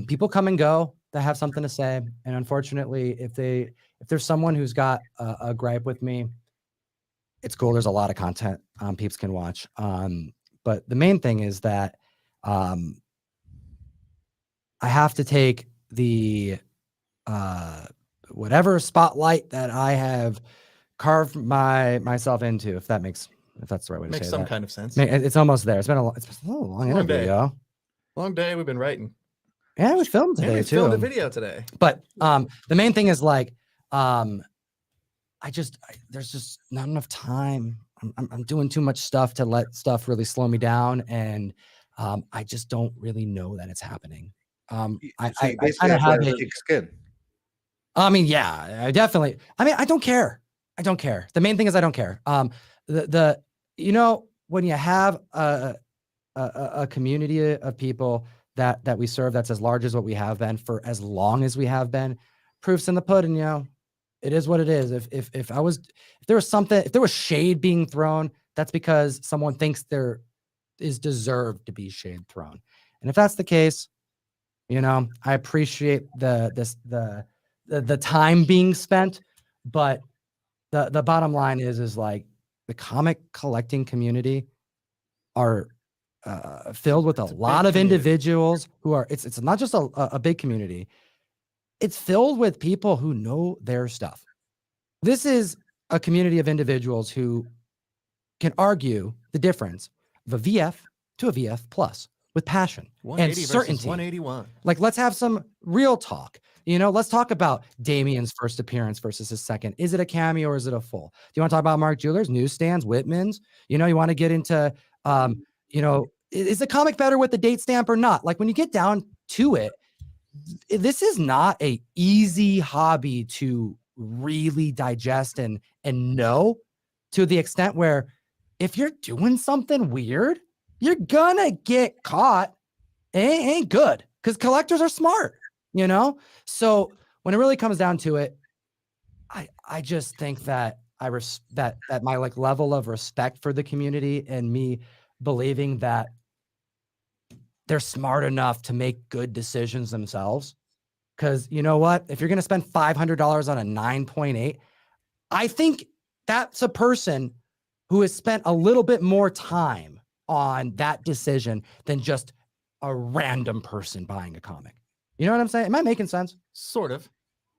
People come and go that have something to say, and unfortunately, if there's someone who's got a gripe with me, it's cool. There's a lot of content peeps can watch. But the main thing is that I have to take the whatever spotlight that I have carved myself into, if that's the right way to Makes say some that. kind of sense. It's almost there. It's been a long long interview, day. yo. Long day. We've been writing. Yeah, we filmed And today we too. filmed a video today. But the main thing is like there's just not enough time. I'm doing too much stuff to let stuff really slow me down, and I just don't really know that it's happening. so I you basically kinda have have to it. thick skin. I mean, yeah, I definitely. I mean, I don't care. I don't care. The main thing is I don't care. The you know, when you have a community of people that we serve that's as large as what we have been for as long as we have been, proofs in the pudding, you know. It is what it is. If there was shade being thrown, that's because someone thinks there is deserved to be shade thrown. And if that's the case, you know, I appreciate the time being spent, but the bottom line is like the comic collecting community are filled with a It's a lot big of community. individuals who are it's not just a big community. It's filled with people who know their stuff. This is a community of individuals who can argue the difference of a VF to a VF plus with passion and 180 versus certainty. 181. Like, let's have some real talk. You know, let's talk about Damien's first appearance versus his second. Is it a cameo or is it a full? Do you want to talk about Mark Jewelers, newsstands, Whitman's? You know, you want to get into, you know, is the comic better with the date stamp or not? Like, when you get down to it, this is not a easy hobby to really digest and know, to the extent where if you're doing something weird, you're gonna get caught. It ain't good because collectors are smart, you know? So when it really comes down to it, I just think that that my like level of respect for the community and me believing that they're smart enough to make good decisions themselves. Because you know what? If you're going to spend $500 on a 9.8, I think that's a person who has spent a little bit more time on that decision than just a random person buying a comic. You know what I'm saying? Am I making sense? Sort of.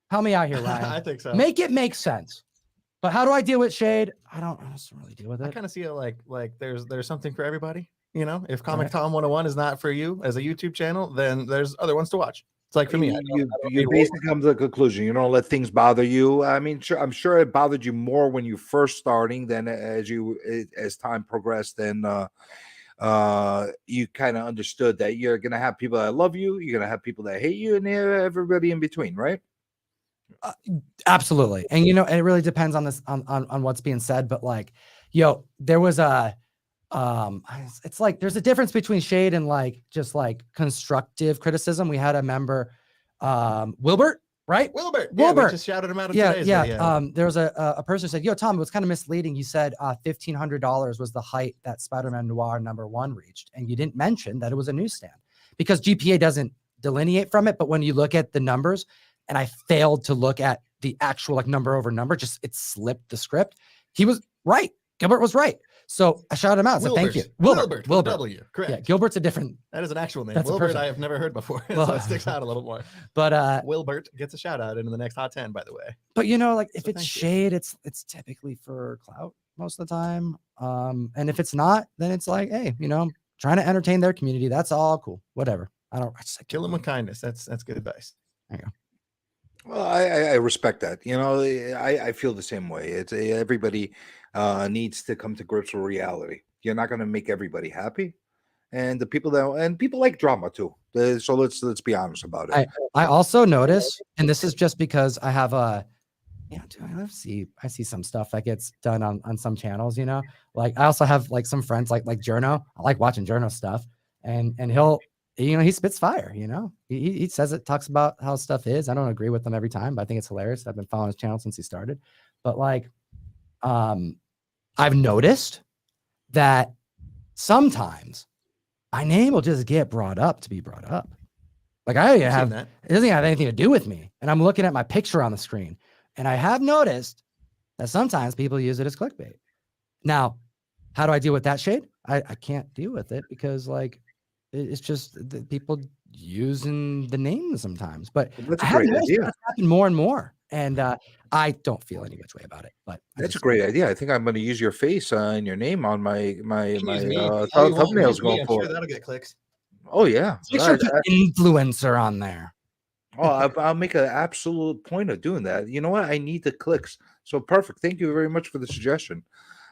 Help me out here, Ryan. I think so. Make it make sense. But how do I deal with shade? I don't really deal with I it. kind of see it like there's something for everybody. You know, if Comic Right. Tom 101 is not for you as a YouTube channel, then there's other ones to watch. It's like for me, You basically come to the conclusion. You don't let things bother you. I mean, sure, I'm sure it bothered you more when you first starting than as time progressed. Then you kind of understood that you're gonna have people that love you, you're gonna have people that hate you, and everybody in between, right? Absolutely. And you know, it really depends on this on what's being said. But like, yo, there was it's like there's a difference between shade and like just like constructive criticism. We had a member, Wilbert, right? Wilbert. Yeah, Wilbert. we just shouted him out. Yeah, Today's yeah. video. There was a person who said, "Yo, Tom, it was kind of misleading. You said $1,500 was the height that Spider-Man Noir #1 reached, and you didn't mention that it was a newsstand because GPA doesn't delineate from it. But when you look at the numbers, and I failed to look at the actual like number over number, just it slipped the script. He was right. Gilbert was right. So I shouted him out. So thank you, Wilbert. Wilbert. W. Correct. Yeah, Gilbert's a different. That is an actual name. That's a Wilbert, person. I have never heard before. So Well, it sticks out a little more. But Wilbert gets a shout out into the next hot 10, by the way. But you know, like if So it's thank you. shade, it's typically for clout most of the time. And if it's not, then it's like, hey, you know, trying to entertain their community. That's all cool. Whatever. I just Kill him with kindness. That's good advice. Well, I respect that. You know, I feel the same way. It's everybody needs to come to grips with reality. You're not going to make everybody happy, and the people people like drama too. So let's be honest about it. I also notice, and this is just because I have I see some stuff that gets done on some channels, you know, like I also have like some friends like Journo. I like watching Journo stuff, and he'll, you know, he spits fire, you know, he says it, talks about how stuff is. I don't agree with him every time, but I think it's hilarious. I've been following his channel since he started, but like, I've noticed that sometimes my name will just get brought up to be brought up. Like I I've seen have, that. it doesn't have anything to do with me. And I'm looking at my picture on the screen, and I have noticed that sometimes people use it as clickbait. Now, how do I deal with that shade? I can't deal with it because like it's just the people using the name sometimes. But Well, that's I a have great noticed idea. that's happened more and more, and I don't feel any which way about it. But I That's a just- great idea. I think I'm going to use your face and your name on my Use me. thumbnails Use me. going I'm forward. sure that'll get clicks. Oh yeah. Make sure to put influencer on there. I'll make an absolute point of doing that. You know what? I need the clicks. So perfect. Thank you very much for the suggestion.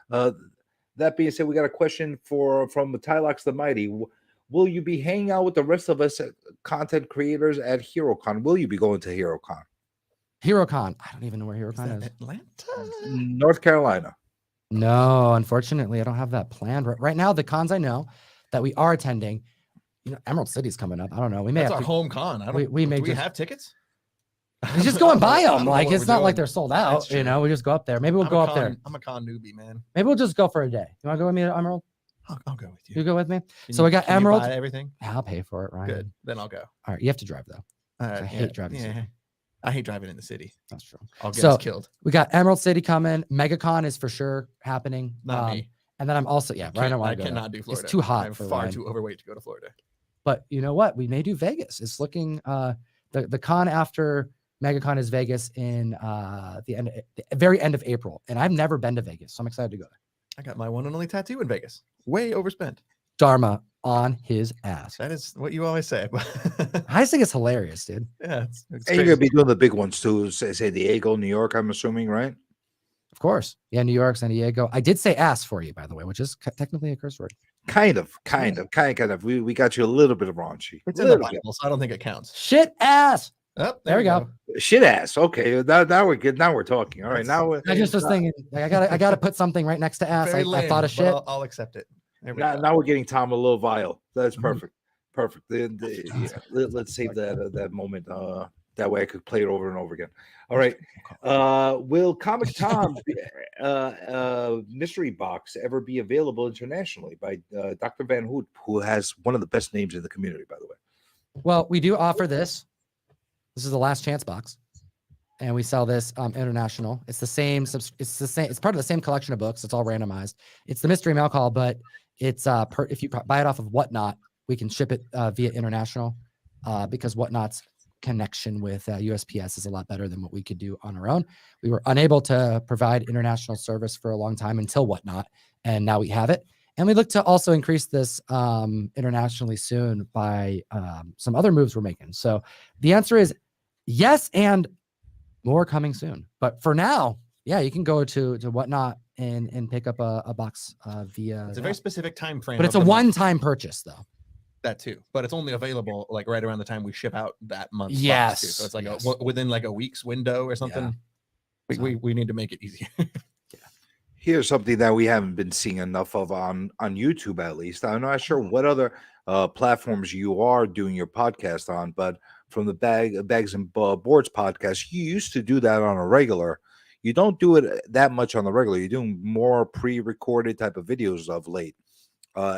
That being said, we got a question from Tylox the Mighty. Will you be hanging out with the rest of us content creators at HeroCon? Will you be going to HeroCon? HeroCon. I don't even know where Is HeroCon that is. Atlanta? North Carolina. No, unfortunately, I don't have that planned. Right now, the cons I know that we are attending, you know, Emerald City's coming up. I don't know. We may That's have our to, home con. I don't, we may do we just- have tickets? we just go and buy I don't them. know Like what it's we're not like doing. they're sold That's out. You true. know, we just go up there. Maybe we'll I'm go a up there. I'm a con newbie, man. Maybe we'll just go for a day. You want to go with me to Emerald? I'll go with you. You go with me? Can So you- we got can you Emerald. buy everything. Yeah, I'll pay for it, Ryan. Good. Then I'll go. All right, you have to drive though. All right. I hate driving Yeah. city. I hate driving in the city. That's true. I'll get So- us killed. We got Emerald City coming. MegaCon is for sure happening. Not me. And then I'm also Ryan. I don't I want to go. cannot do Florida. It's too hot I'm for far Ryan. too overweight to go to Florida. But you know what? We may do Vegas. It's looking the con after MegaCon is Vegas in the very end of April. And I've never been to Vegas, so I'm excited to go there. I got my one and only tattoo in Vegas. Way overspent. Dharma on his ass. That is what you always say. I just think it's hilarious, dude. Yeah, it's And you're crazy. gonna be doing the big ones too. Say San Diego, New York. I'm assuming, right? Of course. Yeah, New York, San Diego. I did say ass for you, by the way, which is technically a curse word. Kind of. We got you a little bit of raunchy. It's in the Little bit. Bible, so I don't think it counts. Shit ass. Oh, There we go. Shit ass. Okay, now we're good. Now we're talking. All right, now I just was thinking, like, I gotta put something right next to ass. Very I lame, thought of but shit. I'll accept it. There we now, go. now we're getting Tom a little vile. That's Mhm. perfect. Perfect. Let's save that moment. That way I could play it over and over again. All right. Will Comic Tom mystery box ever be available internationally by Dr. Van Hoot, who has one of the best names in the community, by the way? Well, we do offer this. This is the last chance box, and we sell this international. It's the same. It's the same. It's part of the same collection of books. It's all randomized. It's the mystery mail call, but it's if you buy it off of Whatnot, we can ship it via international because Whatnot's connection with USPS is a lot better than what we could do on our own. We were unable to provide international service for a long time until Whatnot, and now we have it. And we look to also increase this internationally soon by some other moves we're making. So the answer is yes, and more coming soon. But for now, yeah, you can go to Whatnot and pick up a box via. It's a very specific time frame. but it's of a the month. one-time purchase, though. That too, but it's only available like right around the time we ship out that month. Yes, so it's like yes. within like a week's window or something. We need to make it easier. Here's something that we haven't been seeing enough of on YouTube, at least. I'm not sure what other platforms you are doing your podcast on, but from the Bags and Boards podcast, you used to do that on a regular. You don't do it that much on the regular. You're doing more pre-recorded type of videos of late.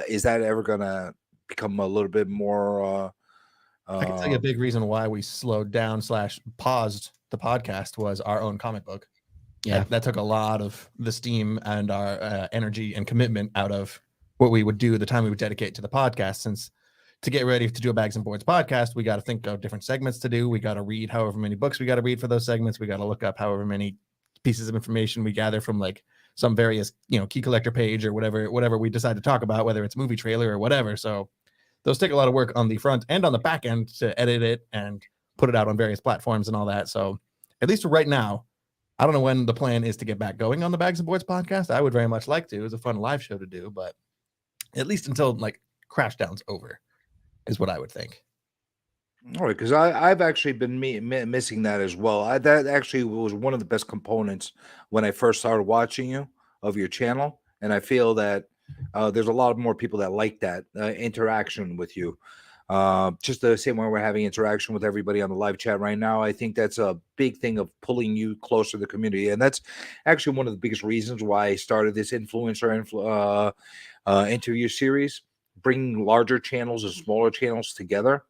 Is that ever gonna become a little bit more? I can tell you a big reason why we slowed down / paused the podcast was our own comic book. Yeah. That took a lot of the steam and our energy and commitment out of what we would do, the time we would dedicate to the podcast. Since to get ready to do a Bags and Boards podcast, we got to think of different segments to do. We got to read however many books we got to read for those segments. We got to look up however many pieces of information we gather from like some various, key collector page or whatever we decide to talk about, whether it's movie trailer or whatever. So those take a lot of work on the front and on the back end to edit it and put it out on various platforms and all that. So at least right now, I don't know when the plan is to get back going on the Bags and Boards podcast. I would very much like to. It was a fun live show to do, but at least until like Crashdown's over is what I would think. All right, because I've actually been missing that as well. That actually was one of the best components when I first started watching you of your channel, and I feel that there's a lot more people that like that interaction with you. Just the same way we're having interaction with everybody on the live chat right now. I think that's a big thing of pulling you closer to the community, and that's actually one of the biggest reasons why I started this influencer interview series, bringing larger channels and smaller channels together,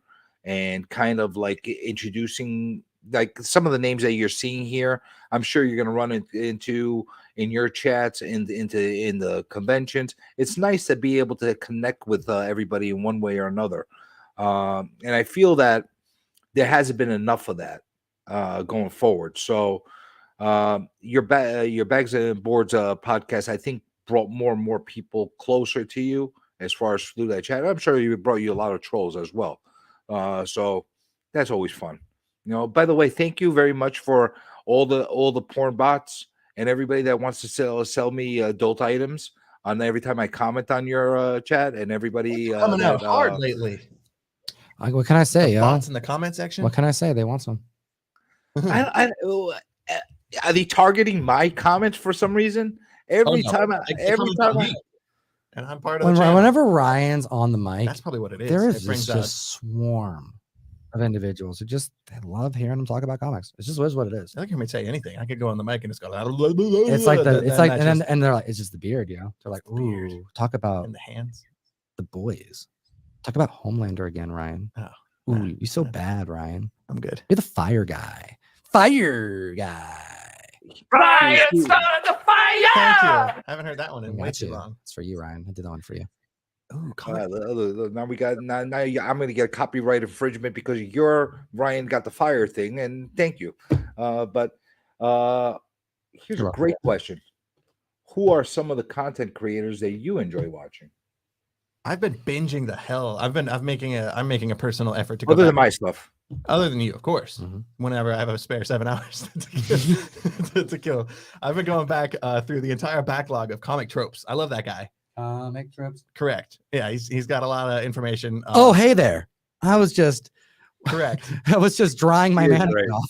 and kind of like introducing like some of the names that you're seeing here. I'm sure you're going to run into in your chats and in the conventions. It's nice to be able to connect with everybody in one way or another. And I feel that there hasn't been enough of that going forward. So your Bags and Boards podcast, I think, brought more and more people closer to you as far as through that chat. I'm sure it brought you a lot of trolls as well. So that's always fun. By the way, thank you very much for all the porn bots and everybody that wants to sell me adult items on every time I comment on your chat, and everybody Coming out hard lately. What can I say, yo? Bots in the comment section. What can I say? They want some. Are they targeting my comments for some reason? Every time, and I'm part of the channel. Whenever Ryan's on the mic, That's probably what it is. there It is brings just a out- swarm of individuals who they love hearing them talk about comics. It's just what it is. I don't hear me say anything. I could go on the mic and just go. It's like and they're like, it's just the beard, They're like, the beard. ooh, talk about in the hands. the boys. Talk about Homelander again, Ryan. Oh, Ooh, nah, you're so nah. bad, Ryan. I'm good. You're the fire guy. Fire guy. Ryan started the fire! Thank you. I haven't heard that one in I way got too you. long. It's for you, Ryan. I did that one for you. Ooh, Now we got now I'm going to get copyright infringement because your Ryan got the fire thing, and thank you. But here's a great question: who are some of the content creators that you enjoy watching? I've been binging the hell. I'm making a personal effort to go Other than back- my stuff. Other than you, of course. Mhm. Whenever I have a spare 7 hours to kill, I've been going back through the entire backlog of Comic Tropes. I love that guy. Make trips. Correct. Yeah, he's got a lot of information. Oh, hey there. I was just correct. drying my You're man great. off.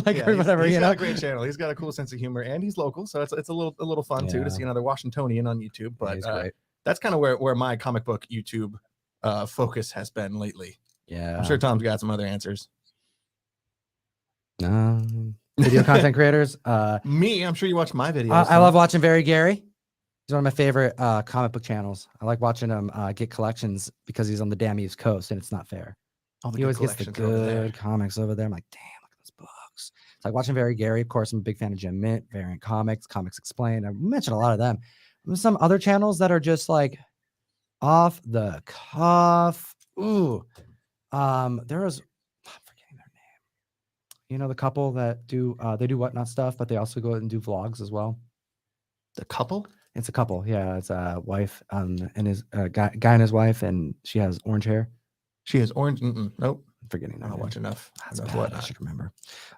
like Yeah, whatever, he's you got know. a great channel. He's got a cool sense of humor, and he's local, so it's a little fun too Yeah. to see another Washingtonian on YouTube. But He's great. that's kind of where my comic book YouTube focus has been lately. Yeah. I'm sure Tom's got some other answers. Video content creators. Me, I'm sure you watch my videos. I love watching Very Gary. He's one of my favorite comic book channels. I like watching him get collections because he's on the damn East Coast and it's not fair. all the He always gets the collections over there. good comics over there. I'm like, damn, look at those books. It's like watching Very Gary. Of course, I'm a big fan of Jim Mint, Variant Comics, Comics Explained. I mentioned a lot of them. There's some other channels that are just like off the cuff. Ooh. There was, I'm forgetting their name. The couple that do they do whatnot stuff, but they also go and do vlogs as well. The couple? It's a couple. Yeah, it's a wife and his guy and his wife, and she has orange hair. She has orange. Nope. I'm forgetting I that. don't watch enough. That's enough bad. I whatnot. should remember.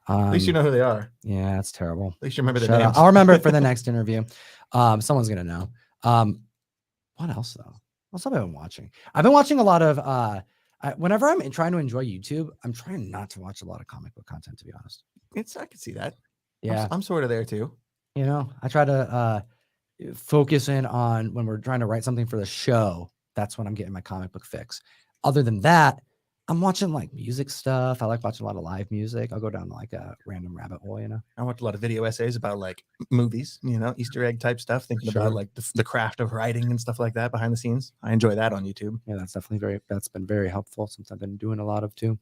At least you know who they are. Yeah, it's terrible. At least you remember the Shut up. names. I'll remember it for the next interview. Someone's gonna know. What else though? What else have I been watching? I've been watching a lot of. Whenever I'm trying to enjoy YouTube, I'm trying not to watch a lot of comic book content. To be honest. I can see that. Yeah, I'm sort of there too. I try to focus in on when we're trying to write something for the show. That's when I'm getting my comic book fix. Other than that, I'm watching like music stuff. I like watching a lot of live music. I'll go down like a random rabbit hole, you know. I watch a lot of video essays about like movies, Easter egg type stuff, thinking about like the craft of writing and stuff like that behind the scenes. I enjoy that on YouTube. Yeah, that's been very helpful since I've been doing a lot of too.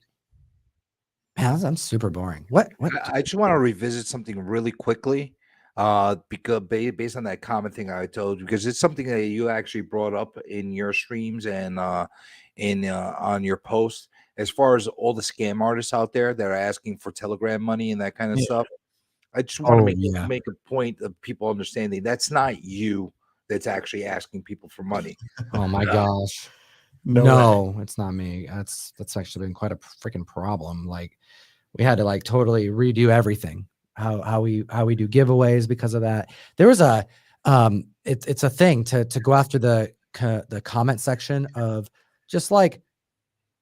Man, I'm super boring. What? I just want to revisit something really quickly, because based on that comment thing I told you, because it's something that you actually brought up in your streams and on your post, as far as all the scam artists out there that are asking for Telegram money and that kind of stuff. I just want to make a point of people understanding that's not you that's actually asking people for money. Oh my gosh. No No, it's not me. That's actually been quite a freaking problem. Like we had to like totally redo everything. How we do giveaways because of that. There was a it's a thing to go after the comment section of just like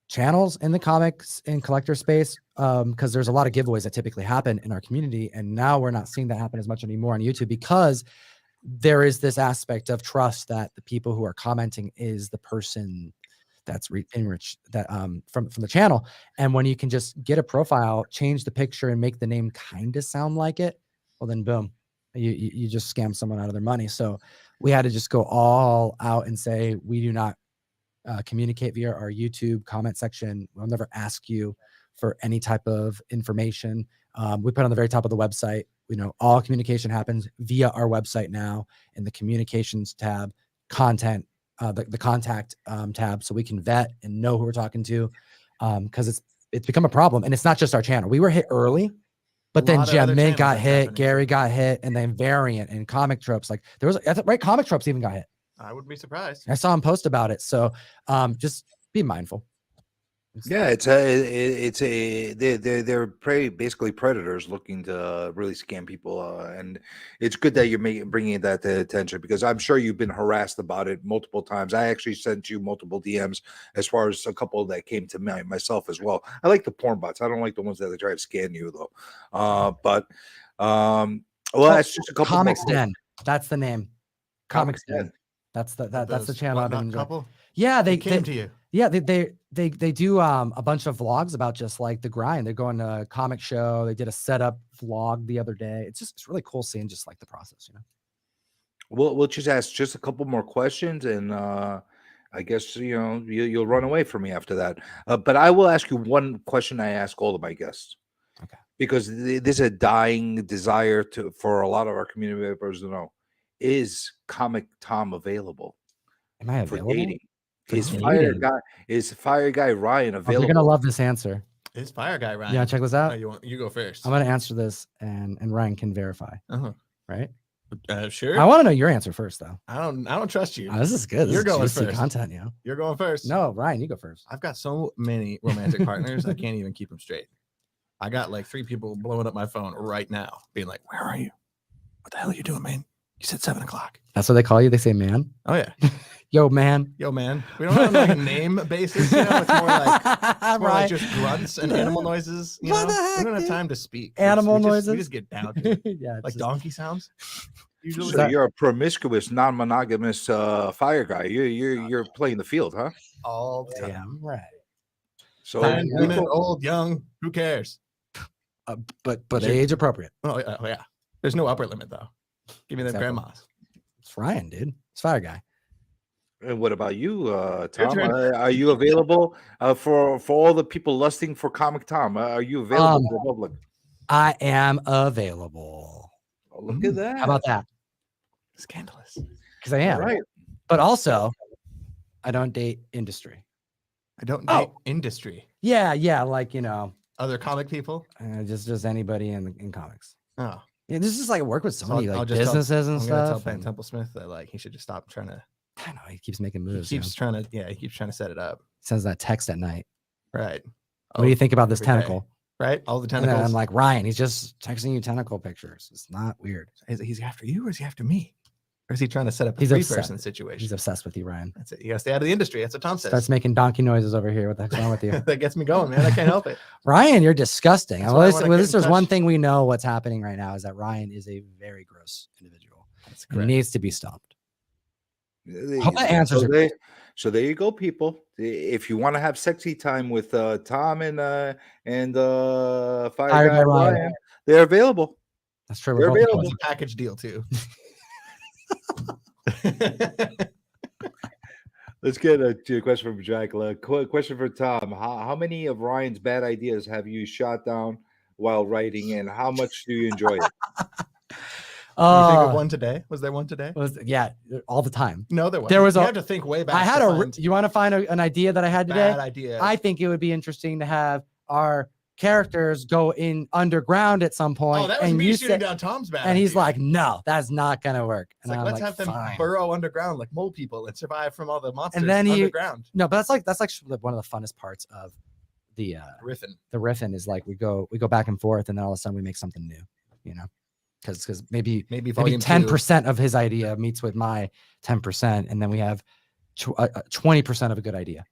channels in the comics and collector space, because there's a lot of giveaways that typically happen in our community, and now we're not seeing that happen as much anymore on YouTube because there is this aspect of trust that the people who are commenting is the person that's enriched that from the channel. And when you can just get a profile, change the picture, and make the name kind of sound like it, well then boom, you just scam someone out of their money. So we had to just go all out and say we do not communicate via our YouTube comment section. We'll never ask you for any type of information. We put on the very top of the website, all communication happens via our website now in the communications tab, content, the contact tab, so we can vet and know who we're talking to, because it's become a problem. And it's not just our channel. We were hit early, but then Gem Mint got hit, Gary got hit, and then Variant and Comic Tropes. Like there was right, Comic Tropes even got hit. I wouldn't be surprised. I saw him post about it. So just be mindful. Yeah, they're basically predators looking to really scam people, and it's good that you're bringing that to attention, because I'm sure you've been harassed about it multiple times. I actually sent you multiple DMs as far as a couple that came to myself as well. I like the porn bots. I don't like the ones that they try to scan you though. Well, that's just a couple. Comics Den. That's the name. Comics Den. That's the channel I've been enjoying. Couple? Yeah, they came to you. Yeah, they do a bunch of vlogs about just like the grind. They're going to a comic show. They did a setup vlog the other day. It's really cool seeing just like the process, We'll just ask just a couple more questions, and I guess you'll run away from me after that. But I will ask you one question I ask all of my guests. Okay. Because there's a dying desire for a lot of our community members to know: is Comic Tom available? Am I available? For dating? For Is Fire Guy Ryan available? You're gonna love this answer. Is Fire Guy Ryan? Yeah, check this out. You go first. I'm gonna answer this, and Ryan can verify. Right? Sure. I want to know your answer first, though. I don't trust you. Oh, this is good. You're this going is juicy first. content, You're going first. No, Ryan, you go first. I've got so many romantic partners, I can't even keep them straight. I got like 3 people blowing up my phone right now, being like, "Where are you? What the hell are you doing, man? You said 7 o'clock." That's what they call you. They say, "Man." Oh yeah. Yo, man. Yo, man. We don't have like a name basis, It's more like just grunts and animal noises. We don't have time to speak. Animal noises. We noises. just get down to it. Yeah, Like donkey sounds. Usually. So you're a promiscuous, non-monogamous Fire Guy. You're playing the field, huh? All the time. Damn right. So Men, women, old, young, who cares? But age appropriate. Oh yeah. There's no upper limit though. Give me them Exactly. grandmas. It's Ryan, dude. It's Fire Guy. And what about you, Tom? turn. Are you available for all the people lusting for Comic Tom? Are you available to the public? I am available. Oh, look at that. How about that? Scandalous. Because I am. Right. But also, I don't date industry. I don't date industry. Yeah, like Other comic people. just anybody in comics. Oh. Yeah, this is like work with so So many I'll like just tell- businesses and I'm gonna tell stuff. Ben Templesmith that like he should just stop trying to. I know he keeps making moves. He keeps trying to set it up. Sends that text at night. Right. What do you think about this every day. tentacle? Right. All the And then tentacles. I'm like, Ryan, he's just texting you tentacle pictures. It's not weird. He's after you, or is he after me? Or is he trying to set up a He's upset. 3-person situation? He's obsessed with you, Ryan. That's it. You gotta stay out of the industry. That's what Tom says. Starts making donkey noises over here. What the heck's wrong with you? That gets me going, man. I can't help it. Ryan, you're disgusting. That's Well, why I this, wanna well, get this in is one touch. thing we know what's happening right now is that Ryan is a very gross individual. That's It correct. needs to be stopped. Hope that answers your question. So there you go, people. If you want to have sexy time with Tom and Fire Fire Guy Guy Ryan. Ryan, they're available. That's true. They're We're both available. It's a package deal too. Let's get to a question from Jack. Question for Tom: How many of Ryan's bad ideas have you shot down while writing, and how much do you enjoy it? Can you think of Uh, one today? Was there one today? yeah, all the time. No, there was. There was You a- have to think way back. I had to a. find You want to find an idea that I had today? bad idea. I think it would be interesting to have our characters go in underground at some point, oh, that was and me you shooting say, down Tom's bad. and he's idea. like, "No, that's not gonna work." It's And like, I'm let's have them "Fine." burrow underground like mole people and survive from all the monsters then he- underground. No, but that's like one of the funnest parts of the Riffin. riffing is like we go back and forth, and then all of a sudden we make something new, you know, because maybe Maybe volume 10% of his idea meets with my 10%, and then we have 20% of a good idea,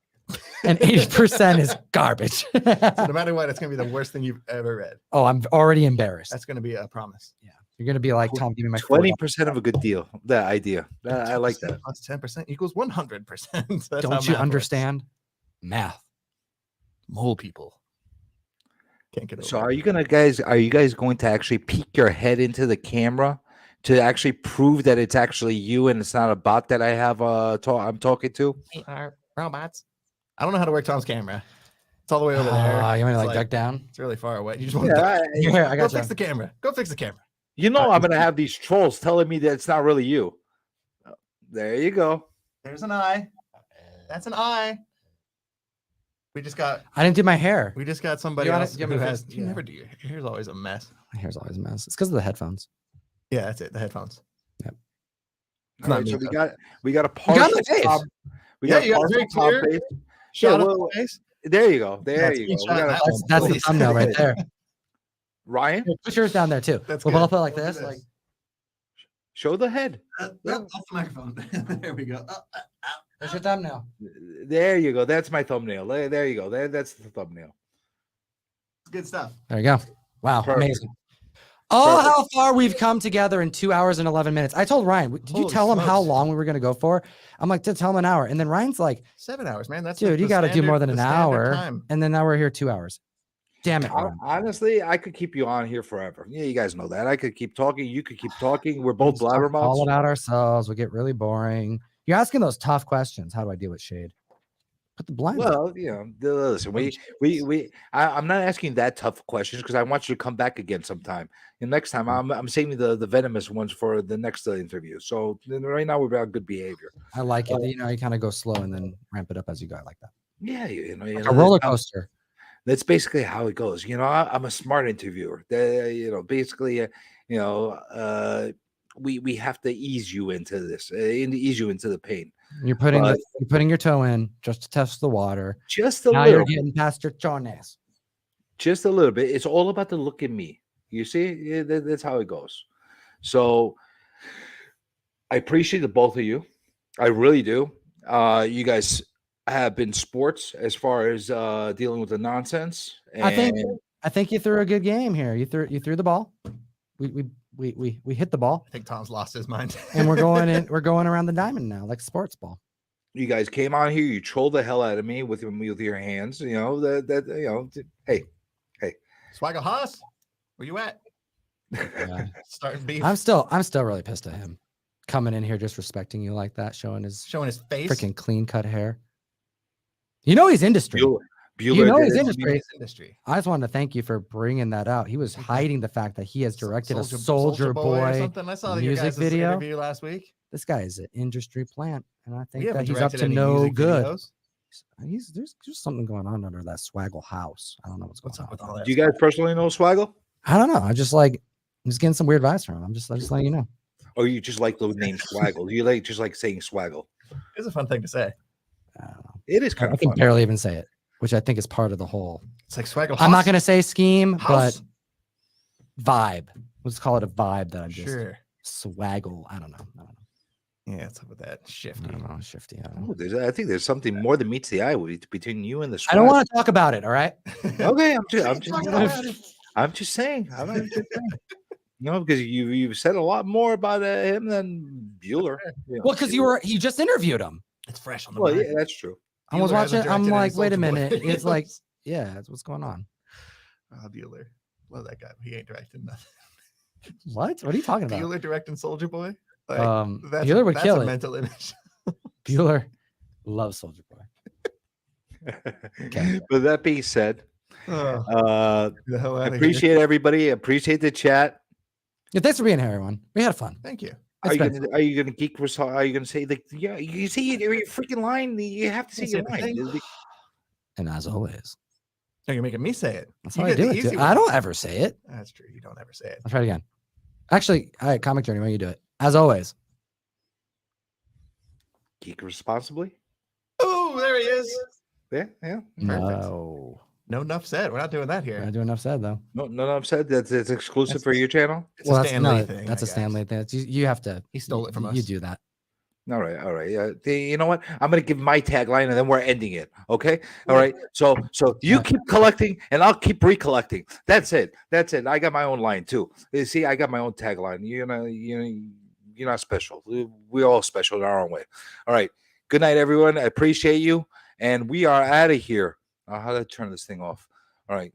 and 80% is garbage. So no matter what, it's gonna be the worst thing you've ever read. Oh, I'm already embarrassed. That's gonna be a promise. You're gonna be like, Tom, give me my 20% of a good deal. That idea. I like that. Plus 10% equals 100%. Don't you understand math? Mole people. Can't get over. So it. are you guys going to actually peek your head into the camera to actually prove that it's actually you and it's not a bot that I have I'm talking to? We are robots. I don't know how to work Tom's camera. It's all the way over there. You want to It's like duck down? It's really far away. You just want Yeah, to Here, I go got fix you. the camera. Go fix the camera. you know I'm gonna have these trolls telling me that it's not really you. There you go. There's an eye. That's an eye. We just got I didn't do my hair. somebody wanna- else you who want me to has. fix- You yeah. never do. Your hair's always a mess. My hair's always a mess. It's because of the headphones. Yeah, that's it. The headphones. All not right, me, so though. we got a You got partial my face. Tom. We Yeah, got a you got a partial very Tom clear face. Shot Yeah, of well, the face. There you go. There Yeah, you go. We screenshot got a- that. That's the Please. thumbnail right there. Ryan, Here, put yours down there too. That's we'll good. both put it like We'll do this. Like, show the head. That's the microphone. There we go. there's your thumbnail. There you go. That's my thumbnail. There you go. That's the thumbnail. Good stuff. There you go. Wow, Perfect. amazing. Oh, Perfect. how far we've come together in 2 hours and 11 minutes. I told Ryan, did you Holy tell him how smokes. long we were going to go for? I'm like, to tell him an hour. And then Ryan's like, 7 hours, man. That's dude, the you got to do more standard- than an the standard hour. time. And then now we're here 2 hours. Damn it. Ryan. Honestly, I could keep you on here forever. Yeah, you guys know that. I could keep talking. You could keep talking. We're both Start blabbermouths. calling out ourselves. We get really boring. You're asking those tough questions. How do I deal with shade? Put the blinds. up. Well, you know, listen, I'm not asking that tough questions because I want you to come back again sometime. And next time, I'm saving the venomous ones for the next interview. So then right now we're about good behavior. I like it. You know, you kind of go slow and then ramp it up as you go. I like that. Yeah, you know, Like a roller coaster. That's basically how it goes. You know, I'm a smart interviewer. You know, basically, we have to ease you into this, ease you into the pain. You're putting But- you're putting your toe in just to test the water. Just a Now little. you're getting past your chones. Just a little bit. It's all about the look at me. You see, yeah, that's how it goes. So I appreciate the both of you. I really do. You guys have been sports as far as dealing with the nonsense. I think and- I think you threw a good game here. You threw the ball. We hit the ball, I think Tom's lost his mind. and we're going in. We're going around the diamond now, like sports ball. you guys came on here. You trolled the hell out of me with your hands. You know that you know. Hey, Swagger Haas, where you at? Yeah. Starting beef. I'm still really pissed at him coming in here disrespecting you like that, showing his showing his face. freaking clean cut hair. You know he's industry. Bueller You know did he's it. industry. His industry. I just wanted to thank you for bringing that out. He was hiding the fact that he has directed a Soulja Soldier or Boy. something. I saw your music guys' video. interview last week. This guy is an industry plant, and I think We that haven't he's up directed to any no music good. videos. There's something going on under that Swaggle house. I don't know what's What's going up with on. all that? Do you guys personally know Swaggle? I don't know. I'm just getting some weird vibes from him. I'm just letting you know. Or you just like the name Swaggle? Do you just like saying Swaggle? It's a fun thing to say. I don't know. It is kind I of can fun. barely even say it, which I think is part of the whole. It's like Swagger. I'm not going to say scheme, House. but vibe. Let's call it a vibe that I'm just Sure. swaggle. I don't know. Yeah, what's up with that shifty? I don't know. Shifty. I don't know. Oh, I think there's something more than meets the eye between you and the. I don't Swaggle. want to talk about it. All right. Okay, I'm just Talk about it. I'm just saying. I'm just saying. No, because you've said a lot more about him than Bueller. Well, because you just interviewed him. It's fresh on the Well, mind. yeah, that's true. I was Bueller hasn't watching. I'm directed any like, wait a Soulja Boy minute. It's like, videos. yeah, what's going on? Bueller. Love that guy. He ain't directing nothing. What? What are you talking about? Bueller directing Soldier Boy. Like, Bueller would that's kill a it. mental image. Bueller loves Soldier Boy. Okay. But that being said, Oh, the hell I outta here. appreciate everybody. Appreciate the chat. Yeah, thanks for being here, everyone. We had fun. Thank you. Are It's you been gonna geek? Are you gonna say like yeah? You say your freaking line. You have to say That's your it, line. thank- And as always, Oh, you're making me say it. that's You how I get the do it. easy dude. one. I don't ever say it. That's true. You don't ever say it. I'll try it again. Actually, all right, Comic Journey, why don't you do it? As always. Geek responsibly. Oh, there he is. Yeah, yeah. No. No, enough said. We're not doing that We're here. not doing enough said though. No, I've said that it's exclusive That's- for your channel. It's Well, a that's Stan no, Lee thing. that's I a Stanley guess. thing. That's, you have to. He stole it from You us. do that. All right, all right. You know what? I'm gonna give my tagline, and then we're ending it. Okay. All right. So you keep collecting, and I'll keep recollecting. That's it. That's it. I got my own line too. You see, I got my own tagline. You're not special. We're all special in our own way. All right. Good night, everyone. I appreciate you, and we are out of here. How do I turn this thing off? All right.